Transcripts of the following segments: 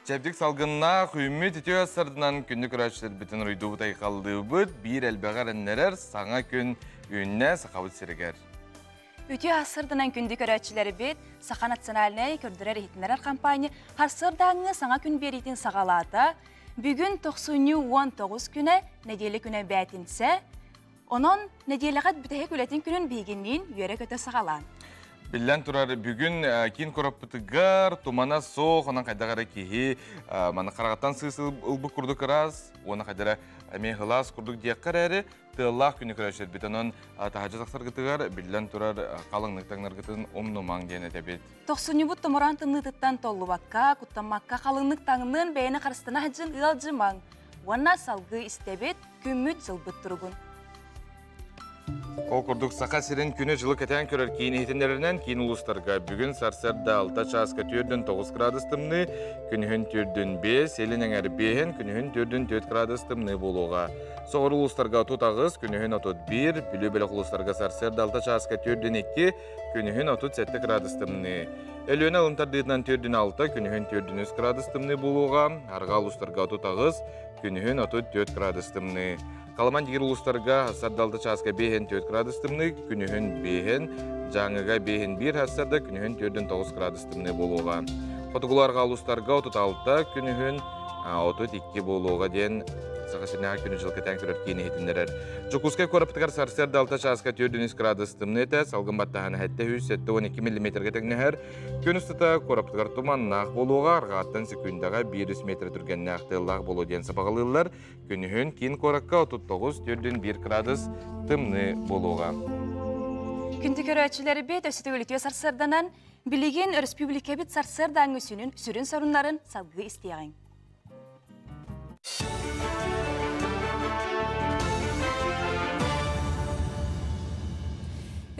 Çeptik salgınına hümmü titiyo asardından kündük öğretçiler bütün uydu butay kaldığı bud, bir elbeğer enneler sana gün ünne sakavut siriger. Ütü asırdınan kündük öğretçileri bit, Saha Nasionaline kördürer eğitimler kampanya harsırdanğı sana gün beritin sağalada, bugün 19 güne, nedeli güne bətinse, onun nedeliğat bütehek ületin günün bilginliğin yörek öte sağalan. Billen turar bugün kin korapıtıgar, tumana soğuk, ona kaydağara kihi, mana karagatan sığsı ılbı kurduk kıraz, ona kaydağara emeği hılas kurduk diye kararı, tığlah günü kırışır bit, onun tahacı saksar gıtıgar, billen turar kalınlıktanlar gıtın omnuman diyene tebet. 90 tomoran tımlıtıttan tollu bakka, kutlamakka kalınlıktanının beyni karşısına hacın ılcıman, wana salgı istebet, kümmüt zılbıt turgun. O kurduk saka sirin күні жылы кәтен көрер кейін етіндерінен кейін ұлыстарға бүгін Сарсерда 6 часқа түрдің 9 градустымны, күнігін түрдің 5, елінің әрі 5, күнігін түрдің 4 градустымны болуға. Соғыр ұлыстарға тұтағыз, күнігін 31, бүлі-бөлік ұлыстарға Сарсерда 6 часқа түрдің 2, күнігін 37 градустымны. Әлуен алымтардығынан түрдің 6, күнігін түрдің 3 градустымны болуға, арға ұлыстарға тұтағыз, күнігін 34 градустымны. Қаламан дегер ұлыстарға сардалды часқа 5-4 градустымны, күнігін 5, жаңыға 5-1 хасарда күнігін 4-9 градустымны болуға. Қотығыларға ұлыстарға 36, күнігін 32 болуға ден сақасырнағы күні жылқы тән көрер кейіне етіндерер. Жүкускай көріптігер Сарсерда 6 часқа 4 градустымны еті, салғын баттағаны әтті 112 мм тәңнігер. Күн үстіті көріптігер тұманнақ болуға, арғаттан секундаға 100 метр түрген нақтылақ болу ден сапағылылар. Күнігін кейін көрікқа 39-1 градус тымны болуға. Күнді көрәтшілері бет өсіті өлітіе Сарсерданан, білеген республика бет Сарсердан өсінің сүрін сорынларын салғы істейген.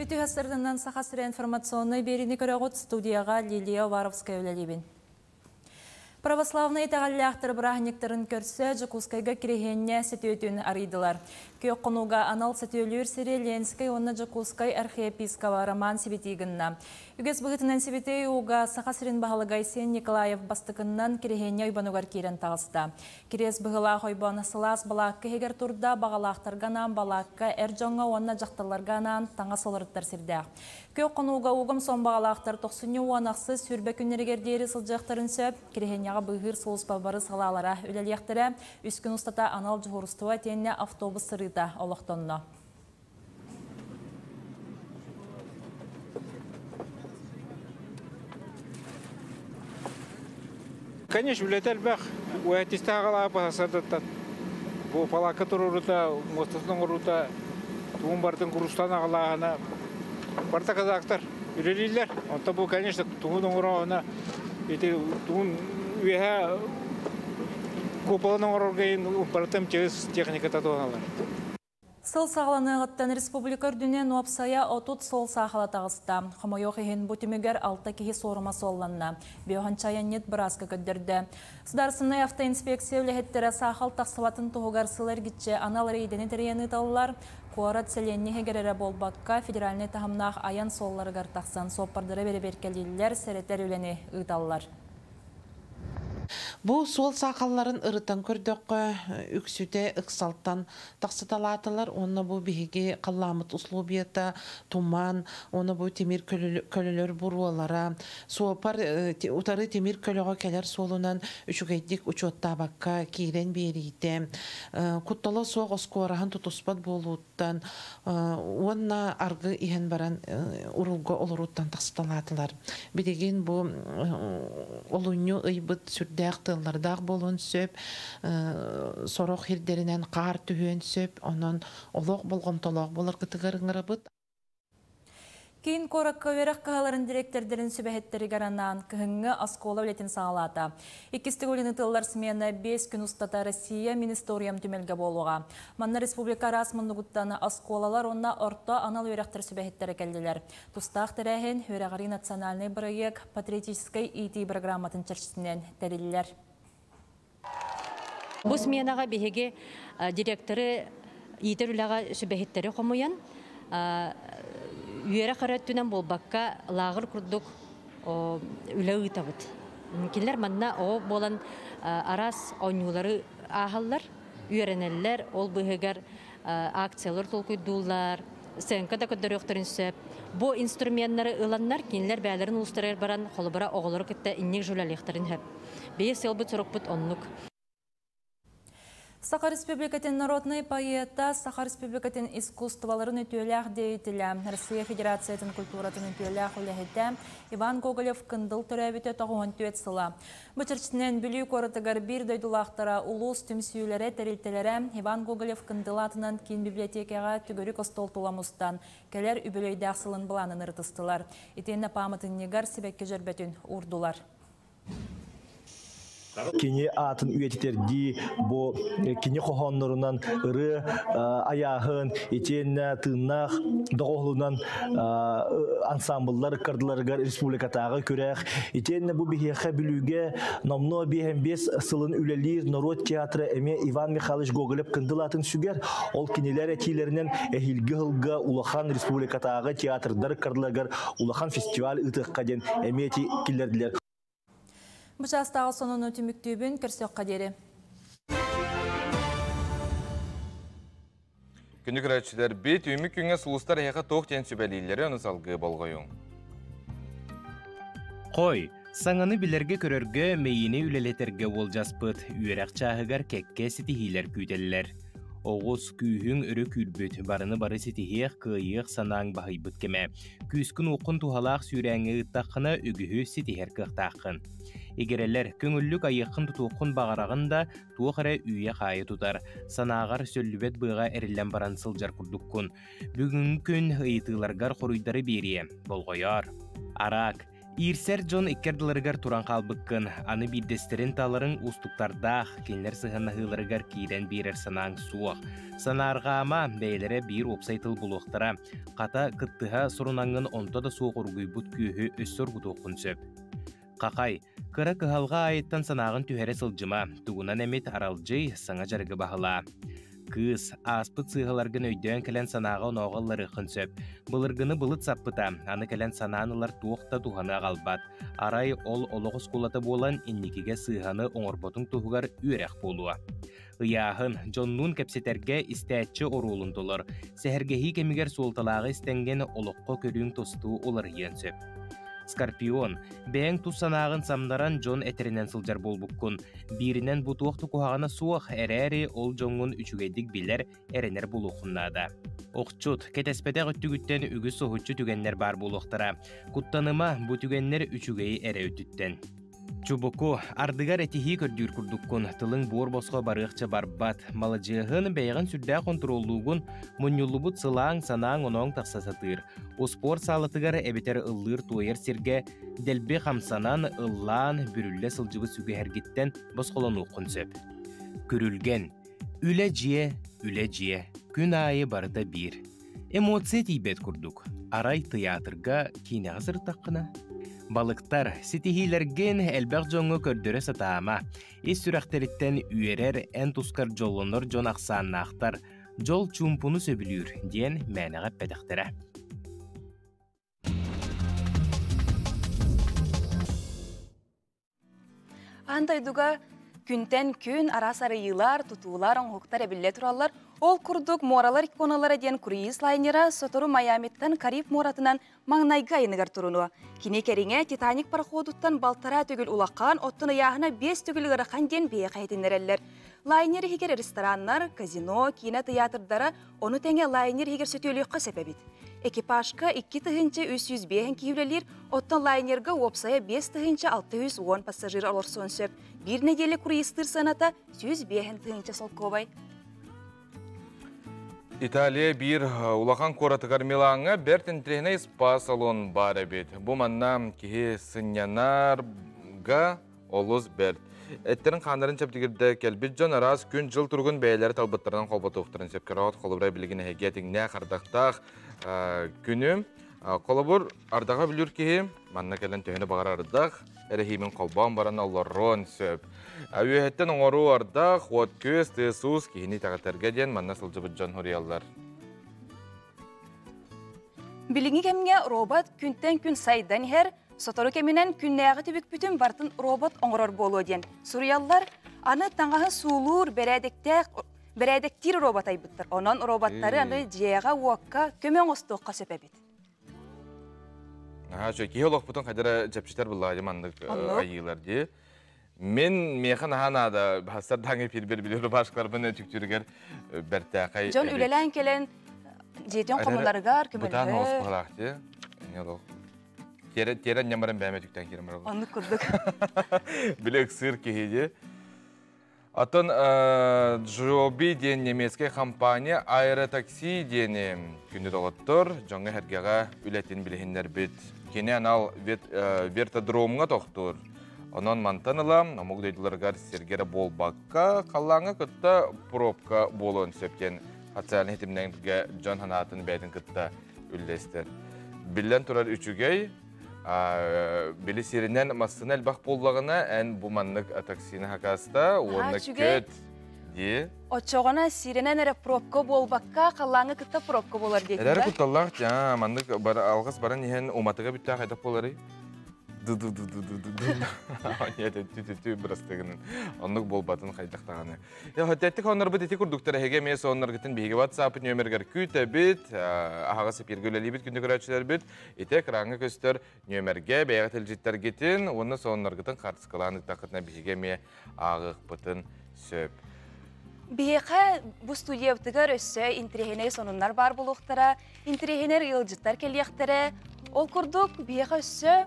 Үті ғасырдынан Сахасыра информационный беріні көріғыт студияға Лилия Варовская өлелебін. Православный тағаллақтыр бірағынектірін көрсі Жукускайға кірегенне сәті өтін арыдылар. Күйек қонуға анал сәті өлір сірі Ленскай онны Жукускай архиепискава Роман Сибетигінна. Үгес бұғытынан Сибетей уға Сахасырын бағалығайсен Николаев бастықыннан кірегенне ұйбануғар керен тағыста. Керес бұғыла қойбаны сылас балаққа егер тұрда бағалақтарғанан балаққа әр жоңға онна жақталарғанан таңа солырыттар сірдәқ. Күйек қонуға уғым сон бағалақтар 90 уанақсы сүрбе күннерігердері сылжақтарын сөп, кірегенняға бұғыр соғыс бабары салалара өлелектірі, үскін ұстата анал жұғырыстуа тенне автобус сырыта олықтонна. Конечно, улетел бах, у этих стагала пасадат. Бу палака турурута, мостасның урута, туын бардың курустан ағалағана. Барта казактар, үрелейлер. Онта бу, конечно, туының урағына, туын үйе купалының урағайын бартым чез техника татуғалар. Сыл сағаланығыттан республика үрдінен уапсая отут сол сағала тағыста. Қамайоқ ехен бұтімігер 6 кеге сорыма солланна. Беоған чаянет біразғы көддірді. Сударсынай автоинспекция өлігеттері сағал тақсыватын тұғығар сылар гитче анал рейдені тәрені талылар. Қуарат сәленне хегерері болбаққа федеральный тағымнақ аян солларығар тақсан соппардыры береберкелілер сәреттер өлені ұйталылар. Бұл сол сақалларын ырытан көрдөккө үксүте ыксалтан тақсыталатылар, оны бұл беге қалламыт услубията, туман, оны бұл темир көлілер бұруалара, суапар утары темир көліға келер солынан үшігейдік учетта баққа кейрен берейді. Құтталы соқ оскуарахан тұтуспат болуыттан, онна арғы иен баран урулға олыруттан тақсыталатылар. Бедеген бұл олуну ыйбыт сүрдәқ тыллардағы болуын сөп, сорок хирдерінен қар түйен сөп, онын олық болғым толық болыр қытығырыңыры бұд. Кейін қораққа верек қағаларын директордерін сөбәхеттері гаранан кіхіңі аскола білетін сағалата. Икісті көліні тыллар смены 5 күн ұстата Россия министориям түмелге болуға. Манна республика расмынды құттаны асколалар онна орта анал веректер сөбәхеттері кәлділер. Тұстақ тәрәхен Хөрәғари национальный проект патриотической IT программатын чәршісінен тәрелілер. Бұл сменаға беге директоры етіріліға сөбәхеттері қомуян. Үйері қараттынан болбаққа лағыр күрдік үлі ұйтабыд. Кинилер манна о болан арас ойнулары ахаллар, үйренеллер, ол быһыгар акциялар толкуйдулар, сенка да көдөрөктөрүн сөп. Бу инструменттары ыланнар кинилер бәлерин улустарар баран холбара оголор кытта инник журналисттарын хөп. Бейс елбы турукпут оннук. Саха Республикатын народный поэта, Саха Республикатын искусстволарын өтөлях дейтілі. Россия Федерациятын культуратын өтөлях үләхетті Иван Гоголев кындыл төрәбіті тоғуын төет сыла. Бұчырчтінен бүлі көрітігір бір дөйдулақтара улус түмсүйлері тәрілтелері Иван Гоголев кындылатынан кейін библиотекаға түгірік остол туламустан кәлер үбілейді ақсылын бұланын ыртыстылар. Етенна памытын негар себекке жүрбетін урдулар. Кини атын үйеттерди бо кини хохоннорунан ыры аяхын итенна тыннах доголунан ансамбльлар кырдыларга республикатагы көрәк итенна бу бихеха билүгә номно бихем бес сылын үлелир народ театры эме Иван Михайлович Гоголев кындылатын сүгер ол киниләр әтиләреннән эхилге хылга улахан республикатагы театрдар кырдыларга улахан фестиваль ытыкка ден эмети килләрдиләр. Бұчастағы сонын өтіміктөбін көрсек қадері. Күндік рәтшілер бет өмік күнге сұлыстар әйіға тоқтен сөбәлейлері оны салғы болғайын. Қой, саңаны білерге көрерге мейіні үлелетерге ол жаспыт, үйерақ чағығар кәкке сетихилер күйделілер. Оғыз күйін үрі күрбіт, барыны бары сетихеқ күйіқ санаң бағай бүткеме. Күйіскін оқын тухалақ сүйрәңі ұттаққына үгіхі сетихер қықтаққын. Егерелер көңіллік айықын тұтуқын бағарағында туықыры үйе қайы тұтар. Санағар сөллібет бұға әрілен баран сылжар күрдіккін. Бүгін күн ұйытыларғар қоруйдары бере. Болғайар. Арақ. Ирсер Джон иккерділерігер туран қалбыққын. Аны биддестерін таларын ұстықтардақ, кенлер сығынағыларығар кейден берер санаң суық. Санарғама бәйлері бір опсайтыл бұлықтара. Қата қыттыға сұрынаңын онта да суық ұргүй бұт күйі өссір құтуқын сөп. Қақай, кыра кыхалға айыттан санағын түхәрі сылжыма, туғынан әмет аралжый саңа жарғы бағыла. Кыз, аспыт сыйғаларғын өйден кәлен санаға оноғалары қынсөп. Бұлырғыны бұлыт саппыта, аны кәлен сананылар туықта туғаны ағалбат. Арай ол олығыз құлаты болан инникеге сыйғаны оңырботың туғығар үйрек болуа. Ыяғын, Джоннун кәпсетерге істәтчі орулын толыр. Сәхіргеhi кемігер солталағы істенген олыққа көрің тосту олар ен сөп. Скорпион, бәң туссанағын самдаран Джон әтерінен сылжар болбуккун. Бирінен бұтуақты кухағына суақ әрәрі ол жоңын үчігейдік білер әренер болуқыннада. Оқчут, кетеспеде ғыттүгіттен үгі соғытчы түгеннер бар болуқтара. Құттаныма бұ түгеннер үчігей әрі өттіттен. Чубуку, ардыгар этихи көрдүр күрдүккун, тылың бор босқа барықча барбат. Малajığın бәйгін сүрдә контроллугун, мұнюлубут сылаң санаң оноң тақсасатыр. У спорт салатыгар әбетер ыллыр туайыр серге, дәлбе қамсанан ыллан бүрілі сылжыбы сүгі әргеттен босқолану құнсөп. Көрілген, үлі жие, күн айы барда бір. Эмоция тейбет күрдүк, арай театрга кейне ғазыр таққына. Балыктар, сетихилерген әлбәқ жоңы көрдірі сатаама. Ес сүрәқтеріттен үйерер ән тускар жолыныр жон ақсаннақтар. Жол чумпуны сөбілір, ден мәніға пәдіқтірі. Андайдуға күнтен күн арасары йылар, тутулар, оңғықтар әбілі тұралар, ол күрдік моралар иконалары ден круиз лайнера сотору Майамиттан Кариб моратынан маңнайға енігер тұруну. Кене керіңе Титаник парходуттан балтара түгіл улаққан, оттын аяғына 5 түгіл ғырыққан ден бейе қайтынерелер. Лайнер егер рестораннар, казино, кино театрдары оны тәңе лайнер егер сөтеліққа сәпәбет. Экипажка 2 тыгынча 300 бейін кейвлелер, оттын лайнерға опсая 5 тыгынча 610 пассажир олар сон сөп. Bir neделі круизтыр саната 100 бейін тыгынча солковай. Италия bir улахан коратыгар Миланга бертін трехне спа салон бар әбет. Бұл маннам кеге сынянарға олыз берт. Әттерін қандарын чаптығырды кәлбет жон арас күн жыл тұрғын бәйлері талбыттарынан қолбаты оқтырын сепкерағат қолыбырай білігіне әгетің не қардақтақ күнім. Қолыбыр ардаға білір кеге, манна кәлін түйіні бағар ардақ, әріхеймін қолбан баран оларрон сөп. Әуеттен оңыру ардақ, от көз, тесус, кейіні тағатарға ден манна сылжыбыт жон хуриялар. Біліңі кәмге робот күнтен күн сайдан хер, Сотору кеминен күннәгы түбік бүтін бартын робот оңырор болу ден. Сурыяллар аны таңағы суулур бәрәдектир робот айбыттыр. Онон роботтары аны жияға уаққа көмен остуққа сөпәбет. Кейолық бұтын қайдара жапшытар бұл аймандық айылар де. Мен механ ханада бастар таңы пирбер билер башкалар баны түктүргер бертақай. Жон үлелән келен жетен комундарыгар көмөлгө. Бутан ос балакты. Нело. Терен ямаран бәме түктән керем бар. Аны күрдүк. Билек сыр кеһиде. Атын Джоби ден немецкий компания Аэротакси дени күнді долаттыр. Жоңға хәргеға үләтін білігіндер бет. Кенен ал вертодромға тоқтыр. Онон мантаныла, намугдайдыларгар сергері болбаққа, қалаңы күтті пробка болуын сөпкен. Хатсайлы хетімнәңдіге жон ханатын бәйтін күтті үлдестір. Білен тұрар үшігей, Бели сиринен массына әлбақ боллағына ән бұманлық таксины хакаста, оны көт де. Очоғына сиринен әрі пробка болбаққа, қалаңы күтті пробка болар дейді. Әрі күтталлақ, мандық алғас барын ехен уматыға бітті қайдақ болары. Тү бірастығының онлық болбатын қайдақтағаны. Хөттәттік онлар бұд еті күрдіктері әге мейесі онлар күтін бейге WhatsApp нөмергер күті біт, ағасы пергөлелі біт күнді көрәтшілер біт, еті қыраңы көстер нөмерге бәйға тілжеттер кетін, оны сонлар күтін қартысқаланық тақытына бейге мей ағық бұтын сөп. Бейқа бұл студия бұтығар өссі интерегенер сонынлар бар болуқтара, интерегенер ұлжыттар келияқтары, ол күрдік бейқа өссі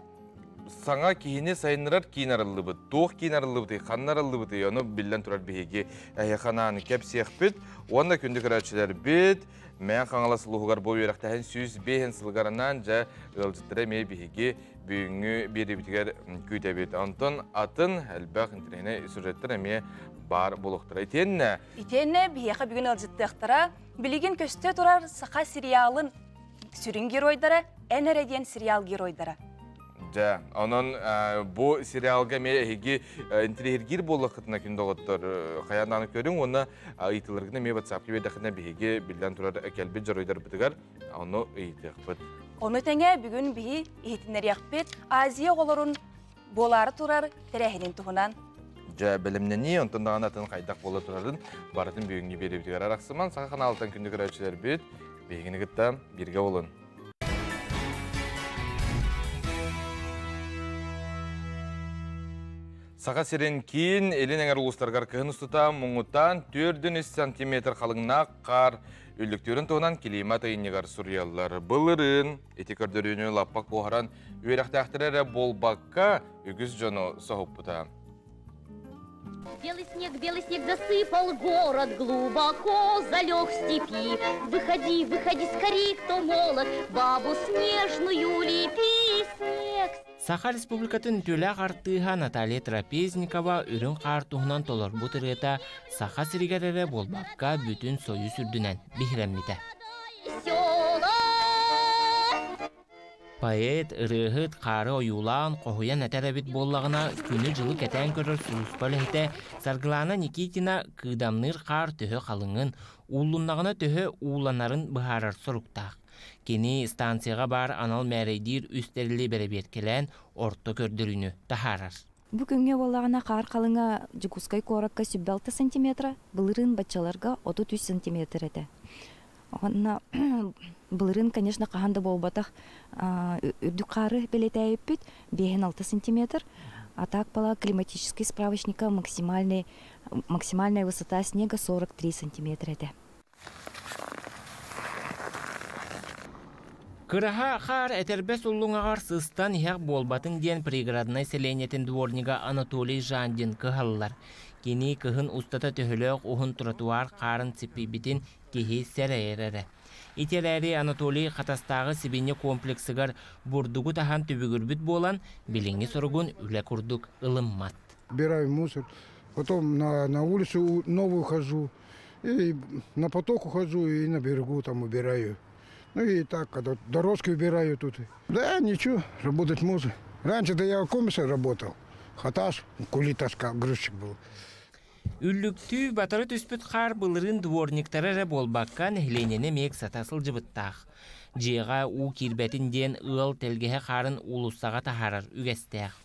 Саңа кейіне сайынырар кейін арылы бұд, тоқ кейін арылы бұд, қанын арылы бұд, оны білден тұрар бейге әйіқананы кәп сеқ біт, онда күнді көрәтшілер біт, мән қаңала сылуғығар бой өріқтәхін сүйіз бейін сылғарынан жа ұлжыттыра мей бейге бүйіңі бері бітігер күйті бет. Антон атын әлбәқ интернетіне сюжеттер әме бар болуқтыра. Итенне бейеқа бүгін ұлжыттықтыра, білеген көсті тұрар сақа сериалын сүрін геройдары, ән әрәден сериал геройдары. Ja, onun bu serialga mehigi interihirgir bollaqtına күнді оғыттыр қаянаны көрің, оны айтылырғына ме WhatsApp кебе дақына бейге білден тұрар әкелбет жаройдар бұтығар, оны айтық бұд. Оны тәңе бүгін бейі ейтінер яқпет, Азия оларын болары тұрар тәрәхінен тұғынан. Ja, білімнені, онтын дағын атын қайдақ болы тұрардың барытын бүйінге бері бітігер арақсыман, саға қаналықтан күнді көрәтшілер бет, бейгіні күтті бірге олын. Саға серен кейін елін әңір ұлыстарғар кіғын ұстыта мұңыттан 4 см қалыңна қар үлдіктерін тұғынан климат айынығар сұриялар. Бұлырын, етекөрдеріне лаппақ қоғаран өйрақтақтырары болбаққа үгіз жоны соғып бұта. Белый снег засыпал город, глубоко залег в степи. Выходи, выходи скорей, кто молод, бабу снежную лепи, снег. Саха Республикатын төлі қартыға Наталья Трапезникова үрін қартуғынан толар бұтырғыта Саха сірігәрері болбаққа бүтін сойы сүрдінен бігіремметі. Поэт ырығыт қары ойулан қоғуян әтәрәбет боллағына күні жылы кәтән көрір сұлыспалы әті Сарғылана Никитина қыдамныр қар түхі қалыңын, улыннағына түхі уланарын бұхарар сұрықтақ. Кені станцияға бар анал мәрейдер үстерілі бәребет келен орто көрдіріні тахарар. Бүгінге болағына қар қалыңа жүгускай қораққа 6 см, бұлырын батчаларға 33 см әді. Оғанна бұлырын, конечно, қағанда болбатақ үрдік қары белеті әйіппет 5-6 см. А так была климатический справочника максимальная высота снега 43 см әді. Кыраха қар әтербәс ұллыңағар сыстан яқ болбатын ден приграднай селенетін дворнига Анатолий Жандин кығалылар. Кені кығын ұстата төхіліғ оғын тротуар қарын цепибетін кехей сәрәйерәрі. Ителәри Анатолий қатастағы сибине комплексігар бұрдығы тахан түбігірбіт болан, біліңі сұрғын үлі күрдік ылыммат. Убираю мусор, потом на улицу новую хожу, и на потоку хожу, и на берегу там убираю. Ну и так, когда дорожки убираю тут. Да, ничего, работать можно. Раньше-то я комиссар работал. Хаташ, кулиташка, грузчик был. Үллүктүү батары түспүт қар былырын дворниктары болбаккан хленене мек сатасыл жыбыттақ. Жеға у кирбетин ден ыл телгеhe қарын улуссаға тахарар үгестеқ.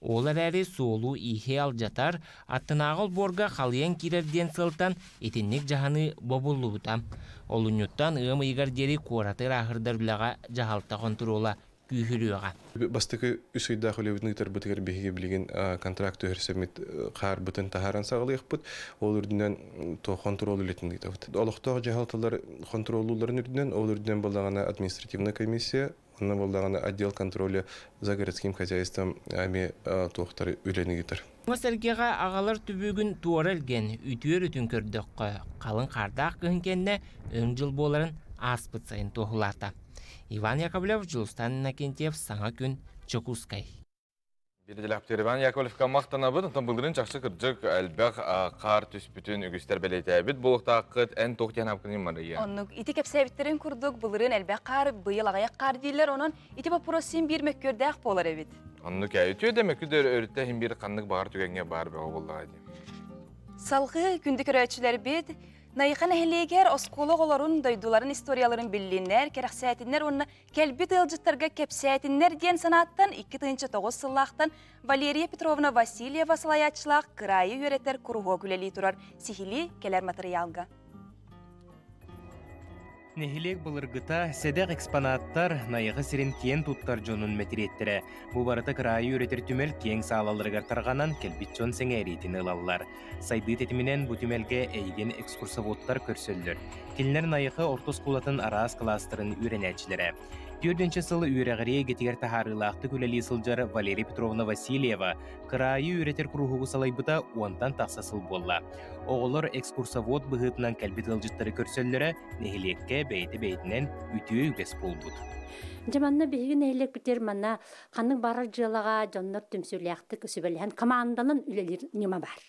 Олар әрі солу ихе алжатар, аттынағыл борға қалыян кирерден сылтан етіннік жағаны бобулуыта. Олуnyuттан ым игар дери коратыр ахырдар білаға жағалта контрола күйхіріуға. Бастықы үсейді ақылеудің тарбытығыр бейге білген контракт өрсемет қар бұтын тахаран сағылы еқпіт, ол үрдінен контрол үлетін дейді. Олықтағы жағалтылар контролуларын үрдінен, ол үрдінен болдағана административна комиссия, онна болдағана отдел контроля за городским хозяйством әме тоқтары үлені кетір. Сәргеға ағалар түбігін туар әлген үтүер үтін көрдіққа қалың қардақ күйінкенне өн жыл боларын аспыт сайын тоғыларда. Иван Яковлев, Жылыстан Иннокентьев, Саңа күн, Чокускай. Берделяптер Иван Яковлевка мақтана бұд, ұнтан бұлдырын жақсы кірджік әлбәқ қар түспүтін үгістер бәлейті әбіт, болықта ақыт ән тоқтиян апқынын мария. Онық ити кәпсәбіттерін күрдік, бұлырын әлбәқ қар, бұйыл ағаяқ қар дейлер, оның ити бапыросин бір мөккөрді ақ болар әбіт. Онық әйті өдемі күдер өрітті хем бір қанық бағар түгенге бар бәу болдыға дейм. Салғы күндік өрәтшілер бет, Найхан әхлегер осколы оларын дойдуларын историяларын білінер, керақсәтінер, оны кәлбет ылжыттарға кәпсәтінер ден санаттан 2-9 сыллақтан Валерия Петровна Васильева салаятшылақ қырайы өретер күруғы күлелі тұрар сихили келер материалға. Нехилек былыргыта седек экспонаттар найығы сирен кен туттар жонун мәтіреттірі. Бұ барыта кырайы өретер түмел кен сағалалырығар тарғанан кәлбит жон сәңәретін ылалылар. Сайдыт етімінен бұ түмелге әйген экскурсоводтар көрсөлдір. Келінер найығы ортос кулатын арас кластырын үйренәчілері. 4-ші сылы үйрәғірей гетігер тахарылақты күләлі сылжары Валерия Петровна Васильева кырайы үйретер күрухуғы салайбыта уантан тақсасыл болла. Оғылар экскурсовод бұғытынан кәлбет ылжыттары көрсөллері нехилекке бәйті-бәйтінен үтіе үгес болбуд. Жаманна бейгі нехилек бітер манна қанның барар жылыға жоннар түмсүліяқтық сөбеліген команданын үлелер нема бар.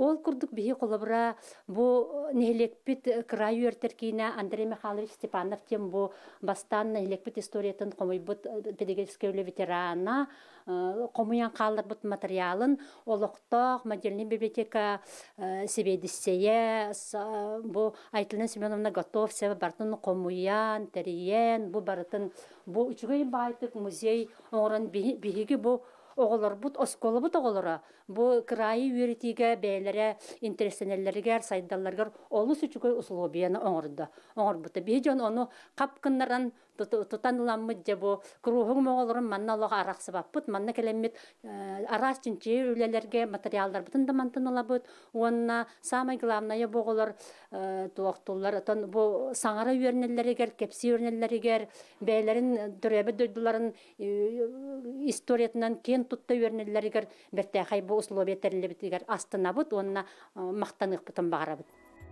Ол күрдік бейі қолыбыра бұл нехилекпет край өртеркейіне Андрей Михайлович Степанов тем бұл бастан нехилекпет историятын қомайбыт педагогический ветерана қомыян қалыр бұт материалын олықтық модельный библиотека себедіссее бұл Айтылына Семеновна Готов себе бартын қомыян, тәриен бұл барытын бұл үчігі байтық музей оңырын бейгі бұл оғылар бұд, осколы бұд оғылары. Бұл крайы үйретіге бәйлері, интересенелерігер, сайдаларғар олы сүчігі ұсылобияны оңырды. Оңыр бұды. Бейжон оны қапқынларан тұтаныламыд де бұл күрухың оғыларын манна олаға арақсы бап бұд. Манна келемет арас чинче үлелерге материалдар бұтын да мантыныла бұд. Онына самай главная бұғылар туақтулар. Бұл саңара үйернелерігер, кепси үйернелерігер, бәйлерін дүребі дөйділарын историятынан кен тұтта үйернелерігер бәртәқай бұл условия тәрілебетігер астына бұд, онына мақтанық бұтын бағара бұд.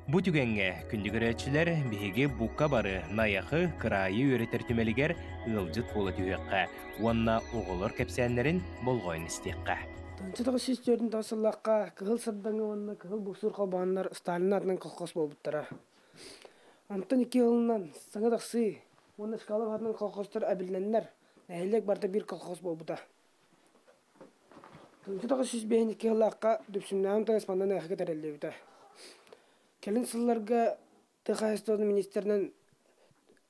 Бұ түгенге күндігірәтшілер бейге бұққа бары наяқы қырайы өретер түмелігер ұлжыт болы түйеққа, онына оғылыр кәпсәнлерін болғойын істеққа. Тончытығы сүйістердің тасылаққа кығыл сырдаңы онына кығыл бұқсыр қалбағанлар Сталин атынан қолқос болбыттара. Антон 2 жылынан саңа тақсы, оны шкалов атынан қолқостар әбілнәнлер, нәйелек барда бір қолқос болбыта. Тончытығы сүйісбейін 2 жылаққа дүпсімнәуін тағыспандан әқігі тәрелі біта. Келін сылларға Тықайыстығын министерінен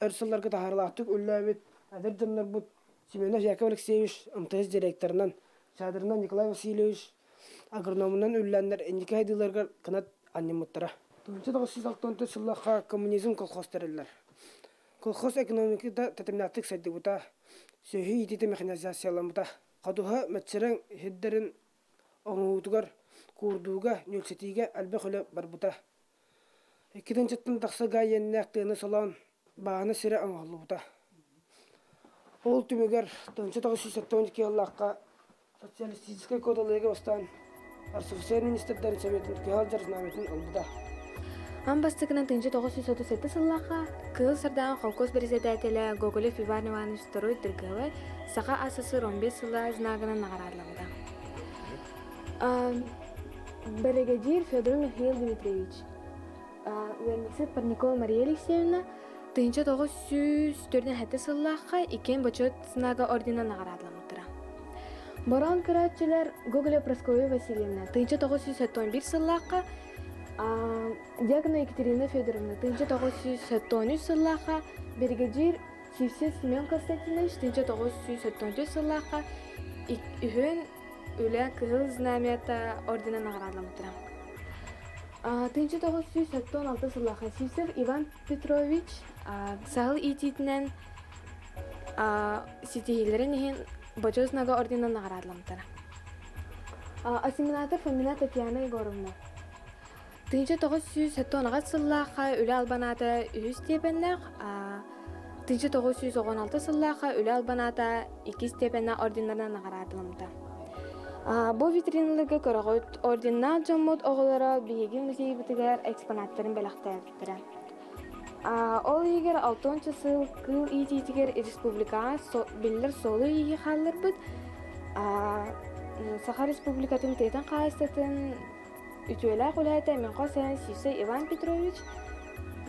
өрсылларға тахарлақтық өлі әбет әдір дымнар бұд Семенов Яков Алексеевич МТС директорынан, Шадырынан Николай Васильевич агрономынан өліләндер әнеке айдыларға қынат аннемыттыра. 1964 сыллаққа коммунизм колхоз тәрелілер. Колхоз экономикада тәтімнәттік сәдді бұта, сөйі ететі механизацияланбыта. Қадуға мәтсерін хеддерін оңуытығар, көрдуға, нөлсетіге әлбі қөлі бар бұта. 2-дің жыттың тақсыға еннәқтіғыны солан бағаны сірі аңғылы бұта. Ол түмігер 1962 жыллаққа социалистическай кодалығы бастан РСФСР министрдерін сәметін күйал жарыснаметін ұлбыта. Ан бастығынан 1937 жыллаққа кыл сырдан қолкос президентелі Гоголев Иван Иванович II діргілі сақа асысы 15 жылла знагынан нағарарлығыда. Бригадир Федор Михаил Дмитриевич, Верницы Парникова Мария Алексеевна 1904 жыллаққа икен бочет знага орденан нағарарлығыдыра. Баран кыратчылар Гоголев Прасковья Васильевна 1971 жыллаққа Дьякона Екатерина Федоровна, 1993 сыллаха, бригадир Севсев Семен Константинович, 1994 сыллаха, үхін үлі кығыл знамета ордена наградламытыра. 1996 сыллаха Севсев Иван Петрович, сағыл итетінен сетихилерін ехен Бочоснага ордена наградламытыра. Ассимилятор Фомина Татьяна Егоровна. 1996 сыллаха үлі албаната үз степеннақ, 1916 сыллаха үлі албаната 2 степенна орденларына нағарадылымда. Бұл витриналығы көріғыт орденна жаммот оғылары бейгі музей бітігер экспонаттарын бәліқтар біттірі. Ол егер 6 сыл кыл итетігер республикаға білдер солы егі қалыр бұд. Саха республикатын тетен қайыстатын Ütüler kulağıda men qosan Sivsey Иван Петрович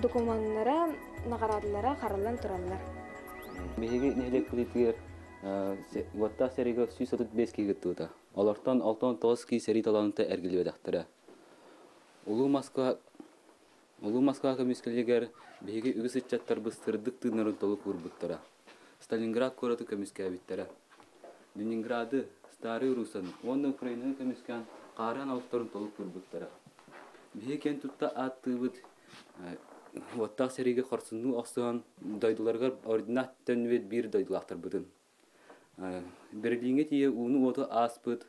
документлары наградалары харалан тураллар. Беге нелек билетигер ватта сериге 135 киге тута. Алардан 69 ки сери таланты эргилбе дактыра. Улуу Москва комиссиялегер беге үгүсөт чаттар быстырдык тынырын толуп урбуттара. Сталинград короту комиссия биттера. Ленинграды, Старый Русан, онда Украина комиссиян Қаран алықтарын толып көрбіттері. Бейкен тұтта аттыбыд, оттақ сереге қарсыну ақсыған дайдыларға ординаттан өт бір дайдылақтар бұдын. Берлинге тие уны оты аспыд,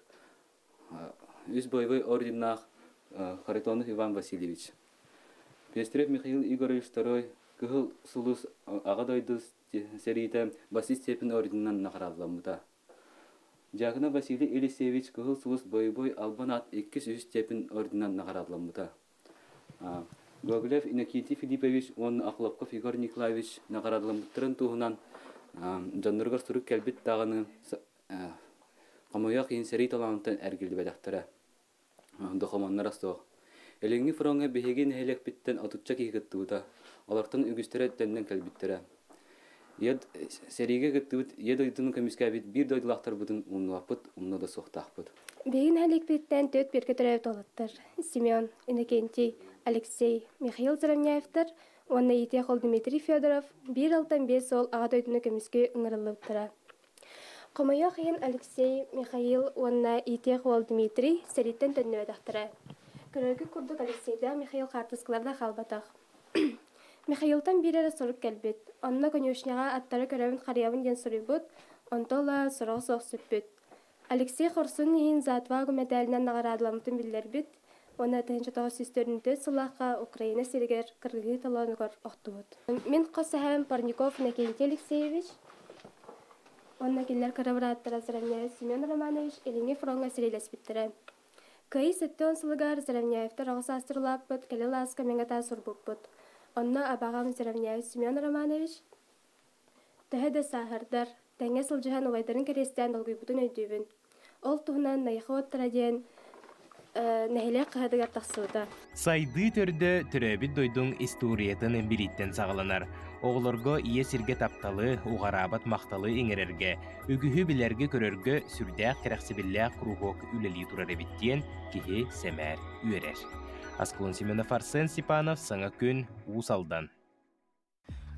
үз бойбой ординақ Харитонов Иван Васильевич. Пестрев Михаил Игоревич II күхіл сұлыс аға дайдыз серейті баси степен ординнан нақырадыламыда. Жагына Василий Елисеевич кығыл сұлыс бойбой албанат 2 степен орденан нағарадыламыда. Гоголев Иннокентий Филиппович, он Ахлопков Игорь Николаевич нағарадыламыдырын туғынан жаннырғар сұрық кәлбет тағыны қамаяқ ең сәрей таланттан әргелді бәдіқтірі. Дұқыманнар астуық. Әліңі фронға бейген әлек біттен атутча кейгіттіуді, олардың үгістері тәннен кәлбеттірі. Ед сериге гыттыбыт ед ойдының комиссия бир дойдылақтар будын умнуапыт, умнуда соқтақпыт. Бейін әлек біттен 4 берге түрәуі толыттыр. Семен, Иннокентий, Алексей, Михаил Заравняевтар, онна етеқол Дмитрий Федоров, 1-5 сол аға дойдының комиссия ұңырылыптыра. Қомайық ең Алексей, Михаил, онна етеқол Дмитрий сәреттен төннөе дақтыра. Көрігі күрдік Алексейда Михаил қартысқыларда қалбатақ. Михаилтан бирері сұрық кәлбет. Онна конюшняға аттары көрәуін қариявын ден сұрыбыт, онтола сұрағы соқ сөппет. Алексей Хорсын ең Затвагу медалінен нағарадыламытын білдер бет, оны 1904 сылаққа Украина серігер кіргі таланығыр оқты бұд. Мен қосағым Парников Иннокентий Алексеевич, онна келер қарабыраттыра Заравняев Семен Романович еліңе фронға серелес біттірі. Кайы сәттен сылығар Заравняевтар ағыс астырлап бұд, кәлі ласқа менгата сұрбып бұд. Онна абағам Заравняев Семен Романович тәхеді сағырдар, тәңе сылжыған олайдарын керестен долгой бұтын өйдүйбін. Ол туғынан найқы оттыра ден нәхілек қағадығар тақсыуда. Сайды түрді түрәбіт дойдың историятын әмбіреттен сағыланар. Оғылырға ие сірге тапталы, уғарабат мақталы еңерерге, үгіхі білерге көрерге сүрдәқ керәқсібілләқ құруғық үлелі тұрар әбіттен кеге сәмәр үйерер. Асколон Семенов Арсен Степанов, Саңа күн, Усалдан.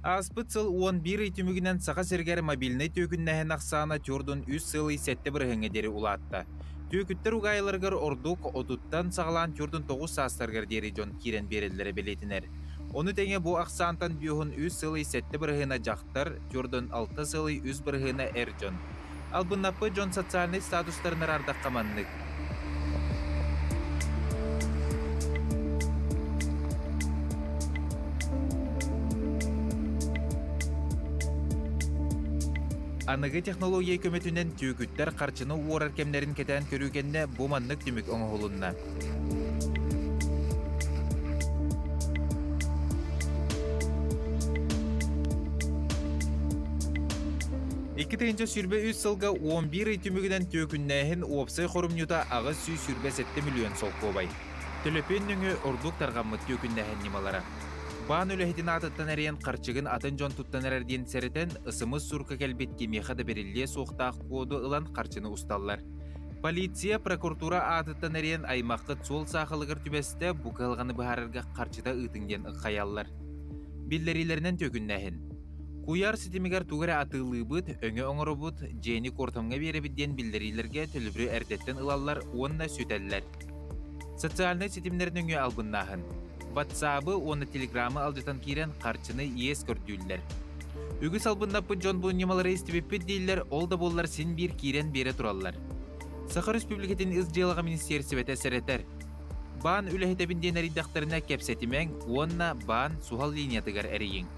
Аспыт сыл 11 үтімігінен сақа сергері мобильный төкіннәхен ақсағына түрдің 3 сылы сәтті бір хәңедері улатты. Төкіттер ұғайларғыр ордук отуттан сағалан түрдің 9 састарғыр дері жон керен берелері белетінер. Оны тәңе бұ ақсағантан бүйіғін 3 сылы сәтті бір хәңе жақтар, түрдің 6 сылы 3 бір хәңе әр жон. Ал бұнапы жон социальный статустарынар ардақ қаманлық. Анығы технология көметінен түйгіттер қарчыны уорар кемлерін кетен көрігенне бұманлық түмік оңығылынна. Екі тәйінчі сүрбе 3 сылға 11 түмігінен түйгіннәхін уапсай қорымнюта ағыз сүй сүрбе 7 миллион сол қобай. Төлөпен нүңі ордук тарғамыт түйгіннәхін немалара. Баан өліхетін атыттан әрен қарчығын атын жон тұттан әрден сәрітен ысымыз сұрқы кәлбетке меқады беріле соқтақ коды ұлан қарчыны ұсталлар. Полиция прокуратура атыттан әрен аймаққыт сол сақылығыр түбесті бұқалғаны бұхарырға қарчыда ұтынген ұққаялар. Биллерилерінен төгіннәхін. Куяр сетімігер туғыры атылы бұд, өңі оңыры бұд, жені кортамға беребідден биллерилерге төлібірі әрдеттен ұлалар онына сөтәлілер. Социальный сетімдерін өңі албыннағын. WhatsApp-ы, оны телеграммы алдытан керен қарчыны ес көрдүллер. Үгіс албындапы жон бұл немалары істебеппет дейлер, ол да боллар сен бір керен бере тұралар. Сақыр Республикатын ызжеліға министерсібеті сәреттер. Бан үләхетебінден әриддақтарына кәпсетімен, онна бан сухал линиятығар әрейін.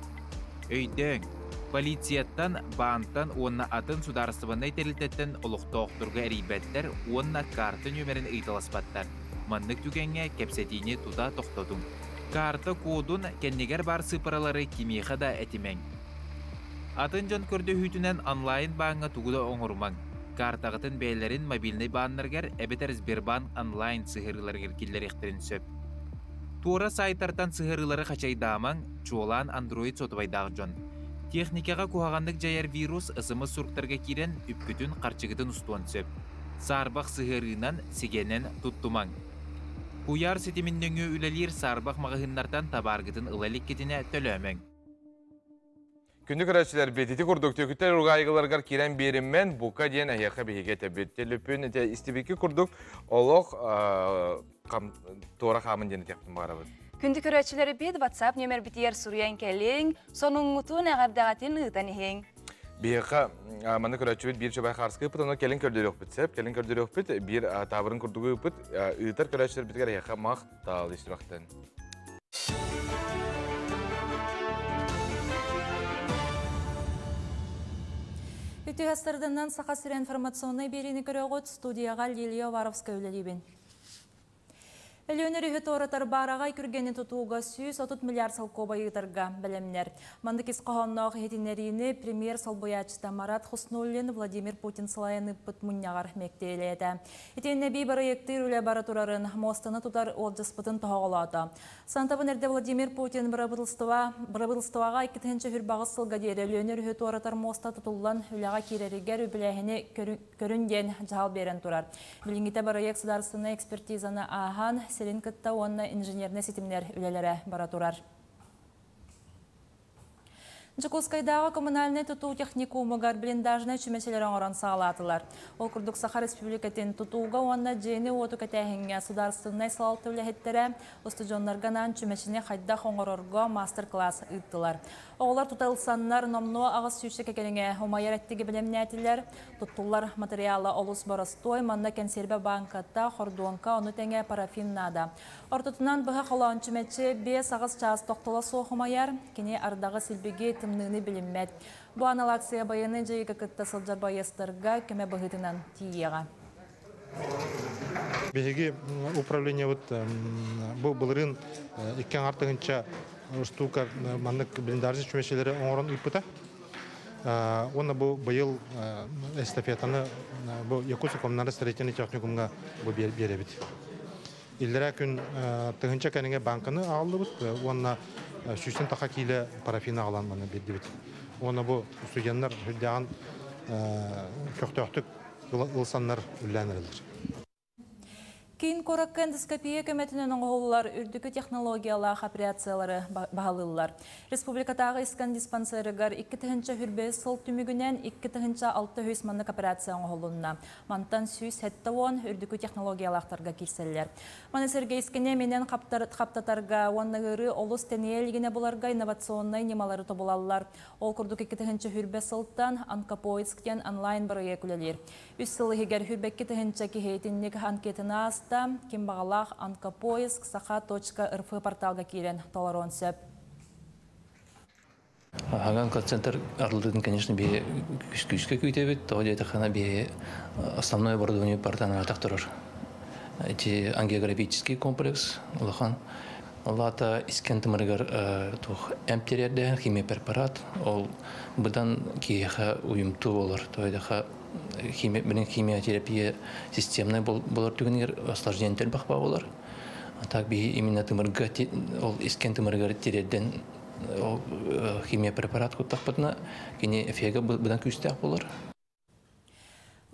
Өйдөң, полицияттан, бантан, онна атын сударыстыбындай тәрілтеттен ұлықты оқтырғы әрейбәттер, онна карты нөмерін ұйталаспаттар. Маннық түгенге кәпсетіне туда тоқтадың. Карты кодын кәннегер бар сыпыралары кемеға да әтімен. Атын жон көрді хүйтінен онлайн бағыңа тұғыда оңырмаң. Картағытын бәйлерін мобильный бағынларғар әбетер Сбербанк онлайн сығырыларғар келдер ектірін сөп. Туора сайттартан сығырылары қачай дамаң, чуолан Android сотыбайдағы жон. Техникаға куағандық жайар вирус ысымы сұрқтарға керен үпкүтін қарчығытын ұстуан сөп. Сарбақ сығырынан сегенен тұттумаң. Куяр сетіміндіңі үлелер сарбақ мағығыннартан табарғытын ылалік кетіне төлөмең. Күнді көрәтшілер бететі күрдік төкіттер ұрғайғыларғар керен беріммен бұқа дейін әйеқі бейге тәбетті лөпін істебекі күрдік олық туара қамын дені тектім бағарабыз. Күнді көрәтшілері бет WhatsApp нөмер бітер сұриян кәлең, соның ұтуын әғардағатын ұйтан ең. Бейқі маны көрәтші бет бір жобай қарсқы ұпыт, оны кәлін көрдері өкпітсеп, кәлін көрдері өкпіт, бір табырын күрдігі өкпіт, ұйтар көрәтшілер біткер әйеқі мақ тал естірақтын. Үтігастырдынан сақа сүрі информационный берені көріғыт студияға Лилия Варовска өлелейбен. Әлеонері өторатар барағай күргені тұтуға 130 миллиард салқо байытарға білімнер. Мандыкес қоғамнағы хетінеріні премьер салбоячыта Марат Хуснуллин Владимир Путин салайыны бұт мұннағар мәктейледі. Етенне бей барайектер үлі баратурарын мостаны тұтар олжаспытын тұғалады. Сантабын әрде Владимир Путин бірабылыстываға 2-ші хүрбағы сылға дері әлеонері өторатар моста тұтылан үліға керерігер үбіләхіне көрінден жағал берен тұрар. Білінгіте барайек сұдарысыны экспертизаны аған Селин кытта онна инженерне сетимнер үлелері баратурар. Жакускайдағы коммунальный тұту техникумыгар блиндажны чүмеселері оңыран сағалатылар. Ол күрдік Саха Республикатын тұтуға онна жені оту кәтәхінге сударыстығынай салалты үләхеттері ұстыжонларғанан чүмесіне қайдақ оңырорға мастер-класс ұйттылар. Оғылар тұталсаннар номно ағыз сүйші кәкеніңе омайыр әттігі білемнәтілер. Тұттулар материалы олыс барастой манна кәнсербе банкатта хордуанка оны тәңе парафиннада. Ортытынан бұға қолауын чүмәтші 5 ағыз час тоқтыла соғымайар, кене ардағы сілбеге тымныны біліммәд. Бұл аналакция байыны жайығы күтті сылжар байыстырға көмі бұғытынан тиеға. Беги управление бұлырын еккен артығынша штука мандык блиндажы чүмешелері оңырын ұйпыта. Оны бұл бұйыл эстафетаны Якутск коммунальный строительный техникумға беребет. Иллера күн тығынша кәніңе банканы ағылды бұд, оны сүйсін тақа кейлі парафина ағыланманы бердебет. Оны бұл студенттер хүлдеған көқтөқтік ұлсанлар үлләнірілдір. Кейін қораққа эндоскопия көметінен оңғылылар үрдікі технологиялық операциялары бағалылар. Республикатағы искан диспансерігар 2-ші хүрбе сыл түмігінен 2-ші 6 мандық операция оңғылынна. Мантан сүйс әтті он үрдікі технологиялақтарға келселер. Манесерге искене менен қаптатарға онығыры олыс тәнелігіне бұларға инновационный немалары тобылалар. Ол күрдік 2-ші хүрбе сылттан онкопоисктен онлайн бірге күлелер. Үс сылы егер хүрбек 2-ші кейтіннік анкетіна кем бағалақ онкопоиск saha.rf порталға керен толарон сөп. Аган колл-центр арлыдың, конечно, бе күшке көйтебет, тоғы дейті қана бе основное оборудование партаны атақ тұрыр. Эти ангиографический комплекс, ұлақан. Олата искентіміргір әмтерерді химия препарат, ол бұдан кейеға ұйымты олар, тоғыдаға химиотерапия системный болар түгенер осложнениялар бақпа болар. Так би именно тымырга ол искен тымырга тереден химия препарат куттақпытна кене эфега бұдан күстәк болар.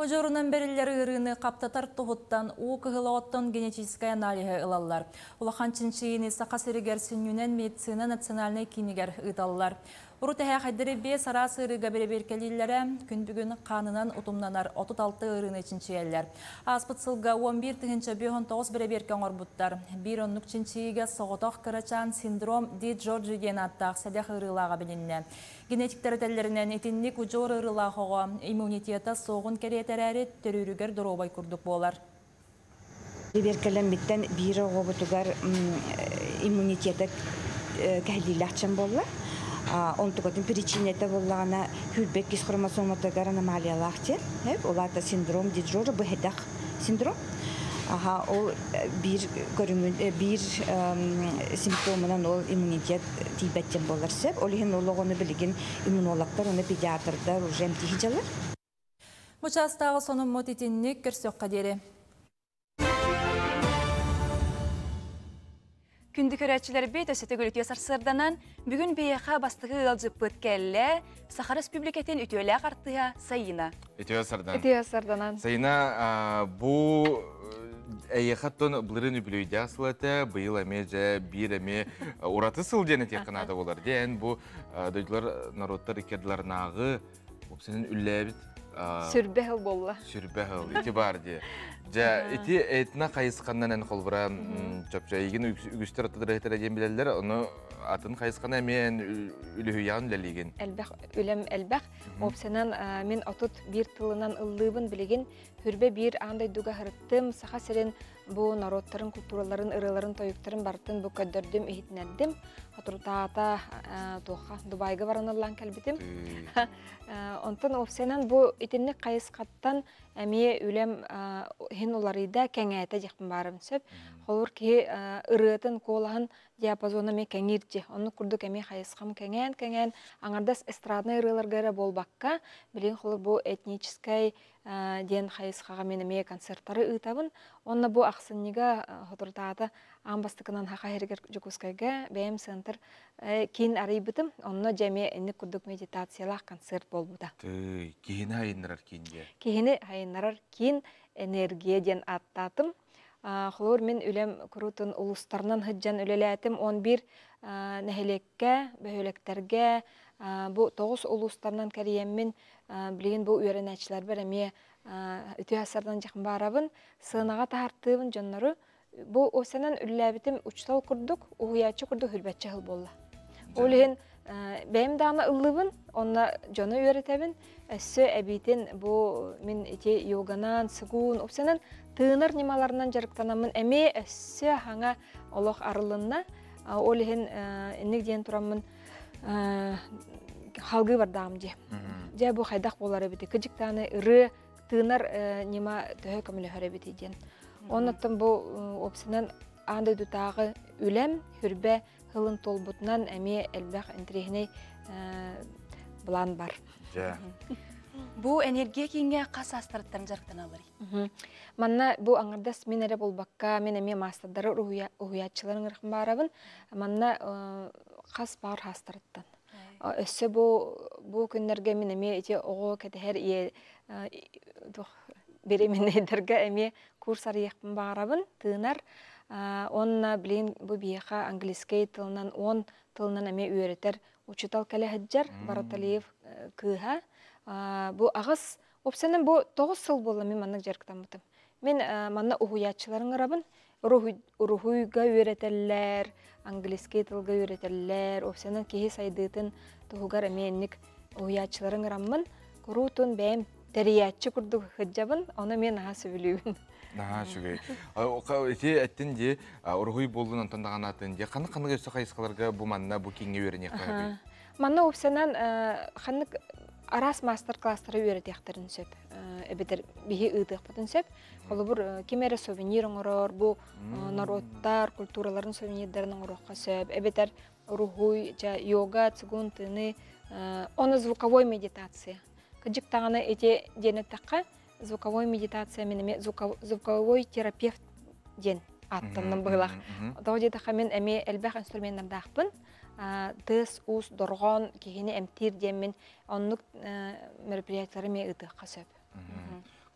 Ожорунан бериллери ырыны каптатар туһуттан у кыһылооттон генетическая анализы ылаллар. Улахан чинчиини сакасырыгер сүннүнен медицина национальный кинигер ыталлар. Уру тэхэ хайдары бе сарас ырыга береберкелиллere күн бүгүн канынан утумнанар 36 ырыны чинчиеллер. Аспыт сылга 11 тыгынча 9 береберкен орбуттар. Bir оннук чинчииге соғотох кырачан синдром Ди Джорджи ден аттақ сәдәқ ырылаға білінне. Генетиктер тәллерінен етінник ұжор ырылағыға иммунитета соғын керетерәрі төрүрүгер доробай күрдік болар. Беркелен бирі оғыбытугар иммунитета кәлдейләқчен болар. Он тугатын причинете боллағана хүрбек кис хромосоматыгар аномалиялақтер. Оларда синдром Ди Джорджи бұхедақ синдром. Ол bir симптомынан ол иммунитет тибеттен болар сөп. Олығын олығыны білген иммунологтар, оны педиатрдар уже эмтихиджалар. Мұчастағы соның мотитинник көрсөк қадері. Күнді көрәтшілер бейт өсеті көлікте сарсырданан, бүгін бейеқа бастығы ғалжып бұткәлі Саха Республикатын үтөлі ақтыға сайына. Үтөлі сарданан. Сайына бұл әйеқаттон бұлырын үбілуйде асылаты, бұйыл әмеже бір әме ұраты сылдені тек қанады болар. Ден бұл дөйділер народтар икерділернағы өпсенің үлләбіт сүрбәхіл болла. Сүрбәхіл, ити бар де. Ити әйтіна қайысқаннан ән қолбыра жапжа еген үгістер ұттыдыр әйтер әден білелер, оны атын қайысқан әмен үліхуян ләлеген. Үлем әлбәқ. Опсенан мен отут бір тылынан ұллыбын білеген хүрбе бір андай дуға хырыттым, саха серен бұл народтарын, культураларын, ырыларын, тойықтарын бартын бұл көддірдім, ехетінәддім. Отуртаата тоқа Дубайға баранылан кәлбітім. Онтан опсенан бұл итіннік қайысқаттан әме үлем хин оларыда кәңәйті жекпін барым сөп. Қолыр ке ырытын қолағын диапазоны ме кәңерде. Оны күрдік әме қайысқам кәңән. Аңардас эстрадны ырыларғары болбаққа. Білен қолыр бұл этническай ден қайысқаға мен әме концерттары ұйтабын. Онна бұл ақсыннеға отыртааты амбастықынан хақа хергер жүкускайға бәйім сынтыр кейін арайбытым. Онна жәме әнік күрдік медитациялақ концерт болбуда. Кейіні айынырар кейінде? Кейіні айынырар кейін энергия ден аттатым. Құлыр мен үлем күрутын ұлыстарынан хүджан үлеләтім 11 нәхелекке, бөхелектерге, бұл 9 ұлыстарынан кәриеммен білген бұл үйерен әтшілер бір әме үті әсірдан жақын барабын, сығынаға тағартығын жонлары. Бұл осынан үлеләбітім ұчтал күрдік, ұғыячы күрдік хүлбәтчі ғыл болла. Олығын бәйім дағына ұллыбын, онна жоны үйеретәбін, әсі әбейтін бұл мен ете йоганан, сығуын, осынан тыыныр немаларынан жарықтанамын, әме әсі хаңа олық арылынна, олығын әнік дейін тұрамын халғы бардағым де. Де бұл қайдақ болар әбеті, күжіктаны ұры тыыныр нема түхі көмілі хөр әбеті дейін. Оннаттан бұл опсынан аңдай дұтағы үлем, хүрбә ғылын толбутынан әме әлбәқ әнтірегіне бұлан бар. Бұл энергия кейінге қас астырыттарын жарықтан алыр? Манна бұл аңырдас мен әрі болбаққа, мен әме мастадары ұғыятшыларын ғырқын барабын, манна қас бар астырыттан. Өссі бұл күндерге мен әме оғы кәтігер беремен әдіргі әме курс арияқпын бағарабын, тыынар. Онна білен бұл бейеқа англискай тылынан, 10 тылынан әме үйеретер учитал кәлі әджар, Бараталиев кыға. Бұл ағыз, опсенен бұл 9 сыл болы мен маннық жарықтан бұтым. Мен манна ұғыятшыларын ғырабын, ұрығыға үйеретелер, англискай тылға үйеретелер, опсенен кейі сайдыйтын тұғығар әменік ұғыятшыларын ғырамын, құрутын бәйім тәриятчы күрді хүджабын, оны мен аға сөйлеуін. Наға шүгей. Эти әттін де ұрғый болуын антындаған атын де қаны-қаны өсі қайысқаларға бұл манна бұл кеңе өріне қағабей? Манна өпсенен қанық арас мастер-кластары өреті яқтарын сөп. Әбетер бейі ұйтық бұтын сөп. Қолы бұр кемері сувенирің ұрыр, бұл народтар, культураларын сувенирдерінің ұрыққа сөп. Әбетер ұрғый, йога, цигун, тыны, оны звуковой медитация. Күджік тағаны әте дені таққа звуковой медитация менеме звуковой терапевт ден аттанның бұғылақ. Дау дедіға мен әме әлбәқ инструменттарды ақпын. Тыс, ұс, дұрған, кейіне әмтер ден мен онлық мероприятиялары мен ұтыққа сөп.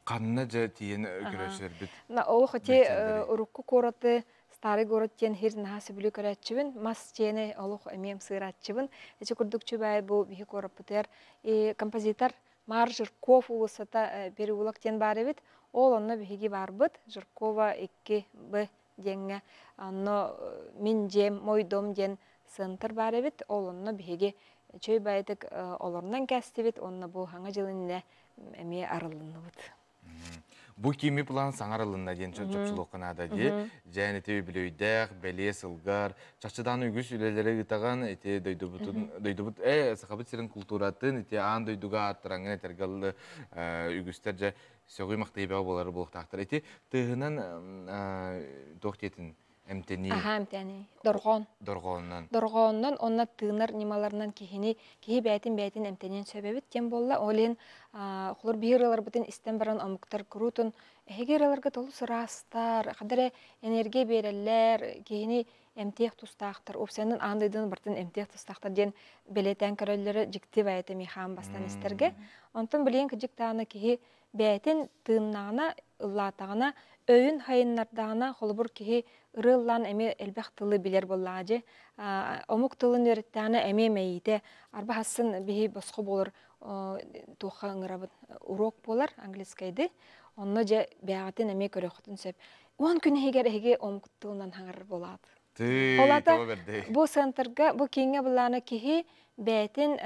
Kanna ja tiyen görüşür bit. Ол хоте урукку короты старый город тен хир нахасы бүлү көрәтчүбүн, мас тени олух эмем сыратчыбын. Эче курдукчу бай бу бихи коропутер композитор Мар Жирков улусата бери улак тен бар бит. Ол онна бихиги барбыт. Жиркова 2Б денге анно мин жем мойдом ден сынтыр бар бит. Ол онна бихиги чөй байдык олорнан кәсти бит. Онна бу хаңа жылынне эме арылынны бит. Бу кими план саңарылынна ден чөпчүлүк канада ди. Жаны теби билөйдәк, беле сылгар, чакчыдан үгүс үлелери гытаган эте дойдубут сахабыт сирин культуратын эте ан дойдуга аттыраңын этергалы үгүстер же сөгүй мактайбага болары булуктактыр. Эте тыгынан тохтетін эмтени. Эмтени. Доргоннан онна тыгынар нималарынан кихи бәйтин эмтенен сөбебит тем болла. Олен хулар биралар бутын истен баран амуктар крутун. Эгераларга толу сырастар, кадере энергия берелер, кихини эмтех тустактар. Опсенин андайдын бартын эмтех тустактар ден белетен көрөллөрү жикти бәйте михан бастан истерге. Онтон билен кижиктаны кихи бәйтин тыыннагына ыллатагына өйүн хайыннардагына холбур кихи ырыллан эме элбэх тылы билер боллаажы. Омук тылын өреттәне эме мейите арба хасын бихи босхо болор туха ыңырабыт урок болар англискайды. Онна же бәгатын эме көрөктүн сөп. 10 күн хегер омук тылынан хаңыр болат. Олата бу центрга бу кеңе буланы кихи бәйтин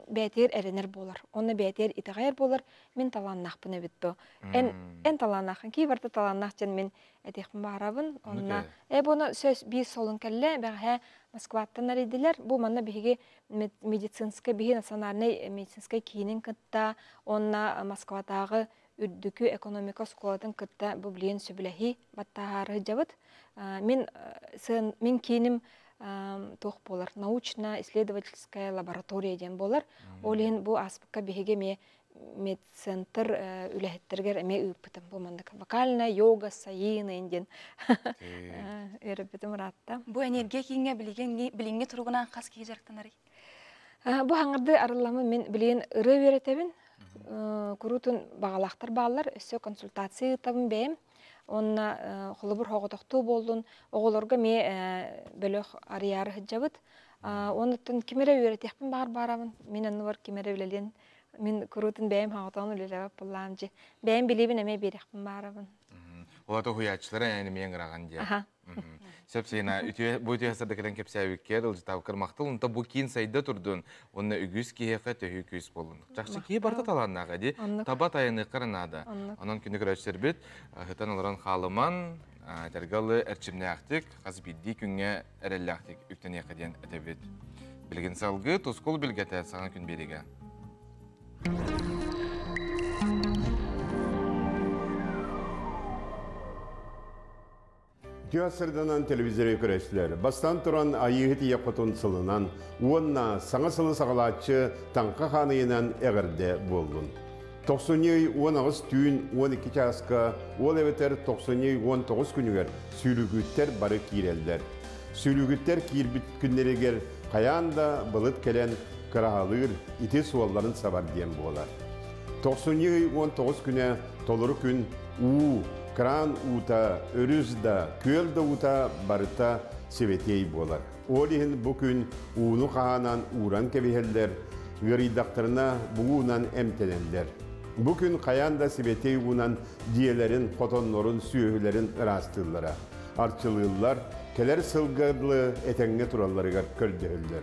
бәйтер эренер болар. Онна бәйтер итагайр болар. Мен таланнахпын битто. Эн таланнахын ки барта таланнах жен мен этехпин барабын. Онна буны сөз би солун келле бәгә Москваттан аридилер. Бу манна биге медицинская биге национальный медицинская киинин кытта, онна Москвадагы үрдүкү экономика школатын кытта бу билен сөбүләһи баттаары жабыт. Мен кииним тох болар. Научно-исследовательская лаборатория ден болар. Олен бу аспыкка биге медцентр үләһеттергер эме ыппытым. Бу мандык вокальная йога сайыны инден. Өрөпүтүм ратта. Бу энергия кийинге билинге тургунан кас кийжактанары. Бу хаңырды арыламы мен билен ыры беретебин. Курутун багалактар баалар, өссө консультация табын бейм. Онна холобур хоготоктуу болдун. Оголорго ме бөлөк арыяры хыджабыт. Онуттан кимере үйретехпин барабын. Мен аннуар кимере билелен. Мен курутун бейм хоготону үлелебап болламжы. Бейм билебин эме берехпин барабын. Олата хуячылары әне мен қыраған де. Сәпсейна, бу үтіе хасырдакерен кепсәуіккер, ұлжытау кірмақтыл, ұнта бұ кейін сайда тұрдың, онна үгіз кейеқі төхі күйіс болын. Жақсы кей барда таланнаға де, табат айыны қырынады. Онан күні күрәшсер бет, ғытан оларан қалыман, тәргалы әрчімне ақтық, қазы бидді күнге әрелі ақтық, үктен еқіден әтебет. Білген салғы, тұскол білгеті саған күн береге. Тюасырданан телевизоре көрәшілер. Бастан тұран айығы тие қотын сылынан, уынна саңа сылы сағалатшы таңқа қанайынан әғірде болдың. 90-й 10 түйін 12 часқа, ол әветер 90-й 19 күнігер сүйлігіттер бары кейрелдер. Сүйлігіттер кейірбіт күннерегер қаянда бұлыт келен қырағалығыр ите суалларын сабар дем болар. 90-й 19 күні толыры күн кран ута, өрізда, көлді ута барыта севетей болар. Олихін бүкін уыны қағанан уран кәбехелдер, ғыридақтарына бұғынан әмтенендер. Бүкін қаянда севетей уынан диелерін, қотонларын, сүйелерін ырастылары. Арчылылар, келер сылғырлы әтәңге тураларыға көрдігілдер.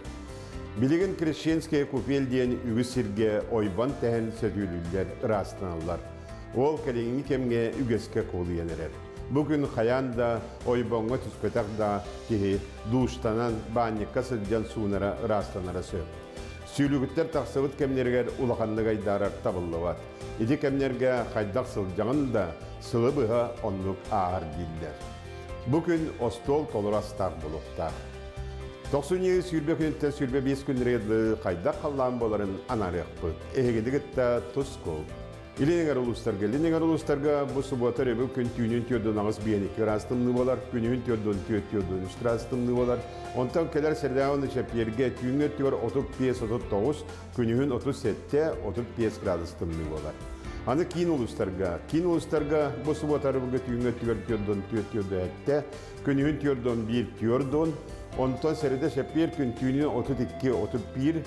Білігін крещенская купел дейін үгісірге ойбан тәхін сөтілілдер ырастыналар. Ол кәлеңі кемге үгеске қолы енерер. Бүгін қаянда ойбонға түскөтақда кеге душтанан банникка сылжан суынара растанара сөп. Сүйлігіттер тақсывыт кемнергер улақанлық айдарар табыллыват. Еде кемнерге қайдақ сылжаңын да сылы бұға онлық ағар дейдер. Бүгін остол толырастар болуқтар. 90 сүйлбе күнітті сүйлбе 5 күніреді қайдақ қаллан боларын анарық бұд. Егедігітті тұс қол. Иленегер улустарга бу суббота ребе күн түйнен түйден ағыз бейнекі растымны болар, күнен түйден үст растымны болар. Онтан келер сердауыны шәптерге түйінге түйір 35-39, күнен 37-35 градустымны болар. Аны кийин улустарга бу суботарыбыга түйүнгө түгөрдөн түөттүөдө этте, күнүн түөрдөн бир түөрдөн, онтон середе шеппер күн түйүнүн 32-31,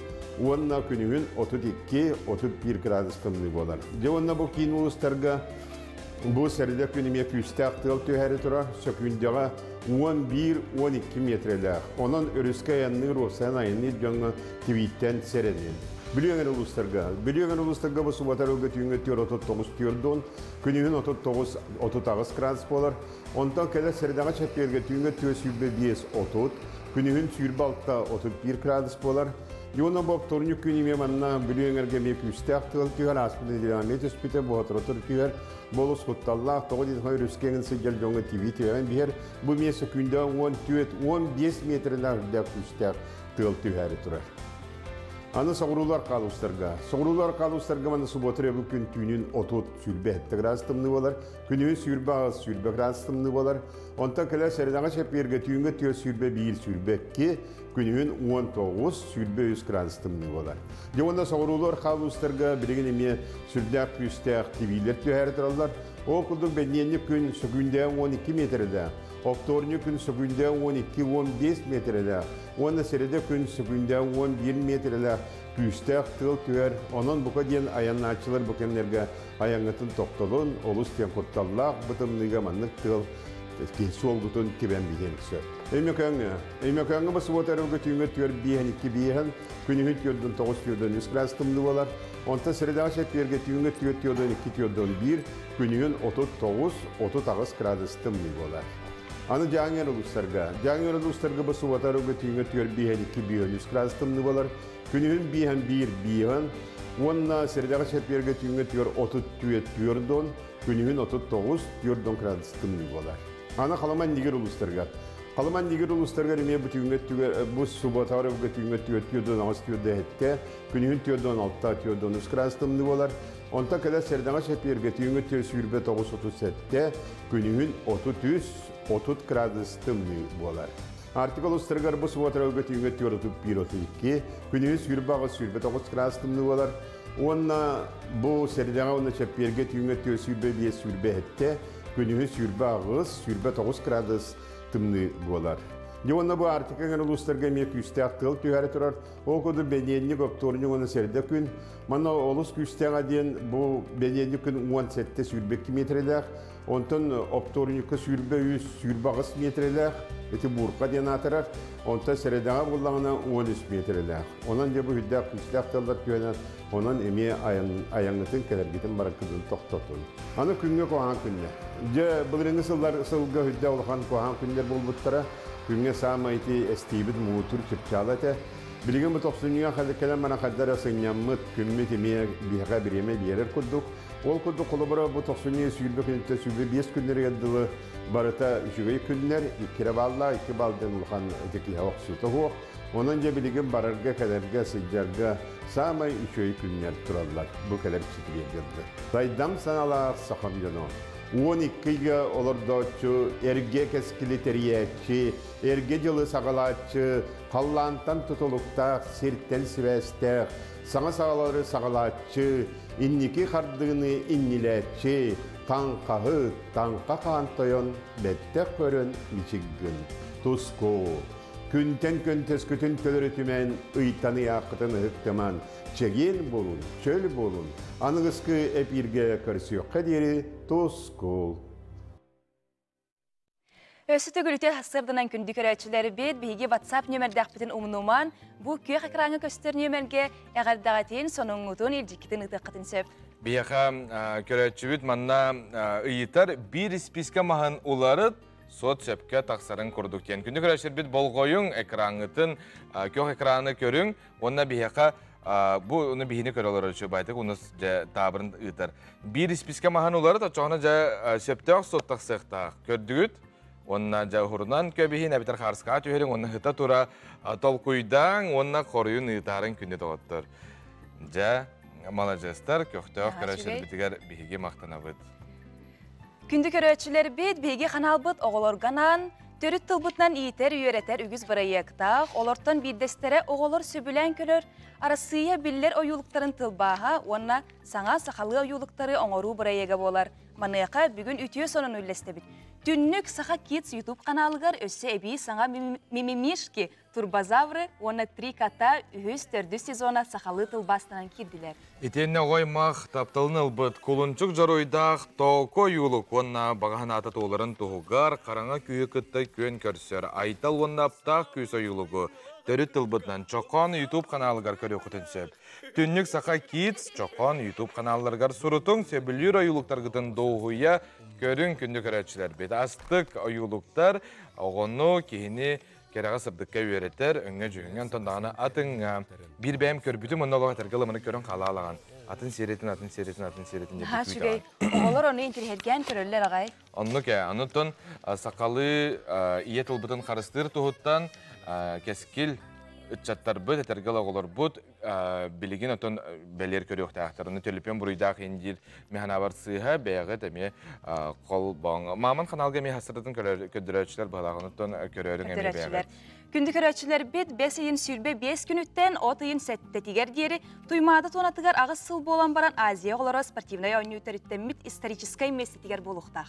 уонна күнүн 32-31 градус тымны болар. Же онна бу кийин улустарга бу середе күнүме күстак тыл түһәре тура, сөкүндөгө 11-12 метрлер. Онон өрүскө янны росан айны жаңы твиттен середен. Билиңер улустарга бу суботарыга түйүнгө түөр 39 түөрдөн, күнүн 39 градус болар. Онтон келе середага чепперге түйүнгө түөсүбө 5-30, күнүн сүйрбалта 31 градус болар. Юна бок торнук күнүме манна билиңерге мекүстак тыл түгөр аспыны диаметр спите бу отротур түгөр болус хутталла тогы өрүскенин сыгел жоңго твиттен бер бу месө күндө 10-15 метрлерде күстак тыл түгөрү турар. Аны соғырулар қалустарға маны суботыр өбі күн түйінін 30 сүрбе әтті градус тымны болар, күнін сүрбе ağız сүрбе градус тымны болар, онта кәлі сәрідағы шәпперге түйінгі түйі сүрбе 1 сүрбе 2, күнін 19 сүрбе 100 градус тымны болар. Де онда соғырулар қалустарға білеген еме сүрдәк күстәк тивилер түйәрі тұралар, ол күлдің бәденені күн сүгінде 12 метрді. Oktorunu gün sügünde 12-15 metreler, onda seride gün sügünde 11 metreler küstek tıl tüyer. Onun bu kadar ayanatçılar bu kenlerge ayanatın toktolun, olus ten kurtallak, bıtımlıga manlık tıl sol gutun kiben bihenisi. Eymekönge bu subotarıgı tüyüngü tüyer bihen 2 bihen, günühün tüyordun 9 tüyordun 100 gras tımlı olar. Onda seride aşet tüyerge tüyüngü tüyordun 2 tüyordun 1, günühün 39 gras tımlı olar. Аны жаңер улустарга bu subotarıgı tüyüngü tüyer bihen 2 bihen 100 gras tımlı olar. Günühün bihen 1 bihen, onna seride aşet tüyerge tüyüngü tüyer 30 tüyordun, günühün 39 tüyordun gras tımlı olar. Ana kalaman niger uluslarga. Kalaman niger uluslarga rime bu tüyüngü bu subotarıgı tüyüngü tüyordun 6 tüyordun hette, günühün tüyordun 6 tüyordun 100 gras tımlı olar. Onta kadar serdağa şepirge tüyüngü tüyü sürbe 937'te, günühün 30 gradus tımlı bolar. Artık uluslarga bu subotarıgı tüyüngü tüyü 31-32, günühün sürbe 9 gradus tımlı bolar. Onna bu serdağa onda şepirge tüyüngü tüyü sürbe 5 sürbe hette, günühün sürbe 9 gradus tımlı bolar. Yona bu artık en uluslarga meküstek tıl tüyarı turar. O kodu bedenlik oktorunu onu serde gün. Mana olus küstega diyen bu bedenlik gün 17 sürbe 2 metreler. Ondan oktorunu sürbe 100 sürbe 6 metreler. Eti burka diyen atarar. Ondan serdağa bullağına 13 metreler. Ondan da bu hüdde küstek tıllar tüyana. Ondan emeğe ayağınıtın kadar gidin barakıdın toktatın. Anı künge koğan künne. Je bılırını sılga hüdde olağan koğan künler bulbuttara. Günge samayti estibit mutur çıpçalate. Bilgin bu topsunuya kalem bana kadar asınyamıt kümmeti miye bihaga bireme biyerer kudduk. Ol kudduk kolubara bu topsunuya sürbe künütte sürbe 5 günleri geldiği barata üsügeyi günler. 2 balla 2 balden ulhan öteki havak sütü huğuk. Onunca bilgin bararga kadarga sıccarga samay üsügeyi günler turallar. Bu kadar çıtı geldi. Saydam sanalar sakam canım. 12'ye olurdu erge keskili teriyetçi, erge yılı sağalatçı, kallantan tutulukta, sirtten sivestek, sana sağaları sağalatçı, inniki kardığını inniletçi, tankahı, tanka kantoyon, bettek körün miçiggün, tusko. Күнтен күнтес күтін төлірітімен ұйтаны яқытын ұқтыман. Чеген болун, чөл болун. Анығысқы әпірге көрсі қадері тоскол. Өсі төгіліте сырдынан күнді көрәтшілері бет, бейге WhatsApp нөмірдәқпетін ұмынуыман, бұл көк әкраңы көстер нөмірге әғардағатен соның ұтын елдікетін ұтыққытын сөп. Бейға көрәтші манна ұйытар бір списка маған оларыд, Сот сөпке тақсарын көрдік кен. Күнді көрәшір біт болғойың әкраңытын, көк әкраны көрің, онына бейеқа, бұл оны бейіне көрі олар өші байтық, оны табырын ұйтар. Бір списке маған олары да çoğuna сөптеғ сот тақсықтақ көрдігіт, онына ғұрынан көбейін әбітер қарысқа түйерің, оны ғыта тұра толқойдан, онына қорыйын ұйтарын күнде тоғыттыр. Малажестар көқтеғ көрәшір бітігер бейге мақтана бұд. Күнді көрәтшілер бет, бейге қанал бұд, оғылорганан, Төрүт тылбытынан иетер үйеретер үгіз барайықтақ, олортан биддестере оғолор сөбілен көлөр, арасыя биллер ойулықтарын тылбаға, онна саңа сақалы ойулықтары оңору барайыға болар. Маныяқа бүгін үтіе сонын үллестебіт. Түннік Саха Kids YouTube каналыгар өсі әбей саңа мимимишки турбазавры, оны 3 ката үхіз 4 сезона сақалы тылбастынан кирділер. Итенне оймақ таптылын ылбыт, кулунчук жаройдақ токо юлук, онна баған аты толарын туғығар, қараңа күйі кітті көн көрсер. Айтал онна аптақ күйсі юлугу. Төрүт тылбытынан чоқан YouTube каналыгар көрі құтынсеп. Түннік Саха Kids чоқан YouTube каналларгар сурутың сөбілер ойулуктаргытын доғуя көрін күнді көрәтшілер бет. Астық ойулуктар оғыны кейіні кераға сырдыққа өретер, өңі жүгінген тондағына атыңа. Bir бәйім көрбіті мұннолуға тәргілі мұны көрін қала алаған. Атын серетін. Шүгей, олар оны интерхерген көрілер ағай? Онны кә, анытын сақалы ие тылбытын қарыстыр тұғыттан кәскіл үтчаттар бұд, әтергіл оғылар бұд, білігін отын бәлер көрі өқтақтарыны төліпен бұруйдақ ендер механабар сыйға бәйғы дәме қол бағыңа. Мамын қаналға ме хасырдың көдірәтшілер бағалағын отын көрерің әме бәйгі. Күнді көрәтшілер бет 5 айын сүрбе 5 күн үттен 10 айын сәтті тегер дері тұймады тонатығар ағыз сыл болан баран Азия олары спортивнай ойны өтәріттен мит историческай месті тегер болуқтақ.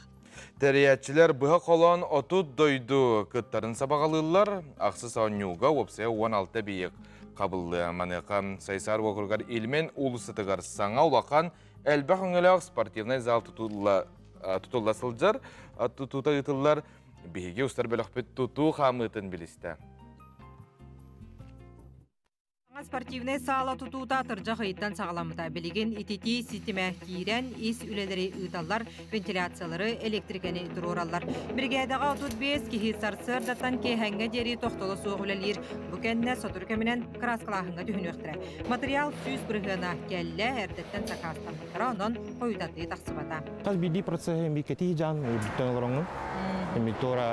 Тәріятчілер бұға қолан отут дойду күттарын сабағалылар, ақсыз ауынуға опсая 16 бейік қабылды. Манықам сайсар оқырғар елмен ұлысытығар саңа ұлақан әлбәқ өңіліғ спортивнай зал тұтыласылжар, тұтута ұтылар бейге ұстар бөліқпет тұту қамытын білісті. Спортивный сала тутута тыржақ ыйттан сағаламыта білеген итети система кейрен ес үлелері ұйталар, вентиляциялары, электрикені тұроралар. Бригадаға 35 кехи сарсыр даттан кейхәңгі дері тоқтолы суық үлелер. Бүкенне сотыр көмінен краскалағынға түхін өқтірі. Материал сүз бұрғына кәлі әрдеттен сақастан. Онын қойдаты тақсыбата. Қаз биди процесс ембі кеті жан бүттен оларыңын. Ембі тора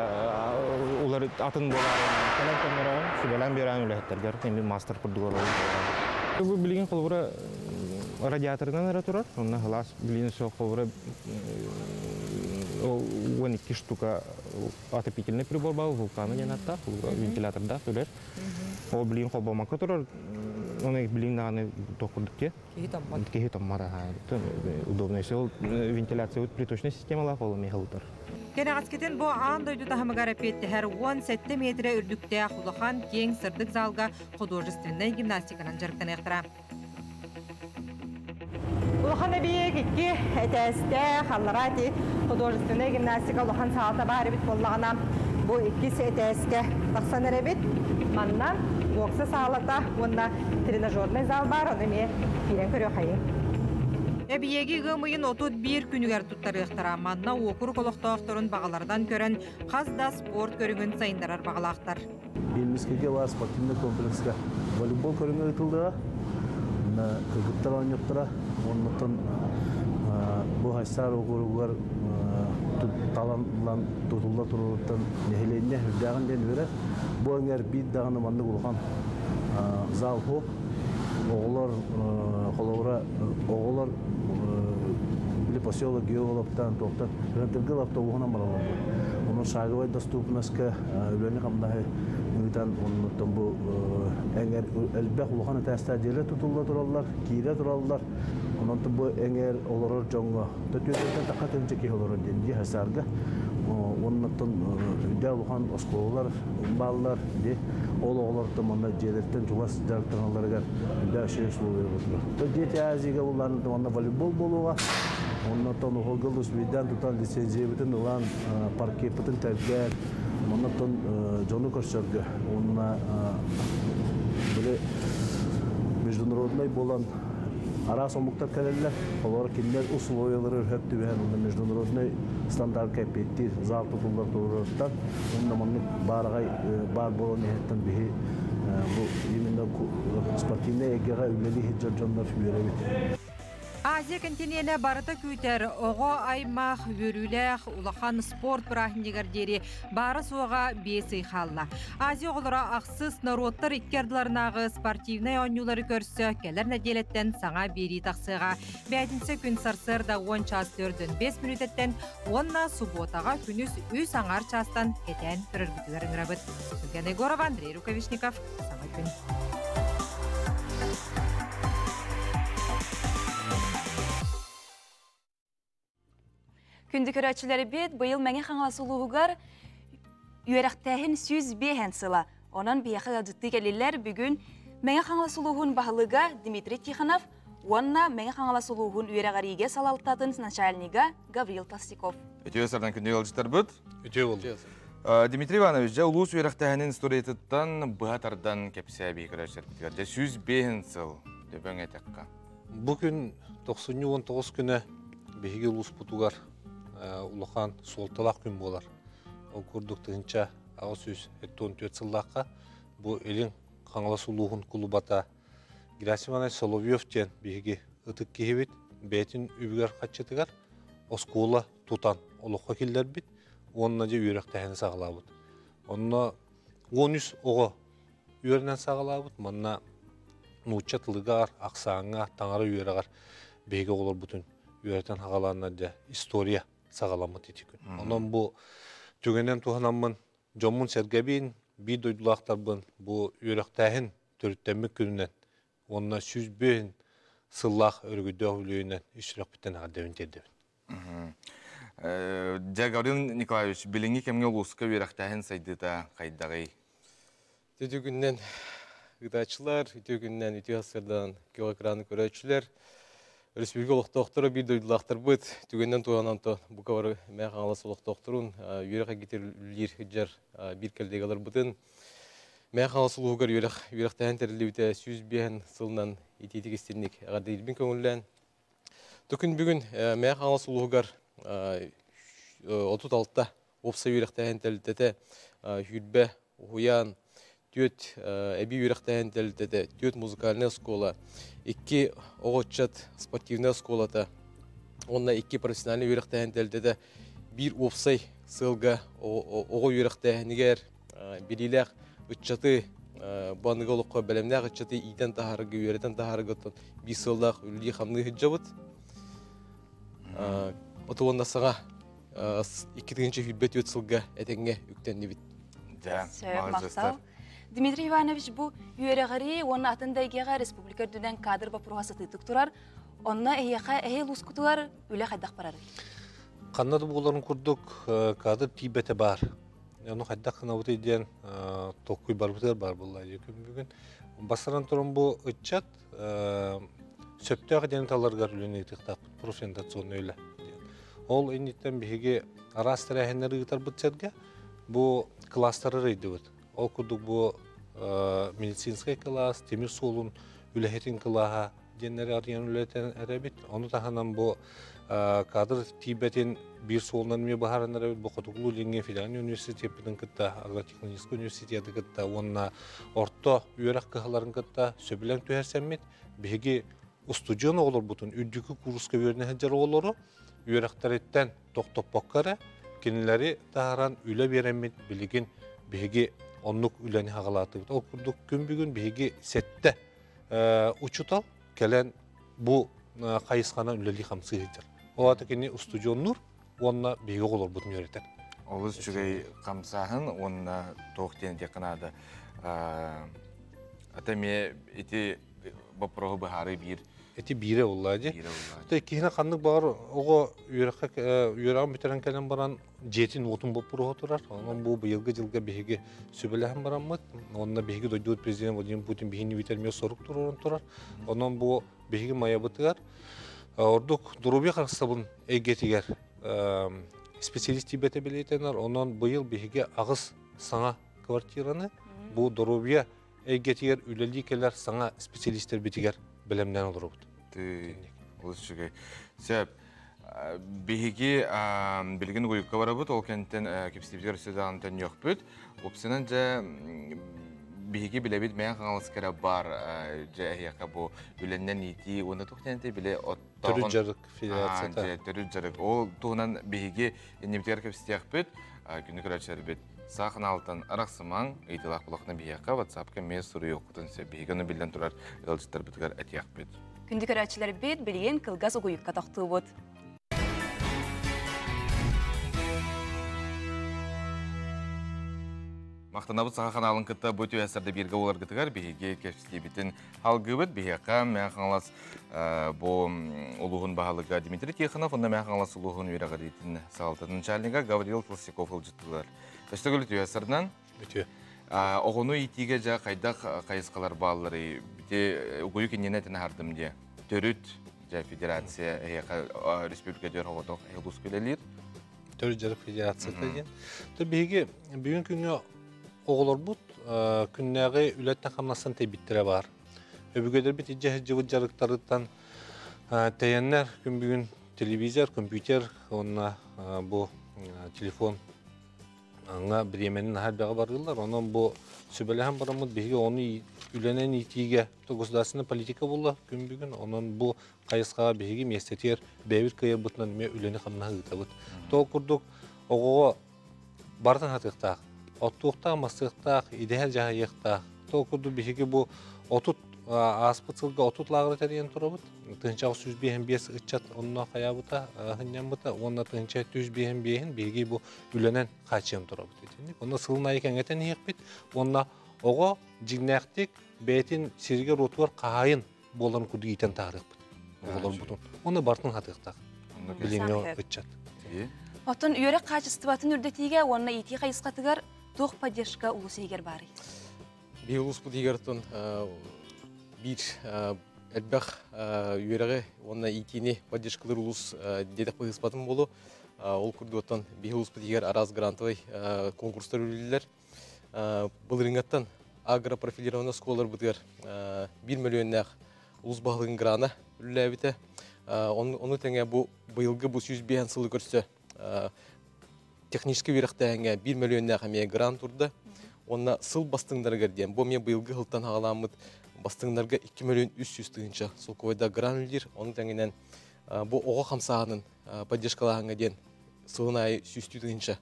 олар атын боларын кәлен көмірі сүбәлән берән үләттергер. Ембі мастер құрдығыр. Бұл білген қолғыра радиаторынан әрі тұрар. Онына ғылас білген соқ қолғыра 12 штука отопительный прибор бау, вулканы денатта, вентиляторда төлер. Ол білген қол болмаққа тұрар. Оны білген дағаны тоқырдықке. Кехи таммада. Удобнайсы ол вентиляция приточный системалар қолы мехалытар. Кенағаскетін бұл аң дойды тахымығар әпетті әр 17 метрі үрдікте құлыған кең сырдық залға художественный гимнастиканан жарықтан әқтіра. Улахан әбейек екі әтәсті қалларати художественный гимнастика улахан сағалта бар әбет болағына бұл ikisi әтәске тақсан әребет. Маннан оқсы сағалата онына тренажерный зал бар, оны ме керен көрі қайын. Әбиеги ғымыйын 31 күнігер тұттары ұқтара. Манна оқыр қолықтауқтырын бағалардан көрін қазда спорт көріңін сайындарар бағалақтар. Елімізкеге бар спортивный комплекске волейбол көріңі ұйтылдыға, күгіттар ойнықтыра, онынтын бұл хайсар оқырығығар таланлан тұтылда тұрылықтан нехеленіне үрдәғын ден өрі. Бұл өңер бейт дағыны манды болған зал хоқ, оғылар қолауыра оғылар поселок геологтан тоқтан рентгел автобусына баралар. Оның шагывай доступностьқа үлені қамдағы үйтан оннан бу эңер элбек улхан тестаделе тутулла тураллар, кире тураллар. Оннан бу эңер олорор жоңго төтөтөтө такатынчы ки олорор денди хасарга. Оннан үдә улхан осколлар, баллар ди ол олорто монда желеттен жулас жартыналарга үдә шеш болуп отур. Төдети азига улларны монда волейбол болуга Оннан оғылыс видан тұтан лицензия улан парке бұтын тәргер, оннан жоны көрсергі. Онна білі международный болан ара сомуқтар кәлелер, олар кендер условиялары өтті бән, международный стандарт кәпетті зал тұтылар тұрырықтан, онна мұнны барғай бар болан ехеттен бігі бұл именно спортивный егеға үлелі хиджар жонлар үйеребет. Азия континене барыта күйтер, оғы аймақ, өріләқ, улахан спорт бірахынегердері бары соға бесі қалла. Азия оғылыра ақсыз народтар иккерділарынағы спортивный ойнулары көрсі, келер нәделеттен саңа бері тақсыға. Бәдінсі күн сарсыр да 10 час 4-5 минуттен, онна субботаға күніз үй саңар частан кетен түріргітілер үңірабыт. Сülgen Egorov, Андрей Рукавишников, саңа күн. Күнді көрәтшілері бет, бұйыл мәңе қаңасылуғығар үйерақтәхін сүз бейхен сыла. Онан бейхі ғадытты келелер бүгін мәңе қаңасылуғын бағылыға Дмитрий Тихонов, онна мәңе қаңасылуғын үйерағариге салалтатын начальнига Гаврил Толстяков. Өте өсірден күнде елжістер бұд? Өте болды. Дмитрий Иванович, ұлыс үйерақтәхінен сториетіттан бұғатардан кәпсия бей көрәтшілер біткерде сүз бейхен сыл дөбің әтекқа. Бүгін 19 күні бейге ұлыс бұтуғар улахан солталақ күн болар. Ол көрдік тұғынша ағы сөз 14 сыллаққа бұл елін қаңылас ұлығын құлыбата Герасимовна Соловьевтен бейге ұтық кейбет бәйтін үбігер қатшетігар оскола тұтан олыққа келдер бит, онына же үйрек тәхені сағылабыд. Онына 13 оғы үйерінен сағылабыд, мұнына нұтча тылығар, ақсаңа, таңары үйерағар бейге олар бұтын үйерден хағаларына же история сағаламыд етекін. Онын бұл төгенен туғанамын Жомун Сергебин бей дойдулақтарбын бұл үйрек тәхін төріттемік күнінен онына сүз бейін сыллақ өргіді өйлейінен үшірек біттен ағадевін дедевін. Гаврил Николаевич, біліңі кемге ұлысқа үйрек тәхін сайдыда қайдағай? Төтігіннен ғыдачылар, үтігіннен үті ғасырдан геоэкраны көрәтшілер, Республика олықтақтыры бір дойдылақтыр бұд, түгеннен туғананты бұқавары мәң аңласы олықтақтырын, үйрек әгетерлер жар бір кәлдегалар бұдын. Мәң аңласы олығығар үйрек тәйін тәрілі өте сүз бейін сылынан ететік істерінік әғарды елбін көңіллән. Түкін бүгін мәң аңласы олығығар 36-та опса үйрек тәйін тәрілдеті хүрбә, ұғыян, төт әбі үйректәйін дәлдеді, төт музыкальная школа, 2 оғытчат спортивная школата, онна 2 профессиональный үйректәйін дәлдеді, 1 опсай сылға оғы үйректәйінігер, белиләқ үтчаты баныға олыққа бәлемнәқ үтчаты иден тахарығы, үйерден тахарығы, 1 сылдақ үлі қамны хүджабыд. Оты онна саңа 2-тігінші хүлбет өт сылға әтенге үктен небет. Мақтау. Дмитрий Иванович, бұл үйерағари, оны атындайгеға республикар дүнен кадр бапыруға сатытық тұрар, онына әйе лұс күтуар үлі қайдақ барады. Қаннады бұларын күрдік кадр тибеті бар. Оны қайдақ қынауыты еден тоққой барбытыр бар бұлай екін бүгін. Басыран тұрын бұл үтчат сөптіғі дені таларғар үліне етіқтақ профентацион өйлі. Ол енеттен бейге арастыры әхенлері ғытар бұтсетге бұл кластары рейді бұд. Ол күрдік бұл медицинский класс, темір солын үләхетін клаға денлері ариян үләтен әрәбет. Оны тағанан бұл кадр тибетін бір солынан ме бағаран әрәбет. Бұл құтықлы ленген федеральный университетінің күтті, агротехнический университеті күтті, онына орта үйерақ қығыларын күтті, сөбілен түйәрсәмет. Беге студион олар бұтын, үддікі курсқа өріне әджар олары, үйерақтареттен тоқтап баққары, кенелері тағаран үлі беремет білеген беге онлук үләні хағалаты. Ол күрдік күн бүгін беге сәтті ұчытал, кәлән бұл қайысқана үләлі қамсы етер. Ол атыкені студионнур, онына беге олар бұтын өретер. Олыз жүгей қамсағын, онына тоқтен деқынады. Атаме еті бапырығы бұхары бір Эти бире оллади. Кихина қандық бағыр оғы үйерағын бетерен кәлен баран жетин отын боп бұрығы тұрар. Онын бұл бұйылғы жылға бейге сөбеләхін баран мұд. Онына бейге дойдуыт президент Владимир Путин бейгені бетермеу сорық тұрар. Онын бұл бейге мая бұтығар. Ордық дұрубе қарқыстабын әйгетігер специалисти бәті білейтенер. Онын бұйыл бейге ағыз саңа квартираны. Бұл дұрубе әйгетігер үлелі келер саңа специалистер бетігер. Білімден олар өт. Олыс жүгей. Сәп, бейге білген ғойыққа бара бұд, ол кәнттен кепстебдер сөзі аңтан yok бұд. Опсынан жа bihigi bile bit meyan kanalız kere bar cahiyaka bu ülenden iti onu tuhtente bile o Törücjarık federasyonu. Törücjarık o tuğunan bihigi nimtigar kapsitiyak bit günlük ölçüleri bit sağın altın araksıman eğitilak bulakına bihiyaka WhatsApp'ka me soru yokutun se bihigi onu bilden turar ölçüler bitgar etiyak bit. Күндік өрәтшілер бет білген кылгас ұғыйыққа тақты бұд. Мақтанабыт саға қаналын кітті бұты әсірді бергі олар кітігар, бейге кәпсіздей бітін халғы бұд, бейеқа мән қаңлас бұл ұлығын бағалыға Дмитрий Тихонов, онда мән қаңлас ұлығын өріға дейтін сағалтының чалынға Гавриил Толстяков ұлжыттылар. Өшті көлі әсірден? Бүті. Оғыны итиге жа қайдақ қайысқалар бағалары, біте ұғыю кенен әтіні хардым де. Төрүт жа федерация, республика дер оғытық әйылыс көлелер? Төрүт федерация деген. Бейге бүгін күнге оғылар бұд, күннәғі үләттен қамнастан тәйбіттірі бар. Өбігедер біт ижі жығыт жарықтарыттан тәйеннер күн бүгін телевизор, компьютер, онына бұл телефон аңа біременің әрбіға барғылар. Онын бұл сөбелеген барамыд бейге оны үленен итиге государственный политика болды күн бүгін. Онын бұл қайысқаға бейге местетер бәйбір көйер бұтынан үме үлені қамна ғыта бұд. Тоғы күрдік оғыға бардың хатықтақ. Оттуқтақ, мастықтақ, идеал жаға еқтақ. Тоғы күрдік бейге бұл отут аспыцылға отут лағыры тәрген тұры бұд. Тыңчағы 105 ұтчат онына қая бұта, ғыннен бұта. Онына тыңчағы 105 бейге бұл үленен қачем тұры бұд. Онына сылына екен әтен еқ бет. Онына оға жигнәқтік бәйтін серге ротуар қайын боларын күрді етен тағырық бұд. Оны бартын хатықтақ. Біліңе ұтчат. Отын үйері қачыстыбатын үрдетіге онына еті қайысқатығар тоқ падешқа ұлысы егер бары. Бей ұлыс бұд егертін bir elbaq üyerege ona itini поддержкалар улус дедек быспатын болу. Ол күрдүттан бей улус бигер араз грантовый конкурстар үлелер. Бұл рингаттан агропрофилированный школалар бутер 1 миллионнак улус баглыгын грана үлелебите. Оны теңе бу быйылгы бу 105 сылы көрсө технический верхтәңе 1 миллионнак ме грант турды. Онна сыл бастыңдар герден. Бу ме быйылгы хылтан агаламыт бастыңдарга 2 миллион 300 тыгынча сулковайда гран үлдер. Оны тәңенен бу ого хамсаганын поддержкаларына ден сылынай 100 тыгынча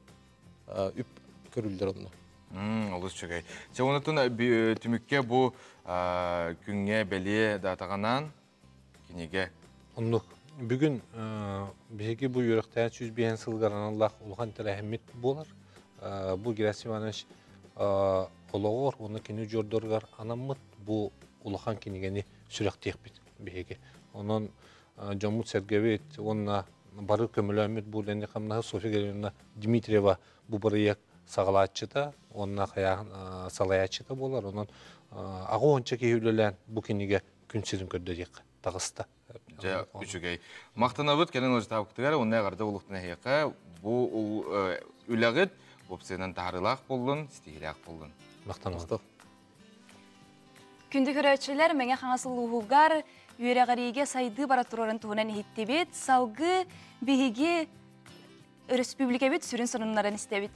үп көрүлдер онна. Олыс чөгай. Сеонытын түмікке бұл күнге бәле датағанан кенеге? Онлық. Бүгін беге бұл үйректен 105 сылғаран Аллах ұлған тәрі әхмет болар. Бұл Герасиманыш олығыр, оны кені жордорғар анамыт бұл ұлған кенегені сүректек бет беге. Onun Camut Sergevet, onunla barı kömüləmət bu ləni qamnağı Sofiya Gəliyevna Dmitrieva bu barıya sağlayatçıda, onunla salayatçıda bolar. Onun ağı onca keyiflələn bu kinige künsizim kördəcək dağısta. Ja, üçügey. Maqtanabıt kelen özü tabıqtıgar, onunla qarda uluqtuna heyqa, bu üləğit, bu senen taharılaq boldun, istihilaq boldun. Maqtanabıt. Күнді көрәтшілер мәңе қаңасыл ұғылғар үйерәғариге сайды баратурарын туғынан ехеттебет, салғы бейге республика бет сүрін сонынларын істебет.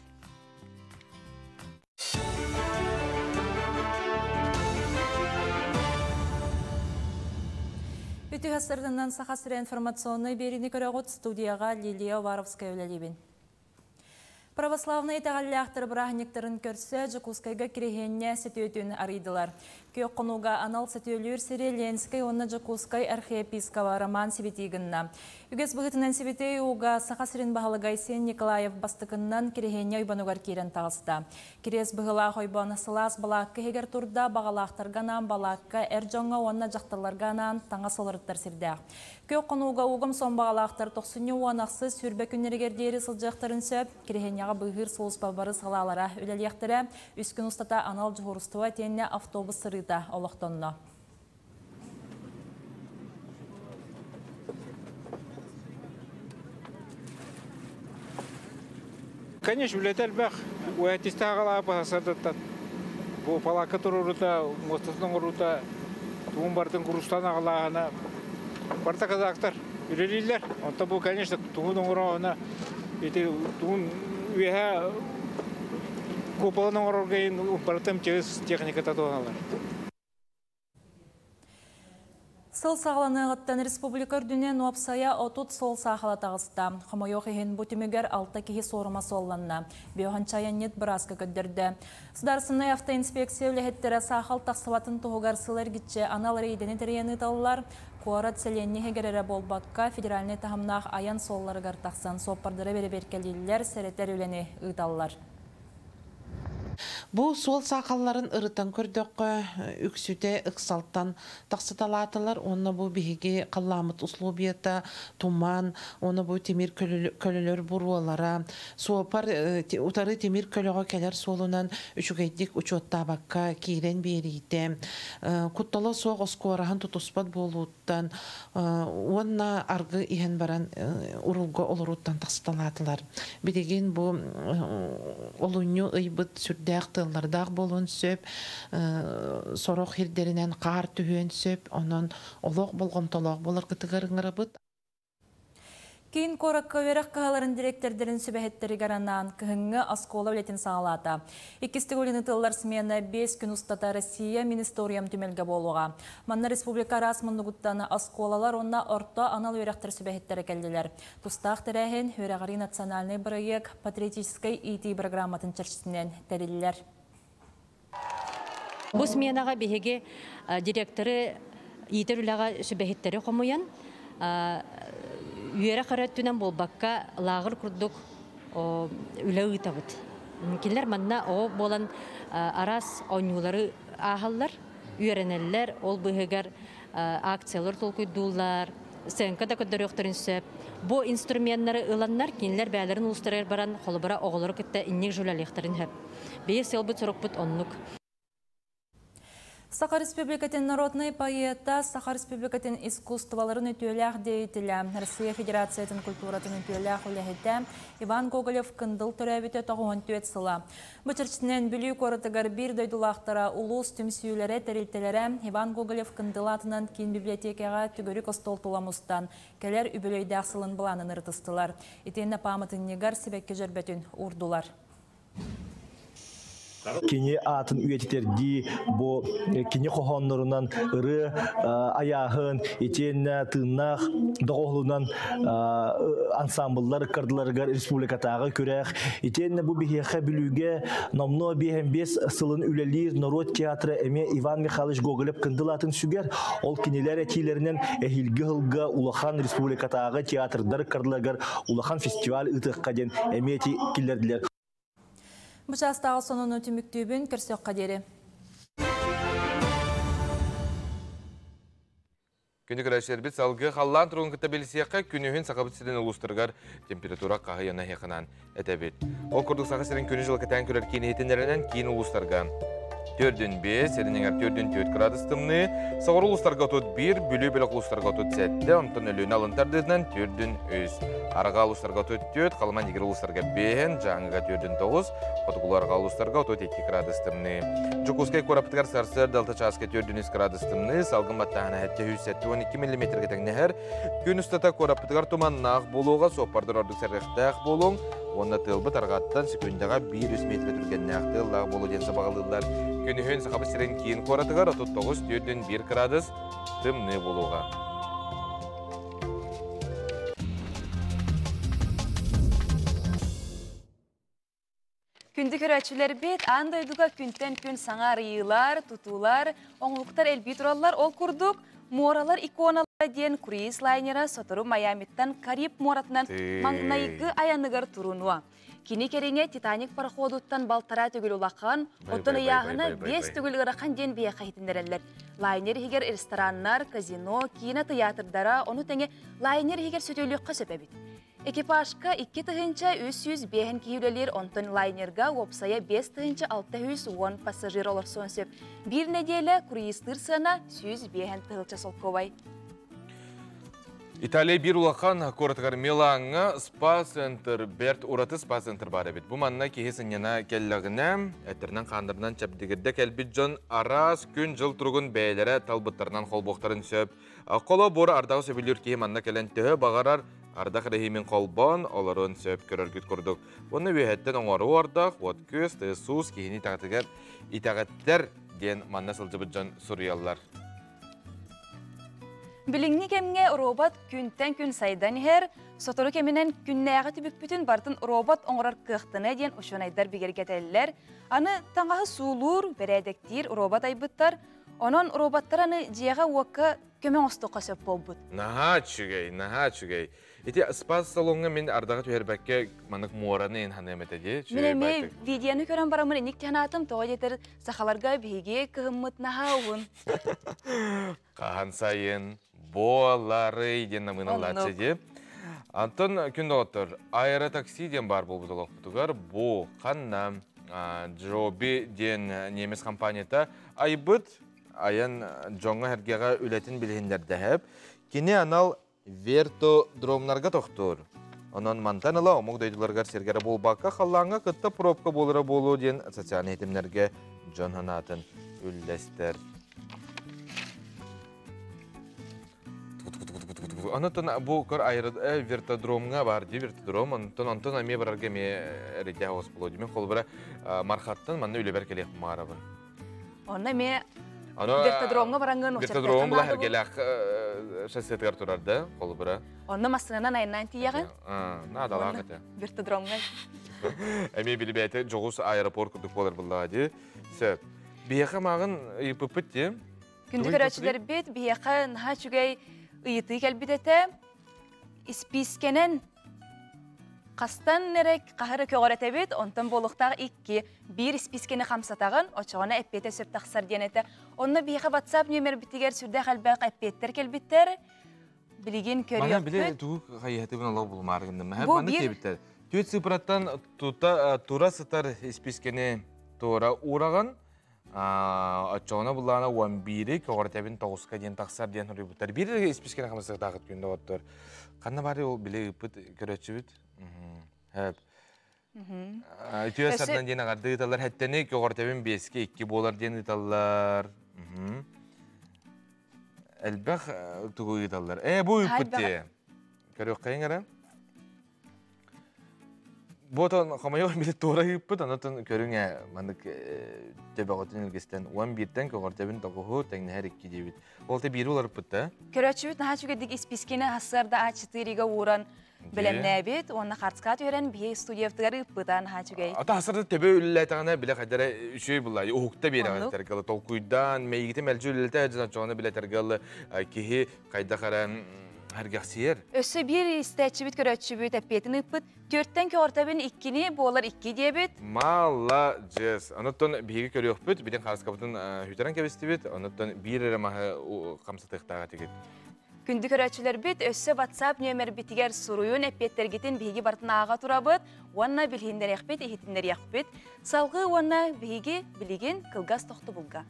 Үті ғасырдынан сақасыры информационный беріні көрәғыт студияға Лилия Варовская өлелебен. Православный тағаллақтыр бірағынектірін көрсі Жакускайға керегенне сәті өтін арыдылар. Күйек қонуға анал сәті өлір сірі Ленскай онна Жакускай архиепискава Роман Сибетигінна. Үгес бұғытынан Сибетей уға сақасырын бағалығайсен Николаев бастықыннан керегенне ойбануғар керен тағысты. Керес бұғылақ ойбаны сылас балаққа егер тұрда бағалақтырғанан балаққа әржонға онна жақталарғанан таңа солырыттар сірдәқ. Күйек қонуға уғым сон бағалақтар 90 уанақсыз сүрбе күннерігердері сылжақтарын сөп, керегенне бұғыр соғыспа бары салалара өлелектірі, үскін ұстата анал жұғырыстуа тенне автобус сырыта олықтонына. Конечно, үлетел бәқ, өәтісті ағала апасадаттан. Бұл палақы тұрырыта, мостасының ұрыта, туын бардың күрістан ағалағына барта қазақтар үлелейлер. Онта бұл, конечно, туын ұңырауына, туын үйе куполының ороргайын бартым чез техника татуаналар. Сыл сағаланығыттан республика үрдінен опсая отут сол сақала тағыста. Қымайоқ ехен бұтімегер 6 кехи сорыма солланна. Беохан чаянет біразғы көддірді. Сударсынай автоинспекция үліхеттері сақал тақсыватын тұғығар сылар гитче анал рейдені тірейені талылар. Куарат селенне хегерері болбаққа федеральный тағымнақ аян солларығар тақсан соппардыры бері беркелілер сәреттер үлені ұйталылар. Бұл сол сақалларын ырытан көрдөккө үксүте ыксалттан тақсыталатылар, оны бұл беге қалламыт условията, туман, оны бұл темир көлілер бұруалара, суапар утары темир көліға келер солынан үшігейдік учетта баққа кейрен берейді. Құтталы соқ оскуарахан тұтуспат болуыттан, онна арғы иген баран урулға олыруттан тақсыталатылар. Бедеген бұл олуну ыйбыт сүрдәқ тыллардағы болуын сөп, сороқ хирдерінен қар түйен сөп, онын олық болғым толық болыр қытығырыңыры бұд. Кейін қорық көверек қағаларын директордерін сөбәхеттері гаранан кіхіңі аскола білетін сағалата. Икістік өліні тыллар смены 5 күн ұстата Россия министориям түмелге болуға. Манна республика расмындығыттаны асколалар онна орта анал өректер сөбәхеттері кәлділер. Тұстақ тәрәхін өрәғари национальный проект патриотической ИТ программатын чәршісінен тәрелілер. Бұл сменаға беге директоры итер үліға сөбәхеттері қомуян. Үйері қараттынан бол баққа лағыр күрдік үлі ұйтабыд. Келер манна о болан арас ойнулары ағалар, үйеренелер, ол бұғығар акциялар толқойдулар, сәңкада көддері өқтірін сөп. Бұ инструменттары ұланлар, кенлер бәлерін ұлыстырар баран, қолыбыра оғылары күтті иннек жүләліқтірін хөп. Бейі сел бұд сұрық бұд онлық. Саха Республикатын народный поэта, Саха Республикатын искусстволарын өтөләқ дейтілі. Россия Федерациятын культуратын өтөләқ үләхеті Иван Гоголев кындыл төрәбіті тоғуын төет сыла. Бұчырчысынан бүлі көрітігір бір дөйдулақтара улус түмсүйлері тәрелтелері Иван Гоголев кындылатынан кейін библиотекаға түгірік остол туламыстан кәлер үбілейді ақсылын бұланын ұртыстылар. Етені памытын негар себекке жүрбетін ұрдулар. Кини атын үйеттерди бо кини хохоннорунан ыры аяхын итен тыннах доголунан ансамбльлар кырдыларга республикатагы көрәк итен бу бихеха билүгө номно бехем бес сылын үлелир народ театры эме Иван Михайлович Гоголев кындылатын сүгер ол кинилер этилеринен эхилге хылга улахан республикатагы театрдар кырдыларга улахан фестиваль ытыкка ден эмети киллердилер. Бұшастағы сонын өтіміктүйбін көрсек қадері. Күні көрәшер біз салғы қаллан тұрғын күтті белісияққа күнігін сақабыт сіден ұлыстырғар температура қағы яна хеқынан әтәбет. Ол күрдік сақы сірін күні жылы кәтән көрер кейін етіндерінен кейін ұлыстырға. 4-5, сәрінеңер 4-4 градустымны, сағыр ұлыстарға тұт 1, бүлі бөлік ұлыстарға тұт 7, онтан өліні алынтардызынан 4-3. Араға ұлыстарға тұт 4, қалыман егер ұлыстарға 5, жаңыға 4-9, қотықыларға ұлыстарға тұт 2 градустымны. Жүкускай көрапытығар сарсыр далта часқа 4-3 градустымны, салғын баттағына әтті 12 мм кетіңнәр, күн ұстата көрапытығар тұманнақ болуға, соқпардыр ордық сәрғіқтақ болуң, онда тылбы тарғаттан секундаға 100 метр түргеннәқ тыллағы болу ден сабағылылар. Күнігін сақабы сірен кейін қоратығар 39-1 градус тымны болуға. Күнді көрәтшілер бет, андайдуға күнтен күн саңар иылар, тұтулар, оңлықтар әлбей тұралар ол күрдік. Моралар иконалар ден круиз лайнера сотыру Майамиттан Кариб моратынан маңнайғы аяныгар турунуа. Кини керене Титаник пароходуттан балтара төгіл улаққан, оттон ияғына 5 төгіл ғыраққан ден бия қайтындерелер. Лайнер хигер рестораннар, казино, кино, театрдара, оны тәңе лайнер хигер сөтөліққа сөпәбет. Экипажка 2 тыгынча 300 бехен киюлелер, онтон лайнерга опсая 5 тыгынча 610 пассажир олар сон сөп. Bir неделе круиз тырсына 100 бехен тыгылча солковай. Италия bir улақан қорытығар Миланға спа-центр, Берт ұраты спа-центр бар әбет. Бұл манна кейсін ена кәлләғіне, әтірінен қандырынан чәпдігірді кәлбет жон арас күн жыл тұрғын бәйлері талбыттарынан қолбоқтарын сөп. Қолы боры ардағы сөбілер кейі манна кәлін төхі бағарар Ардақ реймин қолбан, оларын сөп көріргіт көрдік. Оны өйеттен оңары ордақ, от көз, тысуыз, кейіні итағаттар ден манна сылжы бұджан сұриялар. Билиңни кемге робот күнтен күн сайдан хер, сотору кеминен күннәгы түбік бүтін бартын робот оңырар кықтыны ден ұшынайдар бігергетелілер. Аны таңағы сулур, бәрәдектер робот айбыттар, онын роботтар аны жияға уаққа көмен остуққа сөп болбыт. Наха чүгей. Эти спас салонга мен ардағы түйербәкке манық муараны ен ханы әметеді. Мен видеоны көрен барамын еник тәнатым тоға жетер сақаларға бейге кығыммыт наха уын. Қахан сайын, болары ден намынан латсы деп. Антон күнді отыр, аэротакси ден бар бұл бұдылық бұтығар, бұл қанна Джоби ден немес компанията айбыт аян жоңға әргеға өлетін білгендерді әп. Кене анал вертодромнарға тоқтыр. Онын мантаныла омық дөйділерғар сергері бол баққа қалаңға қытта пробка болыра болу ден социалны етімлерге жон ханатын үлләстер. Анытын бұл көр вертодромға бар де, вертодром. Анытын аме барарға ме ретя хос болу демен. Қол бұра мархаттын манны үлі бәркелек марабын. Онна ме вертодромға бараңғын ұқсаттар. Вертодром бұла әргелек шәсетгар тұрарды, қол бұра. Онна масынынан айынан тияған? Надала қыты. Вертодромға. Әме білі бәйті жоғыз аэропорт күрдік болар бұлға де. Сөп, бейеқа мағын үпіпіт де. Күнді көрәтшілер бет, бейеқа наға чүгей ұйыты кәлбідеті, іспискенен қастан нерек қағыры көғырәті бет, онтан болуқтағы бір іспискені қамсатағын, очағына әппеті сөп тақсар денеті. Онына бейеқа WhatsApp нөмір бітігер сүрді қалбақ әппеттер кәлбеттер, білеген көрі өкпет. Маған біле тұғы қайеті бұны лау бұл марғындым. Бұл бір? Төт сыпыраттан тура сытар іспискені тура ураған, Açağına bulağına 11'i köğürtebin 9'a diyen taqsar diyen hürü butar. Bir de ispeskene qamısıq dağıt günde otur. Qanna bari o bile ıpıt körötçü büt? Hep. Ütüye sardan diyen ağardı ıtallar. Hətteni köğürtebin 5'e 2 bolar diyen ıtallar. Elbək tuğu ıtallar. Bu ıpıt diye. Körök kayın ara? Bu da kamayı bile doğru yapıp anlatın körüne mandık tebağatın ilgisinden 11'den köğürtebin toğuhu tekne her iki diyebit. Olta biri olur pıtta. Köröçübüt naha çügedik ispiskeni hasarda açıtırıga uğran bilemnebit. Onunla kartskat öğren bir studiyaftıgarı pıtta naha çügey. Ata hasarda tebe ülletağına bile kadar şey bulayı. Uhukta bir ağın tergalı. Tolkuydan meygiti melcü üllete acıdan çoğuna bile tergalı. Kihi kayda karan hergahsiyer. Ösü bir isteçibit köröçübüt epetini pıt. 4'ten köğürtebin 2'ni boğalar 2 diyebit. Malla cez. Onuttan bihi körüyor büt. Birden karşı kapıtın hüteren kebesti bit. Onuttan bir ere maha kamsatıqtağa tegit. Күнді көрәтшілер бит, өссі WhatsApp нөмір бітігер сұруын әппеттер гетін бігі бартын аға тұра бұд, онна білгендер яқпет, ехетіндер яқпет, салғы онна бігі білеген қылғас тоқты бұлға.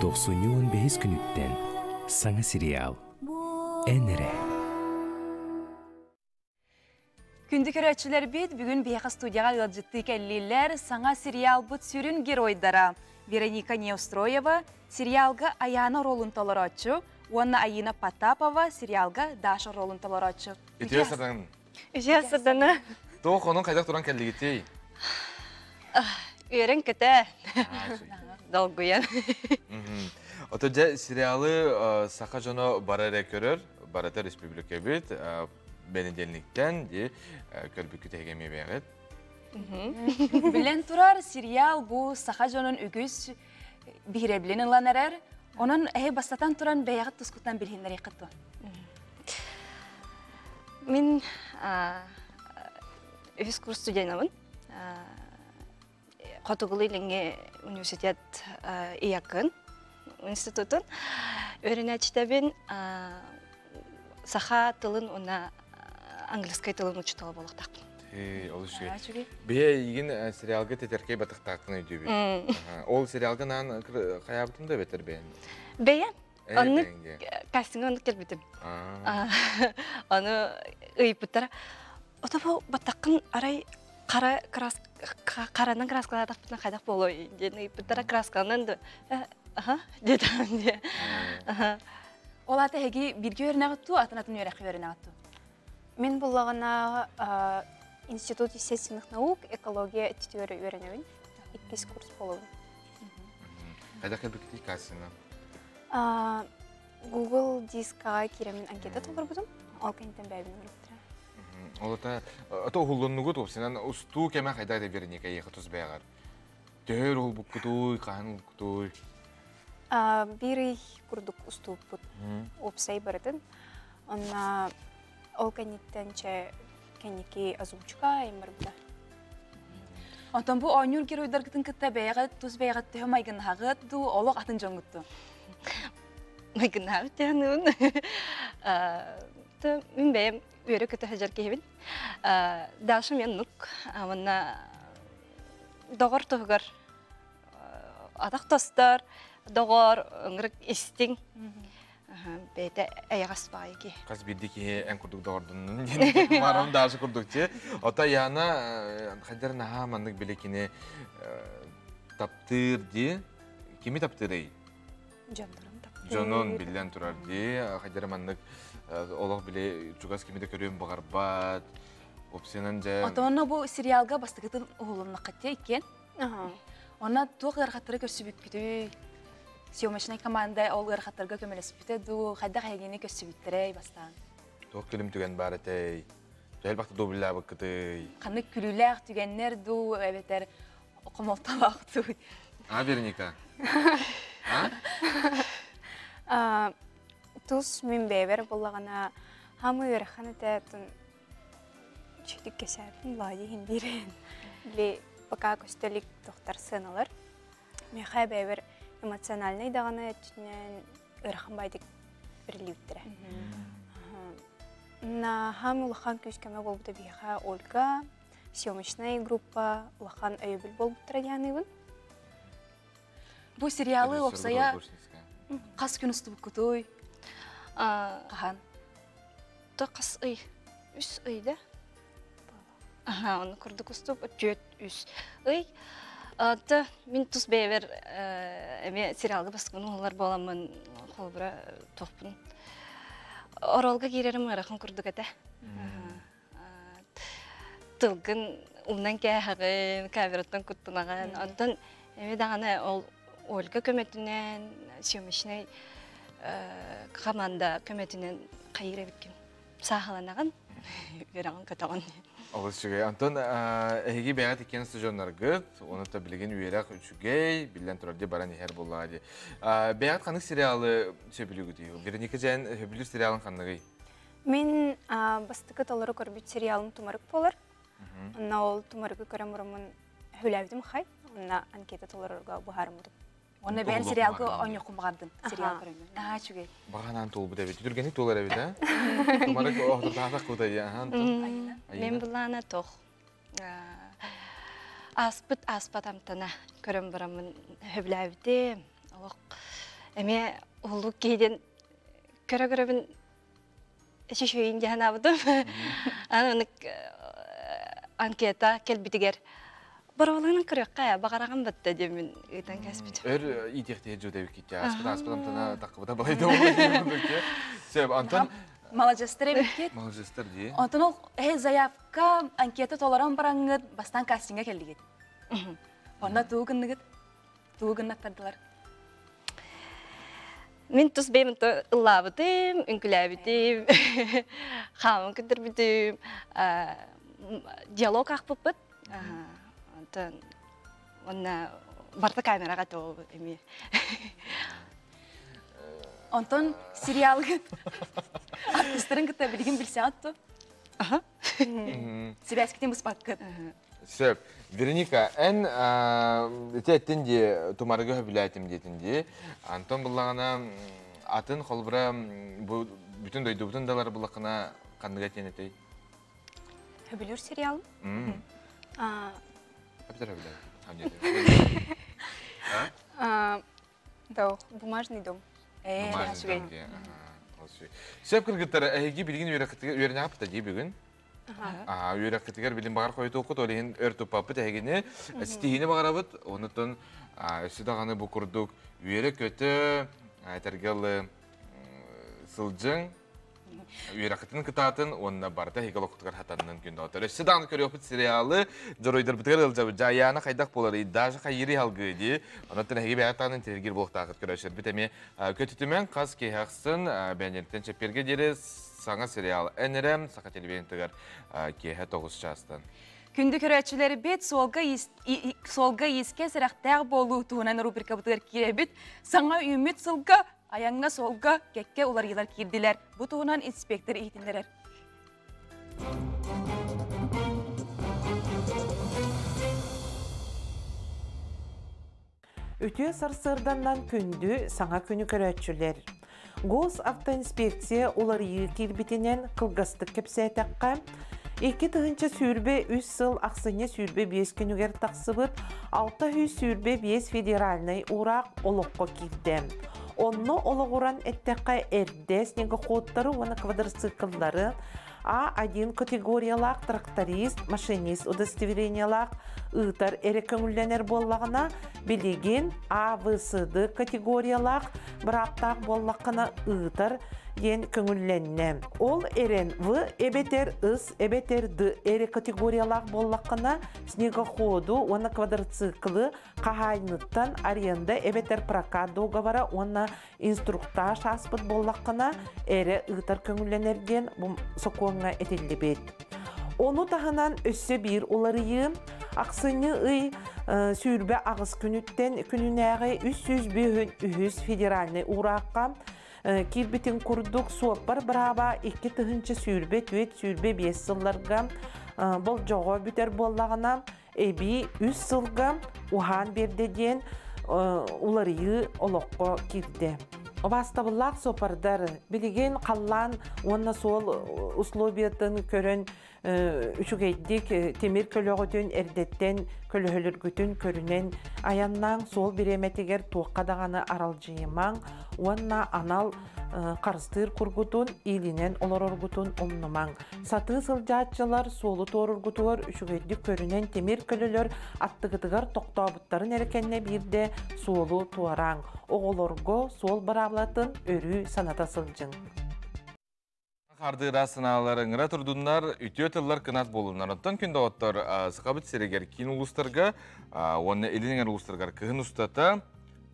Doksunyuun behiz günütten sana serial Enere. Күнді көрәтшілер бет, бүгін бейқа студияға ғылжытты кәлілер саңа сериал бұт сүрін геройдара. Вероника Неустроева сериалға Аяна ролын толырачы, онна Айина Потапова сериалға Даша ролын толырачы. Үтіе сырдан? Үтіе сырданы. Тоқ оның қайдақ тұран кәлі кетей? Үйерін көті. Долгуян. Ото жа сериалы сақа жоны барары көрір, бараты республика бет, бенеделниктен де көрбікі тегеме бәғыт. Білен тұрар сериал бұл сақа жонын үгіз бейреблен ұлан әрәр, оның әйі бастатан тұран бәяғыт тұскұттан білгендер еқітті. Мен үгіз курс студиянамын. Қотығылы іліңге университет иякын. институтун өрүнәчтебин саха тылын она английский тылын учутула болуктак. Олышке. Бе егин сериалга тетеркей батыктакын өйдү бит. Ол сериалга нан каябытым да бетер бен. Бея? Аны кастинга аны келбитим. Аны ыйпыттара. Ото бу батакын арай каранан краскалар таппытын кайдак болой. Дени ыйпыттара красканын да. Дедам. Ол аты хеги бирге өрнәгәтту, атынатын өрәк өрнәгәтту. Мен буллагана Институт естественных наук, экология титүрі өренебін. 2 курс болуы. Қайда кәбікті кәсіні? Google дискаға керемін анкета толыр бұдым. Ол кәнттен бәйбін өріптірі. Ол ата ұғылынығы топсынан ұсту кәмә қайда да беріне кәйеқі тұз бәғар. Төр ол бұқ күтуй, қағын күтуй. Бірі күрдік ұсту бұд. Опсай бардын. Онна ол кәнеттен кәнеке озвучка имарбда. Онтан бу ойнур кер уйдаргытын кытта бәягат, туз бәягат төһө майгын хагыт ду, олық атын жоңгытту. Майгын хагыт тәнүн. Мен бәйім өрі көті хәжар кейбін. Дашы мен нұк, амына доғыр тұғыр, атақ тостар, доғыр, ұңырық істің. Бәйті әйғас байығы. Қаз білді ки ән күрдік доғырдың. Марам дашы күрдік те. Ота яна қайдар наға мандық білекіне таптыр де. Кеми таптыр ей? Жондарым таптыр. Жонын білден тұрар де. Қайдар мандық олық біле чугас кемеді көрем бағар бат. Опсенен жа... Ота оны бұл сериалға бастығытын ұғылынна қатте екен. Она туқ ғарқаттыры көрсі бүт күті. Съемочный команда ол ырхаттарга көмөлөспүтө ду, кайда кайгени көсүбүттөрөй бастан. Ток килим түген бар этей. Жел бакты добулла бакты. Каны күлүләк түгеннер ду, эбетер комолталак ду. Верника. Тус мен бебер буллагана хамы ырханы тәтүн чүтүк кесәпин лади хиндирен. Ле пока көстөлүк доктор сыналар. Мен хай бебер эмоциональный дағаны әттінен ұрған байдық бірлеуттірі. На хам ұлақан көскеме болбыды бейха Ольга, съемочная группа ұлақан өйбіл болбыттыра дияныйбын. Бұл сериалы оқсая қас күн ұсты бүккітой? Қахан? Қас ұй, үс ұйда. Оны күрдік ұсты бүт үс ұй. Мен тұс бәйбер сериалға басқын олар боламын қолбыра тоқпын. Оралға керерім ғарақын күрдік әті. Тұлғын ұмнан кәғығын, кәбіраттан күттінаған. Онтан дағаны Ольга көметінен, съемочный команда көметінен қайыр әбіткен. Сағаланаған, өрағын көтаған. Олышчыгай. Антон, әйге бәғат екен стажионлар ғыт, оны та білген үйерақ үшігей, білден тұрарде баран ехер болады. Бәғат қанық сериалы сөбілі күті? Берінекі жән сөбілі сериалын қанығы? Мен бастықы толары көрбет сериалын тұмарық болар. Онна ол тұмарығы көрем ұрымын хөләвдім қай, онна анкета толарыға бұхарымыдым. Оны бән сериалғы ойны құмағардын, сериал көрімі. Чүгей. Бағанан толы бұд әбет. Түргені толар әбет, ә? Тұмарық оқтырды атақ көті, Мен бұлана тоқ. Аспыт амтана көрім бұрамын хөләвді. Әме ұлық кейден көрі-көрімін шешөйін жағын абыдым. Анкета келбітігер. Баралының күрекқа бағараған бітті демін үйден кәсіпті. Өр идеқте жөдәуі кетті. Аспыт амтана таққыбыда балайды олайды. Себеп, Антон... Молодежстер әбекет. Молодежстер де. Антон ол заявка анкета толаран бараңғыд бастан кастинга келдігет. Онда туғын аттардылар. Мен тұс беймін ұллабыдым, үнкіләбідім, қамын күндірбідім, диалог ақпыппыд. Онна барта камераға тоғы әме. Антон сериалғы артистерін күтті білген білсе атту? Себәскетен бұс баққыд. Söp. Вероника, en ettin diye tumarıgı höbülaytım detin diye. Anton bullağına atın kolbura bu bütün doydu bütün daları bullağına kandıga tenetey. Höbülür serial. Öpüler höbülaytım. Да, бумажный дом. Söp kırgıtları ehegi bilgin üyerine yaptı diye bugün. Üyerek kıtıgar bilin bağır koydu okut, olehin örtü papıt ehegini, stihini bağırabıt, onutun üstü dağını bu kurduk, üyerek kötü, tergel sılcın, üyerek kıtın kıtatın, onunla barda hegel okutukar hatanının günde otur. Üstü dağını körü oput serialı, Joroydur bıtıgar ılcabı, jayana kaydak boları, daşı kayiri halgı diye, onutun ehegi beyatanın tergir buluqta akıt köröşür. Bitemi kötütümen kas keyhaksın, beğenirten çepirge deri, Sana serial enerem, saka televizyon tıgar kehe 9 çastan. Күнді көрәтшілері бет солға еске сірақтағы болу туынан рубрика бұтығыр керебет. Саңа үміт сылға, аяңға солға кәкке олар елар керділер. Бұ туынан инспектор ейтіндерер. Өте сарсырданнан күнді саңа күні көрәтшілер. Гос автоинспекция олар кирбитинен кылгастык кепсәтәккә 2 тыгынча сүрбе 3 сыл аксыне сүрбе 5 күнүгер таксыбыт 600 сүрбе 5 федеральный урак олокко кирде. Онно ологуран эттәккә эрдес неге хоттары оны квадроцикллары А1 категориялак тракторист, машинист удостоверениялак ытар эрекөңүлленер боллагына билеген АВСД категориялак бираттак боллакына ытар ен көңүлленне. Ол эрен В эбетер ыс эбетер Д эре категориялак боллакына снегоходу, оны квадроциклы кахайныттан аренда эбетер прокат договора, оны инструктаж аспыт боллакына эре ытар көңүлленерден сокуңа этилдебет. Onu tahanan össe bir olarıyım. Aksını sürbe ağız günütten gününəği 300 federalni uğraqqa kirbitin kurduk soğupar brava 2 tıhınca sürbe 4 sürbe 5 sıllarga bol joğa büter bollağına ebi 3 sılga uhan berdeden olarıyı oloqqa kirdi. Vastabıllaq sopardar bilgen qallan onna sol условиятын көрөн üçügeydik temir kölögütün erdetten kölöhөлөргүтүн көрүнен аяннан сол биреметигер туаккадаганы аралжыймаң onna anal карыстыр кургутун илинен олороргутун омнумаң саты сылжаатчылар солу торургутугар üçügeydik көрүнен темир көлөлөр аттыгытыгар токтообуттарын эрекенне бирде солу туараң оголорго сол бараблатын өрү саната сылжың. Kardı sınavlarına turdunlar, ütüyatırlar kınat bolunlar. Ondan künde otlar sıkabıt seriger kin uluslarga, onun elinin uluslarga kıhın ustata,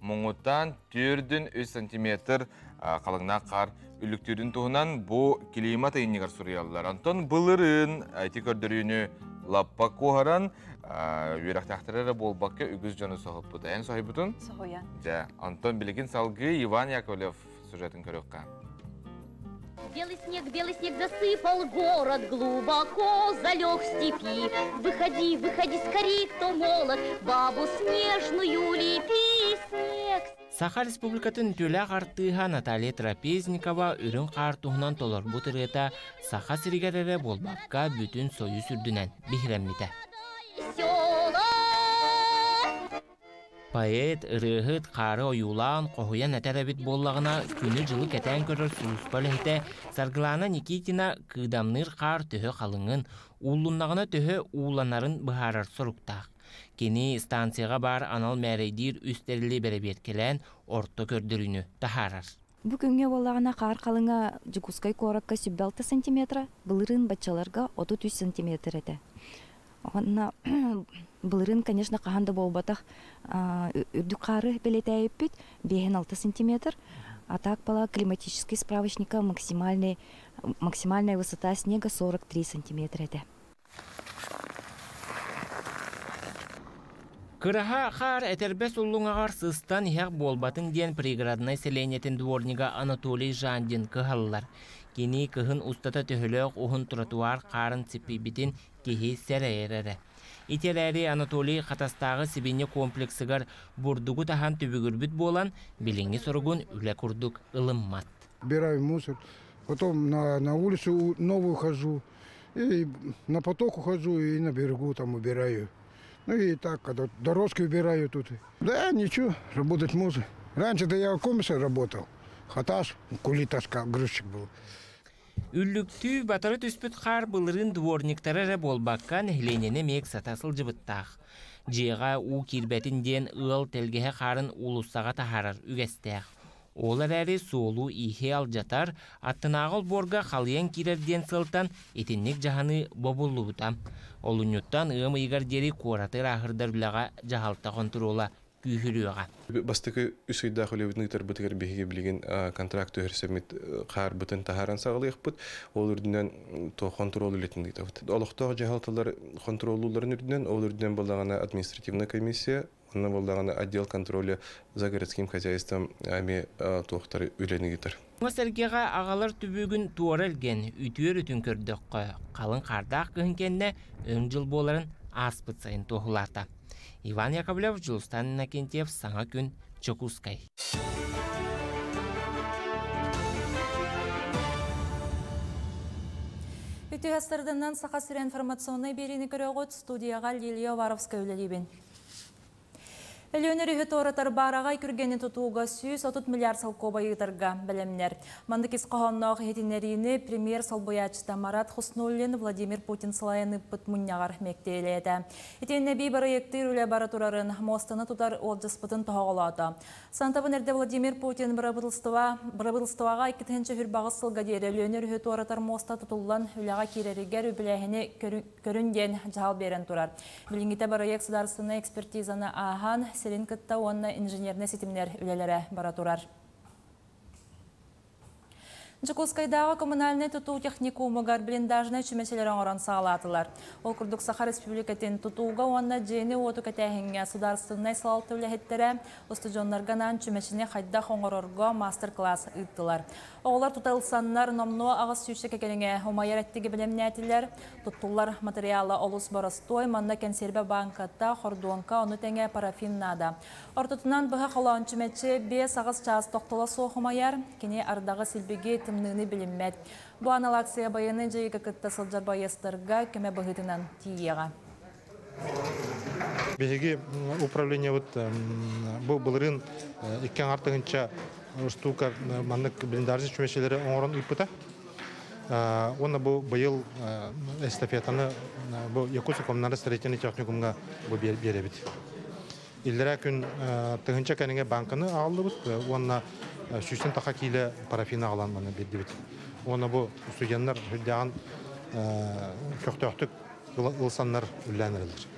Moңуттан 4-3 сантиметр қалыңна қар үліктерін туғынан bu климат айынығар сұрыялылар. Антон бұлырын әйті көрдіріні лаппа қоғаран, үйрақтақтырары болбаққа үгіз жоны соғып бұды. Ән соғып бұдың? Соғыян. Антон Белегин салғы Иван Яковлев сюжетін көріққа. Белый снег засыпал город, глубоко залег в степи. Выходи, выходи скорей, кто молод, бабу снежную лепи, снег. Саха Республикатын төлі қартыға Наталья Трапезникова үрін қартуғынан толыр бұтырғыта Саха сіргерері болбаққа бүтін сойы сүрдінен бігіреммеді. Поэт ырыгыт қары ойулан қоғуян әтәрәбет боллағына күні жылы кәтән көрір сұлыспал әйті Саргылана Никитина кыдамныр қар түхі қалыңын, уллуннағына түхі уланарын бұхарар сұрықтақ. Кені станцияға бар анал мәрейдер үстерілі бәребет келән орто көрдіріні тахарар. Бүгінге болағына қар қалыңа жүгускай қораққа 16 сантиметра, бұлырын бачаларға 33 сантиметр әді. Онна бұлырын, конечно, қағанды болбатақ үрді қары белеті әйіппет 5-6 сантиметр. А так была климатический справочника максимальная высота снега 43 сантиметра әді. Кыраха қар әтербес ұллыңағар сыстан иәқ болбатын ден приграднай селенетін дворнига Анатолий Жандин кығалылар. Кені кығын ұстата төхіліғ ұғын тротуар қарын цепи бітін кехей сәрі әрәрі. Ителәри Анатолий Хатастағы Сибине комплексігер бурдугу тахан түбігірбіт болан, біліңі сұрғын үлі күрдік ылыммат. Убираю мусор, потом на улицу новую хожу, и на поток ухожу, и на берегу там убираю. Ну и так, когда дорожки убираю тут. Да, ничего, работать можно. Раньше-то я комиссар работал, хаташ, кулиташка, грузчик был. Үллүктүү батары түспүт қар былырын дворниктары болбаққан хеленені мек сатасыл жыбыттақ. Жеға у кирбетінден ыл телгеhe қарын улуссаға тахарар үгестәқ. Олар әрі солу ихе алжатар, аттынағыл борға қалиян кирерден сылтан етіннік жағаны бобулу бұтам. Олуnyuттан ым игар дери коратыр ахырдар білаға жағалта контрола күйхіріуға. Бастықы үсейдақ өлеудің тарбытығыр бейге білген контракт өрсемет қар бұтын тахаран сағылық бұд, ол үрдінен контрол үлетін дейді. Олықтағы жағалтылар контролуларын үрдінен, ол үрдінен болдағана административная комиссия, онна болдағана отдел контроля за городским хозяйством әме тоқтары үлені кетір. Сәргеға ағалар түбігін туар әлген үтір үтін көрдіққа қалың қардақ күйінкенне өн жыл боларын аспыт сайын тоғыларда. Иван Яковлев, Жылстан Иннокентьев, Саңа күн, Чокускай. Үтігастырдыңнан сақа сүрі информационный беріні көріғыт студияға Лилия Варовская өлелейбін. Элеонер үйі торатар барағай күргені тұтуға 130 миллиард салко байытарға білімнер. Мандыкис қоғаннағы хетінеріні премьер салбоячыта Марат Хуснуллин Владимир Путин салайыны бұт мұннағар мектейледі. Етенне бей барайекті үлі бара тұрарын мостыны тұтар олжыспытын тоғалады. Сантабын әрде Владимир Путин бірабылыстываға 2-ші хүрбағы сылға дері Элеонер үйі торатар моста тұтылған үліға керерігер үбіләхіне көрінден жал берін тұрар. Білінгіте барайек сұдарсыны экспертизаны ахан Селин кытта онна инженерне сетимнер үлелері бара турар. Жукускайдағы коммунальный тұту техникумыгар блиндажына чүмеселер оңыран сағалатылар. Ол күрдік Саха Республикатын тұтуға онна жені оту кәтәхінге сударсыннай салты үләхеттері ұстыжонларганан чүмесіне қайдақ оңырорға мастер-класс ұйттылар. Оғылар тұталсаннар номну ағыз сүйші кәкеліңе омайыр әттігі білемнәтілер. Тұттулар материалы олыс барастой, манна кәнсербе банкатта, хордуанка, оны тәңе парафиннада. Ортытынан бұға қалауын чүмечі 5 ағыз час тоқтыла соғымайар, кене ардағы сілбеге тымныны біліммәд. Бұ аналакция байыны жайға күтті сылжар байыстырға көмі бұғытынан тиеға. Беги управление бұлырын еккен артығынша штука маннык блиндажы чүмешелері оңырын ұйпыта. Оны бұл байыл эстафетаны Якутск коммунальный строительный техникумға беребет. Иллера күн тығынша кәніңе банканы алды бұд, оны сүстен тақа кейлі парафина аланманы бердебет. Оны бұл студенттер хүлдеген көқтөқтік ылсанлар үлләнірілдір.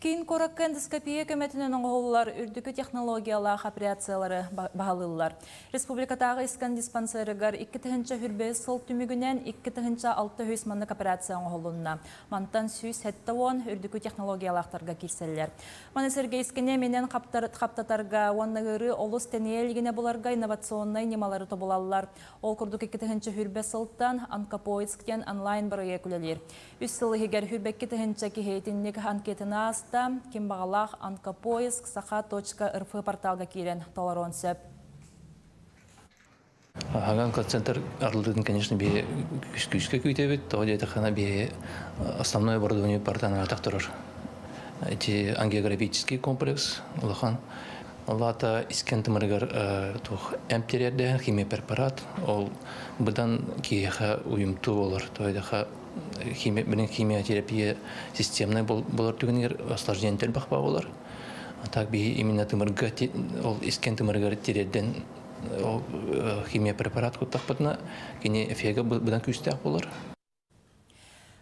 Кейін коракка эндоскопия көмәтінен оңғылылар үрдікі технологиялағы операциялары бағалылар. Республикатағы искан диспансерігар 2-ші хүрбе сыл түмігінен 2-ші 6 маннық операция оңғылынна. Мантан сүйс әтті он үрдікі технологиялақтарға кирселер. Маны сергейскене менен қаптатарға оннығыры олыс тәнеелігіне бұларға инновационный немалары тобылалылар. Ол күрдік 2-ші хүрбе сылттан онкопоисктен онлайн бірге күлелер. Үс сылы егер хүрбек 2-ші кехейтіннік анкетіна кем бағалақ онкопоиск saha.rf порталға керен толарон сөп. Аган колл-центр арлыдың, конечно, бе күшке көйтебет, тоғыда етіқана бе основное оборудование партана атақтырыр. Эти ангиографический комплекс, улахан. Олата искентіміргер тух әмтерерді, химия препарат, ол бұдан кейіға ұйымты олар, тоғыдаға химия терапия системный болар түгінер осложнен төл бақпа олар. Так би именно тымырға, ол искен тымыргер терерден химия препарат құттақ бұдына, кене эфега бұдан күстәк болар.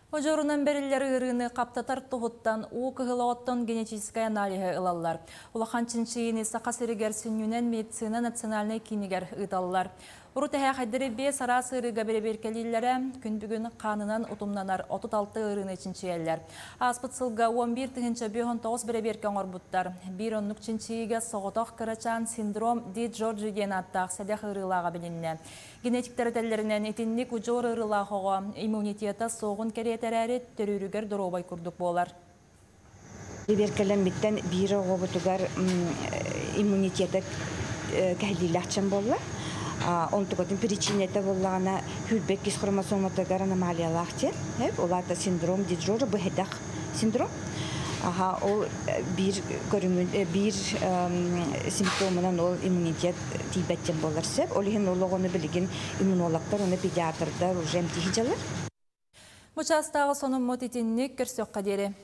Ожорунан берілері ұрыны қаптатар тұғыттан уқығылауаттан генетическая аналиға ұлалар. Улахан чиншиini Сақа Сиригер сүннюнен медицина национальный кинигер ұталылар. Уру тәһә хайдыры бе сарасы ырыга береберкелилері күндүгін қанынан ұтымнанар 36 ырыны чинчиеллер. Аспыт сылга 11 тыгынча 19 береберкен орбуттар. 1-10 чинчиге соғытақ кырачан синдром Ди Джорджи ген аттақ сәдәқ ырылаға білінне. Генетиктер тәллерінен етінник ұжор ырылағыға иммунитета соғын керетерәрі төрүрүгер доробай күрдік болар. Беркелен биттен бiri оғыбытугар иммунитеті кәлдейләқчен болла. Онтугатын причинеті боллағына хүрбек кис хромосоматыгар аномалиялақтен. Оларда синдром Ди Джорджи бұхедақ синдром. Ол bir симптомынан ол иммунитет тибеттен болар сеп. Олихин олығыны білген иммунологтар, оны педиатрдар уже емтихиджалар. Мұчастағы соның мотитинник көрсөк қадері.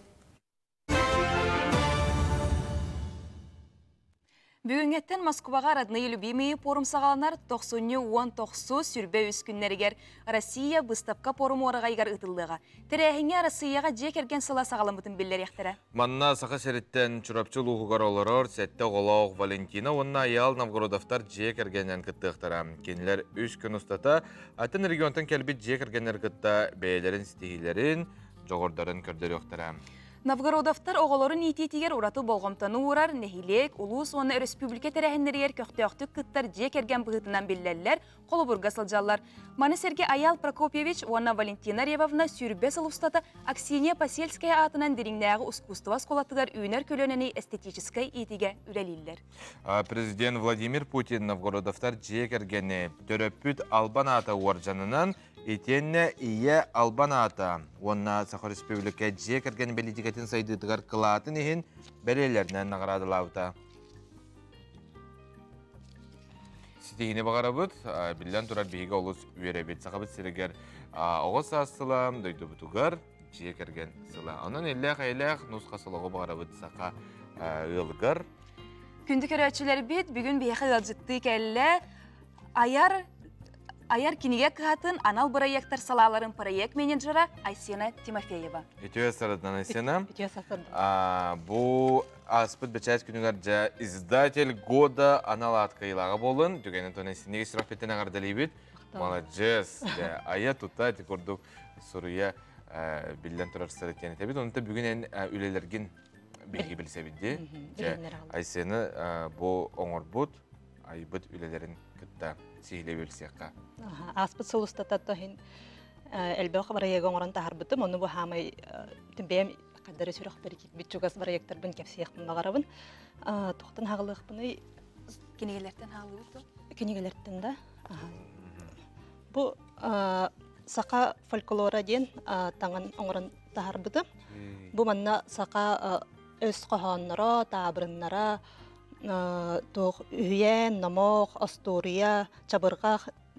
Бүгінгеттен Москваға родные любимые порум сағаланар 90-19 сүрбе үскүннерігер Россия бұстапқа порум орағайгар ұтылдыға. Тірәхіңе Россияға жек ерген сыла сағаламытын білдер ектірі. Манна сақа сереттен чурапчыл ұғығар оларыр, сәтті ғолауқ Валентина, онна аял Новгородовтар жек ергенен кіттіқтіра. Кенілер үш күн ұстата, атын регионтын кәлбет жек ергенер кітті бәйлерін стихилерін, жоғырдарын көрдер өқтіра. Новгородовтар оғыларын итетігер ұраты болғымтаны ұрар, нәхилек, ұлыс оны республика тәрәхіндерігер көқтіқтік күттар жек ерген бұғытынан білләлілер, қолы бұрға сылжалар. Манесерге Аял Прокопьевич, онна Валентина Ревовна сүрбе сылыстаты Аксения Посельская атынан деріңнәғы ұскустыва сколатыгар үйінер көлөнені эстетическай итіге үрелілер. Президент Владимир Путин Новгородовтар жек ергені төрөппүт Албан ата уаржанынан Итенне ие Албаната. Онна Сахар Республика жек ерген белитикетін сайдыдығар қылатын ехін бәрелерінен нағырадылауыта. Сетегіне бағара бұд, білден тұрар бейге олыс үйеребет. Сақабыт серегер оғыз астылам, дөйді бұтығар жек ерген сыла. Онын әлләқ нұсқа сылығы бағара бұд сақа ұлғыр. Күнді көрәтшілер бет, бүгін бейхі ғалжытты кәлі Аяр кинеге катын анал проекттар салаларын проект менеджера Айсена Тимофеева. Этюэ сарадан Айсена. Бұл аспыт бәчәт күнігер жа издатель года аналатқа илаға болын. Дүгенен тоны сенеге сұрақ беттен ағарды лейбет. Молодец. Ая тұта текордық сұруя білден тұрар сараттен етебет. Онында бүгін үлелерген білгі білсе білді. Айсена бұл оңыр бұд, айбыт үлелерін күтті. Сихиле бөлсеққа. Аспыт сылыстататтахин әлбәқ барайеға оңыран тахарбытым. Оны бұл хамай түнбәйім қадары сүріқ бірекек бітчугас барайектар бұн кәпсеқпін бағарабын. Тоқтын хағылықпыны кенегелерден хағылығы? Кенегелерден да. Бұл сақа фольклора ден таңын оңыран тахарбытым. Бұл манна сақа өз қоғаннара, табырыннара, тоқ үйен, намоқ, астория, чабырға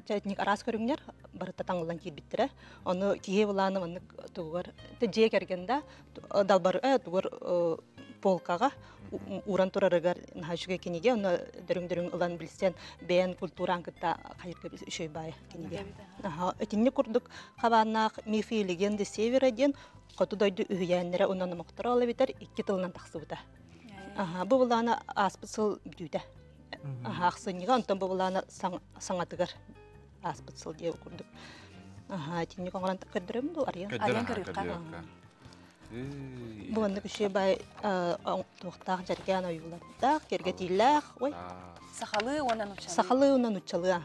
жәтінік арас көріңдер, барыта таңылан кейбіттірі. Оны кие бұланы мұнық тұғыр. Жек әргенде далбары тұғыр полкаға уран тұрарығар нәжіге кенеге, оны дөрің-дөрің ұлан білсен бәйін культуран күтті қайырғы үшөй бай кенеге. Өтінне күрдік қабанақ мифи легенды север әден, қоты дойды үйенлері онаны мұқтыра алы бетер 2 тылынан тақсы бұда. Бұл бұланы аспытсыл бүйді. Ақсыныға, онтан бұл бұланы саңатығар аспытсыл деу күрдік. Тенне қоңыран көрдірім бұл ариян? Ариян көріққа. Бұл онды күші бай тоқтақ жарген ойылардақ, керге дейләқ. Сақалы онан ұчалы? Сақалы онан ұчалы.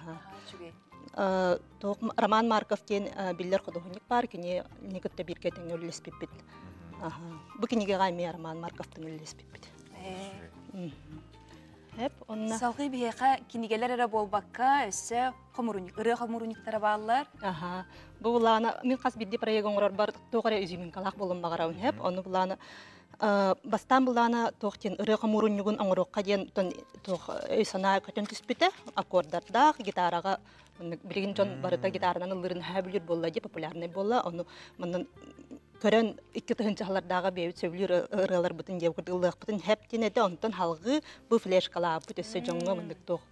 Роман Марков кен білдер құдығынық бар, кене негітті біргетін өлілес беппет. Бұл кенеге ғайме Роман Марковтың өлілес беппет. Салғы бейеқа кенегелер әрі болбаққа өсі ұры қомыруниктары бағалар? Бұл бұланы, мен қас бедде проегін ұрар бар тоғыры үзімін қалақ болын бағарауын әп. Оны бұланы, бастан бұланы тоқтен ұры қомыруниғын аңырыққа ден өйсана көтін түспеті, аккордардақ, гитараға бірген жон барыта гитарынан ұлырын әбілер болла де популярный болла. Оны көрін 2 тұхынчағалардағы бейбіт сөйлер ұрылар бұтын деп күрділік бұтын әптен әді онтан халғы бұл флешкала бұт өсі жоңғы мұндық тоқ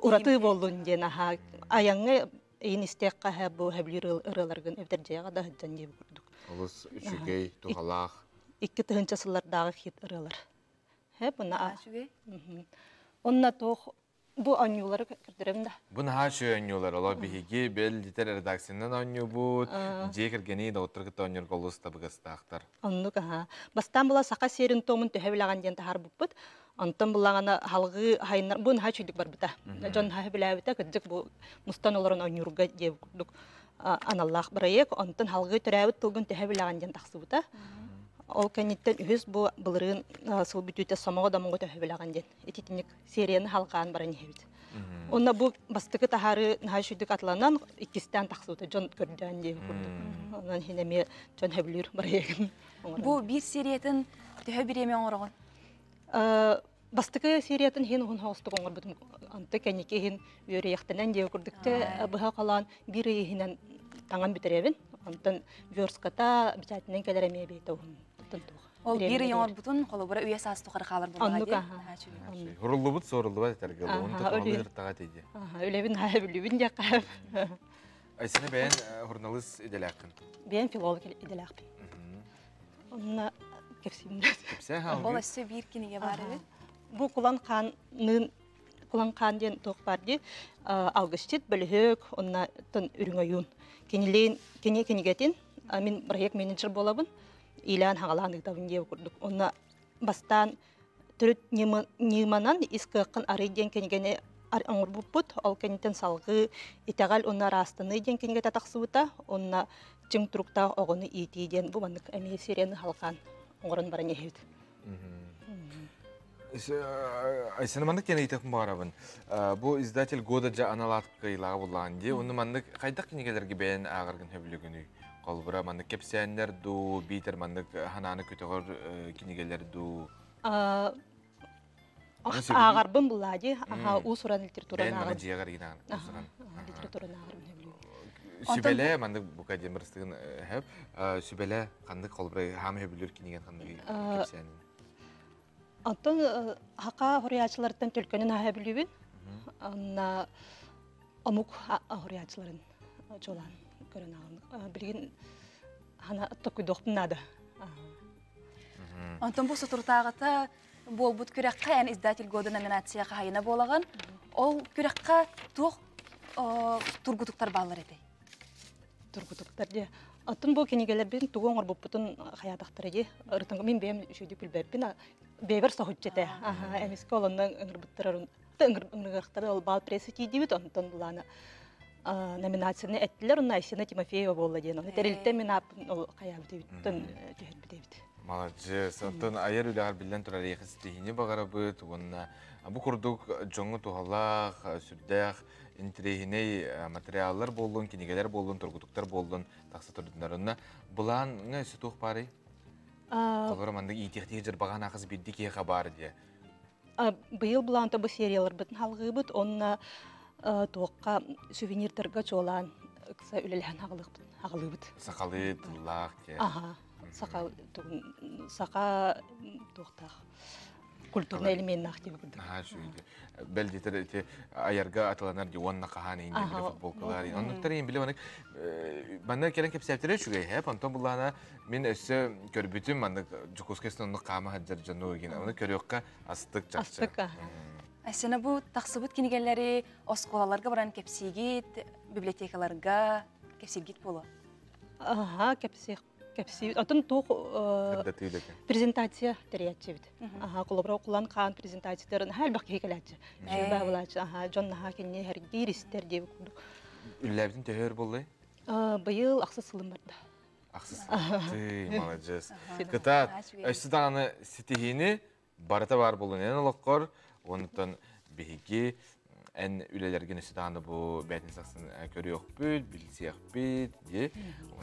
ұраты болуын ден аяңы ең істеққа бұл әбілер ұрыларғын өвдердеға да хүдден деп күрдік. Олыс үшігей, тұғалақ? 2 тұхынчасылардағы хит ұрылар. Онна тоқ Бу анюлары кирдирем да. Бу наха шөөнюлар ола биһиги бел дитер редакциядан аню бут. Жекергени да отыргыт анюр голуста быгастактар. Оннук бастан була сака серин томун төһөбүлаган ден тахар буппут. Антон булагана халгы хайнар бу наха чүйдүк бар бита. Жон ха билебита кыдык бу мустан олорун анюрга деп курдук. Аналлах проект антон халгы төрөбүт тылгын төһөбүлаган ден таксыбыта. Ол кенеттен үз бу былырын сыл бүтүтө самого да мого төһөбүлаган ден. Этитник серияны халкаан баран хебит. Онна бу бастыкы тахары наха чүйдүк атланан икистен таксыбыта жон көрдөн деп курдук. Онан хинеме жон хөбүлүр проект. Бу бир сериятын төһөбүреме оңоргон. Бастыкы сериятын хин хун хостук оңор бутум. Анты кенеке хин үйөрө яктанан деп курдукта быха калан бир хинен таңан битеребин. Антын верската битатынан келереме бейто. Ол бир оңор бутун колобура үйө саас тукар калар булга. Хуруллубут соруллубат этерге. Онда толыр тага тейди. Өлебин хабилүбин жакка. Айсыны бен журналист иделакын. Бен филолог иделакын. Онна кепсимде. Кепсе ха. Ол эсе бир кинеге бар эбит. Бу кулан кан ден ток барды. Алгыштит бөлөк, онна тын үрүңөйүн. Кенегетин мен проект менеджер болабын. Илан хагаланы табын деп курдук. Онна бастан төрөт неманан искакын ары ден кенегене оңор буппут. Ол кенетен салгы итагал онна растыны ден кенегете таксыбыта. Онна чың турукта огону ити ден бу мандык эме серияны халкан оңорун баран ехет. Айсыны мандык кене итекин барабын. Бу издатель года жа аналаткы илага булган ди. Уну мандык кайдак кенегелерге бен агыргын хөбүлүгүнү. Колбура мандык кепсеннер ду, битер мандык хананы көтөгөр кенегелер ду. Агарбын булади, усуран литератураны агыр. Бен жегар гина. Литератураны агырбын. Сүбеле мандык бука демирстигин хеп. Сүбеле кандык колбура хам хөбүлүр кенеген кандык кепсенин. Антон хака хорячылардан төлкөнүн хабилүбүн. Анна амук хорячыларын жолан көрөнаган. Билген хана токуйдоктун нада. Антон бу сотуртагыта болбут күрәккә яны издатель года номинацияга хайына болаган. Ол күрәккә тук тургутуктар баллар эте. Тургутуктар де. Антон бу кенегелердин тугоңор буппутун хаятактары де. Ыртын мен бем шүйдүк билбеппин. Бевер сохутчете. Эмиске олондан ыңырбыттырарын ыңыргактары ол бал прессы тийдибит онтон буланы номинацияны эттилер. Онна Айсина Тимофеева болла ден. Оны терилте мен апын ол каябытыбыттын төһөтбүтебит. Молодец. Онтон айыр үләгәр билен турар яхыстыйны багарабыт. Онна бу курдук жоңу тухаллах, сүрдәх, интерегиней материаллар болдун, кенегелер болдун, тургутуктар болдун, таксы турдундарына. Булан нәсе тух бары? Колора мандык итехтеге жер баган акыз биддик ека бар де. Быйыл булан табы сериялар бытын халгы быт, онна тоққа сувениртерге чолан кыса үлелен агылы быт. Сакалы туллак те. Сака тоқтақ. Культурный элемент активы курдук. Шүйдү. Белдитер те аярга аталанар диванна каханы инде футболкалар. Онуктар ин биле мана келен кепсептере шугай хеп антон булана мен өсө көрбүтүм мана жукускестон кама хаджар жануу ген. Аны көрөккө астык чакчы. Астык. Асена бу таксыбыт кинегелери осколаларга баран кепсигит, библиотекаларга кепсигит боло. Кепсиг. Атын тоқ презентация терячевит. Колобра окулан кан презентацияларын халбак хекелачы. Шуба булачы. Жон наха кенне херги ристер деп курдук. Үлләбитин төһөр булды. Быйыл аксыз сылым барда. Аксыз. Ты молодец. Кытат, өстүданы ситихини барата бар болун эн олоккор, онтон биги en ülelergen üstüdağında bu bәтін сақсын көрі өкпіт, білгісі өкпіт, де.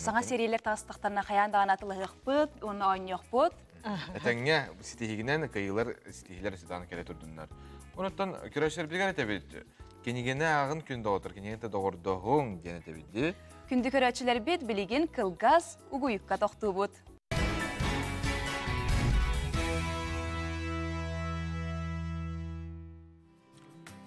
Саңа серийлер тағыстықтарына қаяндаған атылы өкпіт, оны ойын өкпіт. Әтәңе сетихігінен кайылар сетихилер үстüдağını келе тұрдыңдар. Онықтан көрәшілер білген әтәбет, кенегені ағын күнді отыр, кенегені доғырдығың ден әтәбет, де. Күнді көрәшілер бет білеген кылгаз ұғыйыққа тоқты бұд.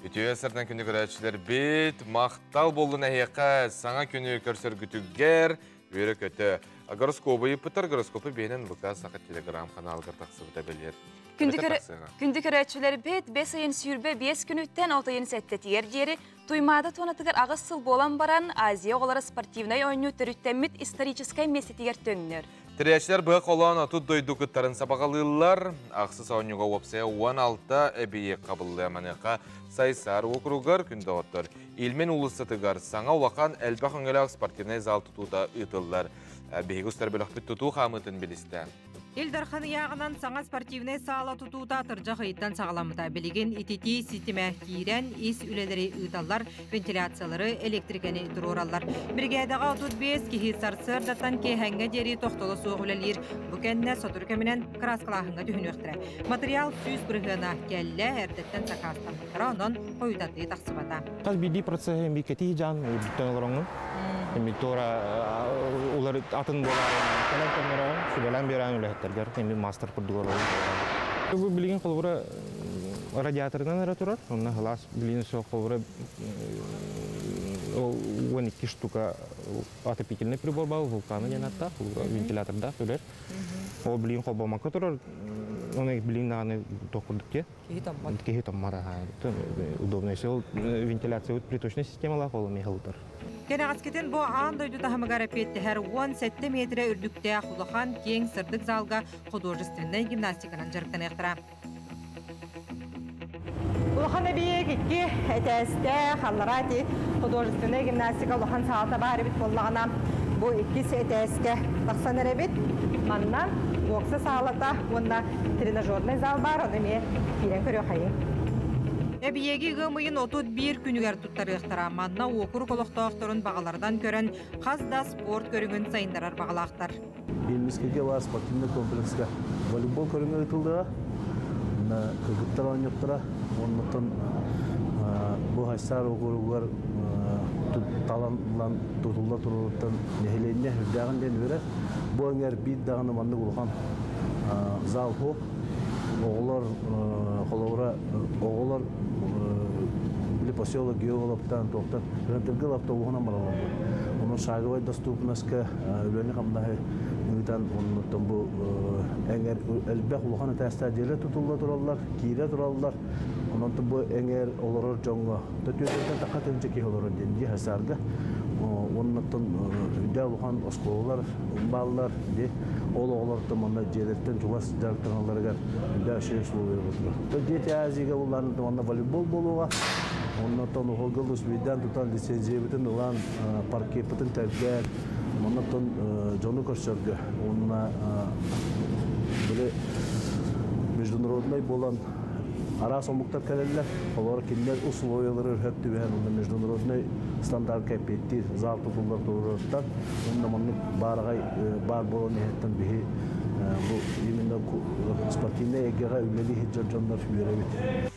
Ütüye sırdan күні көрәтшілер бет, мақтал болуын әйеқа, саңа күні көрсір күтігер, өрі көті Гороскопы ипытар, гороскопы бейнен бұқа сақы телеграм каналғыр тақсыбыта белер. Күнді көрәтшілер бет 5 айын сүйірбе 5 күніттен 6 айын сәтті тиер дері туймады тонатығыр ағыз сыл болан баран Азия олары спортивной ойыны түріттеммет историческай месетігер төннер. Тірәшілер бұға қолуан оту дойду күттарын сабағалылар. Ақсыз ойынуға опсая 16 әбейе қабылы әманеқа сайсар округар күнді оттыр. Илмен ұлысытығар саңа олақан әлбақ өңелі спортивной зал тұтуда ұтылар. Бейгі ұстар бөліқпет тұту қамытын білісті. Элдархан яғынан саңа спортивный сала тұтуыда тұржақ ұйттан сағаламыда білеген итети система кейрен ес үлелері ұйталар, вентиляциялары, электрикені тұроралар. Бригадаға 35 кейі сарсыр даттан кейхәңгі дері тоқтолы соғы үлелер. Бүкәнне сотыр көмінен краскалағынға түхін өқтірі. Материал сүйіз бұрғына кәлі әрдеттен сақастан. Онын қойдаты тақсыбата. Қаз биді процессы бекеті жан үдіктен оларыңын. Тора улар атын болар. Калан камера сүбелән берән үләттергәр. Мастер курдугар. Бу билген кылбыра радиатордан ара турар. Онна халас билген со кылбыра 12 штука отопительный прибор бар, вулканы янатта, вентиляторда төлер. Ол билген кылбамакка турар. Оны билген даны токурдукке. Кехи таммара. Удобный сел вентиляция приточная системалар колы мехалтар. Кенағаскетін бұ аң дойды тахымығар әпетті әр 17 метрі үрдікті құлыған кең сырдық залға художественный гимнастиканан жарықтан әқтіра. Улахан әбейе кетке әтәсті қалларати художественный гимнастика улахан сағалта бар әбет болағына бұ 2 әтәске тақсан әребет. Маннан оқсы сағалата онна тренажерный зал бар, оны ме керен көрі қайын. Әбиеги ғымыйын 31 күнігер тұттары ұқтара. Манна оқыр қолықтауқтырын бағалардан көрін қазда спорт көріңін сайындарар бағалақтар. Елімізкеге бар спортивный комплекске волейбол көріңі ұйтылдыға. Күгіттар ойнықтыра. Оннықтың бұл хайсар оқырығылар таланлан тұтылда тұрылықтан нехеленіне үрдәғын ден өрі. Бұл өңер бейт дағыны манды құлған зал хоқ. Оғылар, қолауыра, оғылар поселок геологтан тоқтан рентгел автобусынан баралады. Оның шагывай доступностьқа үлені қамдағы үйтан оннан бұл әңер әлбәқ ұлған тәсті әделі тұтылы тұралар, кейлі тұралар. Онан бұл әңер оларыр жоңға. Төтөтөтен таққа төнче кей оларыр денде әсәрді. Оннан үдә ұлған осқолылар, балылар, ол оғыларды мұнда желеттен жұлас жарықтырғаларға үдә үшері сұлу беріп отырыр. Дети әзіге олардың мұнда волейбол болуға, оннан оғылғыл үсбейден тұтан лицензия бітін ұлан парке бітін тәргер, оннан жоны көрсөргі. Онна біле международный болан ара сомуктар кәлелер, олар кенлер условиялары өтті бән, онда международный стандарт кәпетті зал тұтылар тұрырықтан, онда мұнның барғай бар болан ехеттен бейі именно спортивный егеға үлелі хиджар жонлар үйеребет.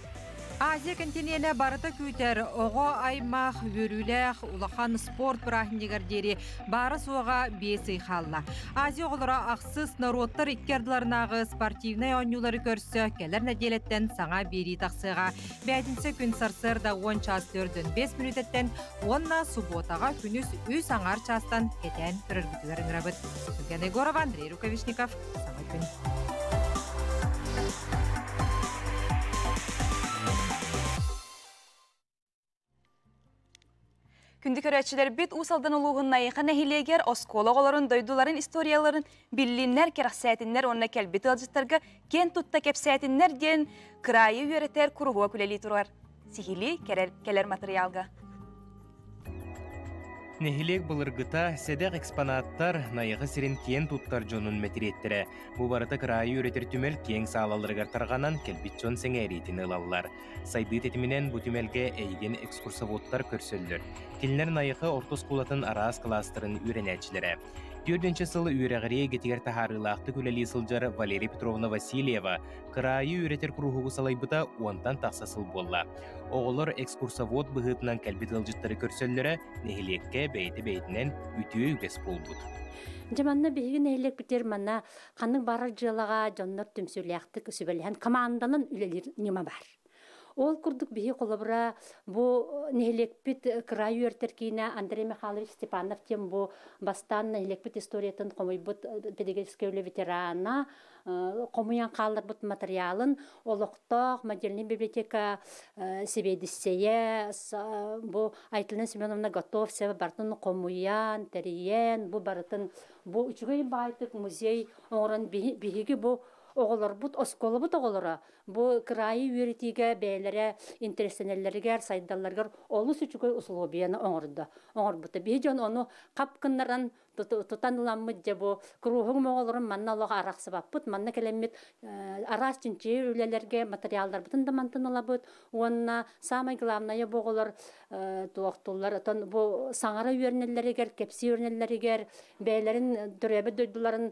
Азия континені барыта күйтер, оғы аймақ, өріләқ, улахан спорт бірахындегер дері бары соға бесі қалла. Азия оғылыра ақсыз народтар иккерділарынағы спортивный ойнулары көрсі, кәлер нәделеттен саңа бері тақсыға. Бәйтінсі күн сарсыр да 10 час 4-5 минуттен, онна субботаға күніз үй саңар частан кетен түріргітігер үңірабыт. Сүрген Егоров, Андрей Рукавишников, саңа күн. Күнді көрәтшілер бет ұсалдан ұлуғын найыға нәхилегер оскологоларын, дойдуларын, историяларын, биллиннер, керақсәтіннер, онына кәлбет алжыстарға кен тұтта кәпсәтіннер ден крайы үйеретер күрғуа күлелі тұрар. Сихили кәлер материалға. Нехилек былыргыта седек экспонаттар найығы сирен кен туттар жонун мәтіреттірі. Бұ барыта крайы үретер түмел кен сағалалырғар тарғанан келбит жон сәңәретін ылалылар. Сайдыт етімінен бұ түмелге әйген экскурсовоттар көрсөлдір. Келінер найығы ортос кулатын арас кластырын үйренәтшілері. 4-ші сылы үйрәғірей гетігер тахарылақты күлелі сылжары Валерия Петровна Васильева крайы үйретер күрғығы салайбыта уантан тақсасыл болла. Оғылыр экскурсовод бұғытынан кәлбет ылжыттары көрсөллері нехилекке бәйті-бәйтінен үтіе үгес болбуд. Жаманна бейгі нехилек бітер манна қанның барар жылаға жоннар түмсүліяқты көсібеліген команданын үлелер нема бар. Ол курдук бихи колобра бу нехлекпит край юертеркина Андрей Михайлович Степанов тем бу бастан нехлекпит историятын комуйбут педагогический ветерана комуян калырбыт материалын олокток модельный библиотека себедиссее бу Айтылын Семеновна Готовцева бартын комуян териен бу бартын бу үчүгөй байтык музей оңорон бихиги бу оголор бут осколы бут оголора бу крайы юритиге бээлере интересенеллерге сайдалларга олус үчүгөй условияны оңорбута бижон ону капкыннаран тутаныламмы же бу кругуң моголорун манна лога араксыбаппыт манна келеммит арас чинчи үлелерге материалдар бутун да мантыналабыт уонна самый главное боголор туактуллар атан бу саңара үйөрнеллеригер кепси үйөрнеллеригер бээлерин дөрөбө дөйдуларын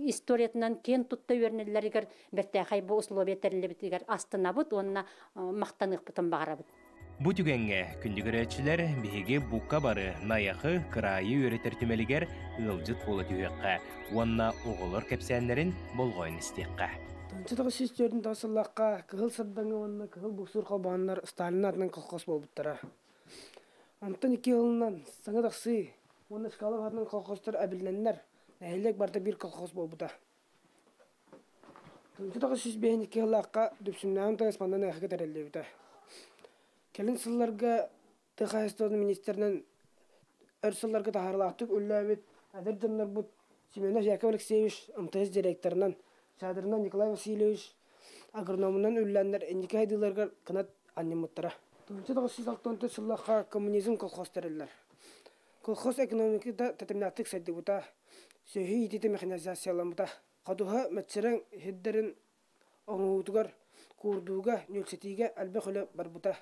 историятынан кен тутта үйөрнеллеригер бертехай бу условия терилебитигер астынабыт уонна мактанык бутун багарабыт. Бу түгенге күндүгөрөчүлөр биһиги букка бары наяхы крайы үйрөтер түмелигер ылжыт болу түйөккө уонна оголор кепсәннерин болгойн истиекка. Тончутагы сүстөрдүн тасыллакка кыгыл сырдаңы онна кыгыл буксур калбааннар Сталин атынан колхоз болбуттара. Антон 2 жылынан саңа таксы онна Шкалов атынан колхозтор абилненнер нәйлек барда бир колхоз болбута. Тончутагы сүз бейин 2 жылакка дүпсүмнән таспандан ахыга терелебита. Келин сылларга ТХСТО министринен өрсылларга тахарлаактык үлләбит адырдыннар бут Семенов Яков Алексеевич МТС директорунан Шадырынан Николай Васильевич агрономунан үлләннәр энеке айдыларга кынат аннымыттара. Тончутагы сүз алтонты сыллакка коммунизм колхоз терелләр. Колхоз экономикада татымнаттык сайдыбыта сөйі итеті механизацияламыта. Қадуға мәтсерен хеддерін оңуытығар курдуга нөлсетиге әлбе хөлі барбыта.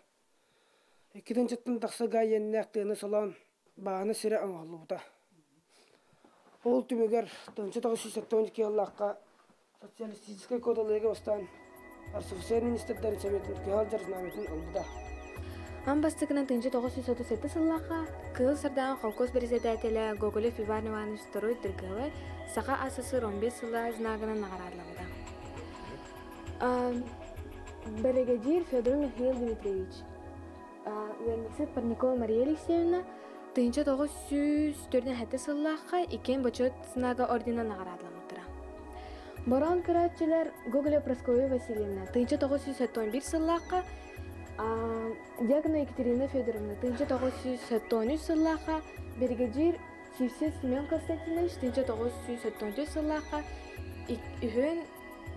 Екіден жаттын тақсы ғайеніне ақтығыны солан бағаны сірі аңғалы бұта. Ол түмігер 1912 жыллаққа социалистической кодалыға остан Арсуфсер министрден Советин кеғал жарызнаметін албыта. Амбастыкынан 1937 жыллаққа кыл сырдан колхоз председателя Гоголев Иван Иванович II дыргылы сақа асысы 15 жылла знагынан нағарадылығыда. Бригадир Федор Михаил Дмитриевич, Вернисет Парникова Мария Алексеевна 1904 жыллаққа икен бочет знага ордена нағарадылығыдыра. Боран кыратчылар Гоголев Прасковья Васильевна 1911 жыллаққа Дьякона Екатерина Федоровна 1913 жыллаққа бригадир Севсев Семен Константинович 1914 жыллаққа үйін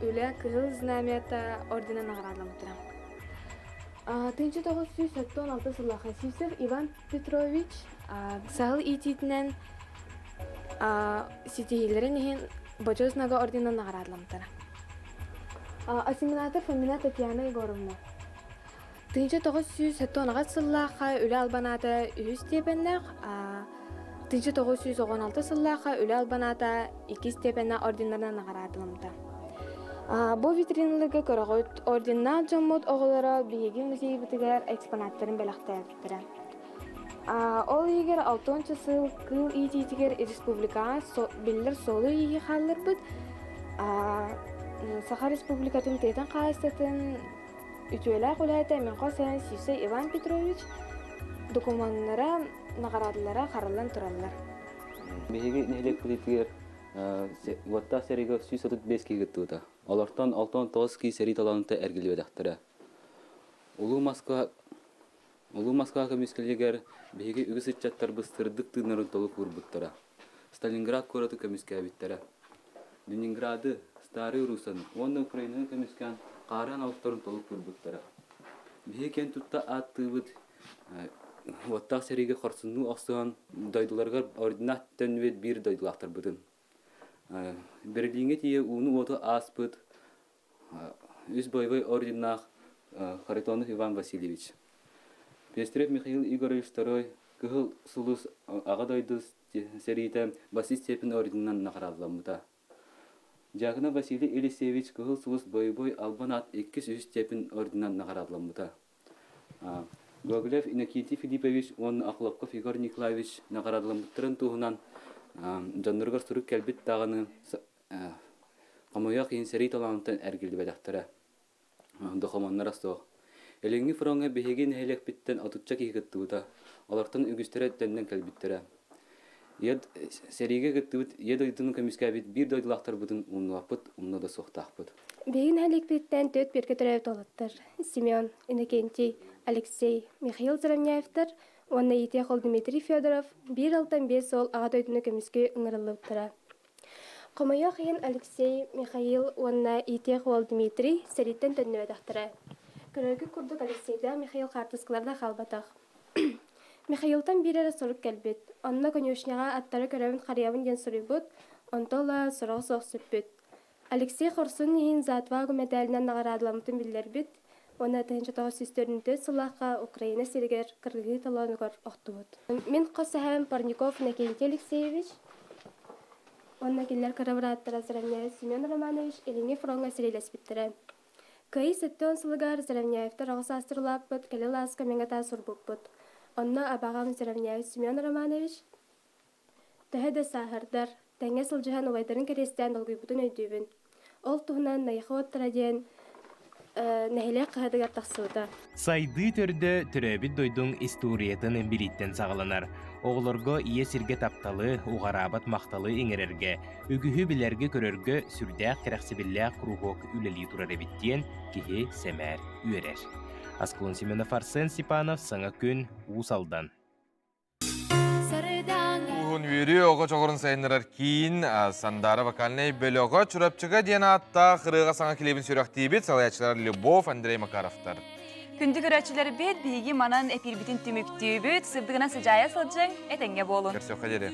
үлі кығыл знамета ордена нағарадылығыдыра. 1916 жыллаққа Севсев Иван Петрович сағыл итетінен сетихилерін ехен бочознага ордена нағарадылығыдыра. Ассимилятор Фомина Татьяна Егоровна 1916 жыллаққа үлі албаната үйіз степеннақ, 1916 жыллаққа үлі албаната 2 степенна орденларына нағарадылымда. Бұл витринлігі көріғыт орденнал жоммут оғылары бейгі музей бітігер экспонаттарын бәліқтайып біттірі. Ол егер 6 сыл кыл итетігер республикаға білдер солы егі қалыр бұд. Саха республикатын тетен қайыстатын Ütüler kulağıda men qosan Sivsey Иван Петрович документлары наградалары каралган туралар. Беги нелек политикер ватта сериге 135 киге тута. Алардан 69 ки сери таланты эргилбедактыра. Улуу Москва комиссиялар беги үгүс чаттар быстырдык тынырын толук урбуттара. Сталинград городу комиссия биттера. Ленинграды, Старый Русан, онда Украина комиссиян Қаран алықтарын толық көрбіттері. Бейкен тұтта аттыбыд, оттақ сереге қарсыну ақсыған дайдыларға ординаттен вет бір дайдылақтар бұдын. Берлинге тие уны оты аспыд, үз бойвай ординақ Харитонов Иван Васильевич. Пестрев Михаил Игоревич II кығыл сұлыс аға дайдыз серейтен баси степен ординнан нақырадыламыда. Жагына Василий Елисеевич кығыл сұлыс бой-бой албанат 2 степен орденан нағарадыламыда. Гоголев Иннокентий Филиппович, он Ахлопков Игорь Николаевич нағарадыламыттырын туғынан жаннырғар сұрық кәлбет тағаны қамояқ ең сәрей таланттан әргелді бәдіқтірі. Дохоманнар астоо. Эленги фронга беһеген хелек биттен атучча кигеттута. Алартан үгүстөрө тенден калбиттере. Ед сериге геттүт едойдун комискабит бир дойдулактар бутун уннуапыт, унна да сохтахпыт. Бегин халикбиттен төт берге төрөп толоттар. Семен, Иннокентий, Алексей, Михаил Зарамняевтар, онна Итехол Дмитрий Федоров, бир алтан бес сол ага дойдуну көмүскө ыңырылыптыра. Комая хыйын Алексей, Михаил, онна Итехол Дмитрий сериттен төннөбөтактыра. Көрөгү курдук Алексейда Михаил картыскаларда халбатах. Михаилтан бирere соруп келбит. Онна конюшняга аттары көрөбүн карыябын ден сурубут, онтола сороо соқсыппыт. Алексей Хорсун ейін затвагу медалінен нағарадыламытын білдербит. Оны тәнші тоғы сүстөрінті сылаққа Украина сиргер кыргы таланығыр оқтуыт. Мен қосаһам Парников Иннокентий Алексеевич. Онна келлер карабыраттыра Зарамняев Семен Романович Элине фронга сирелеспиттірі. Кайы сәтті сылығар Зарамняевтар оғысы астырылаппыт, кәлі ласка менгата сурбуппыт. Онна абағам Зарамняев Семен Романович тәһәді сахардар, тәңе сылжыған олайдарын керестен долгүйбутын өйдүйбін. Ол туһунан найхы оттыра ден нәһиле қағадығар тақсыуыда. Сайды төрді түрәбіт дойдың историятын бириттен сағыланар. Оғылырға ие сирге тапталы, уғарабат мақталы еңерерге, үгіхі білерге көрерге сүрдәқ керәқсібілләқ құруғық үлелі тұрар әбіттен кеге сәмәр үйерер. Асқылын Семенов Арсен Сипанов, Саңа күн, Усалдан. Уғын үйері оғы çoğurun сайынырар кейін, сандары вокальный бөлігі чүрапчыға ден атта қырыға саңа келебін сүйрақтейбет, салаячылар Любов, Андрей Макаровтар. Күнді көрәтшілер бет, бейгі манан әпирбітін түміктейбет, сырдығына сыжая сылжың, әтенге болын. Көрсеу қадері.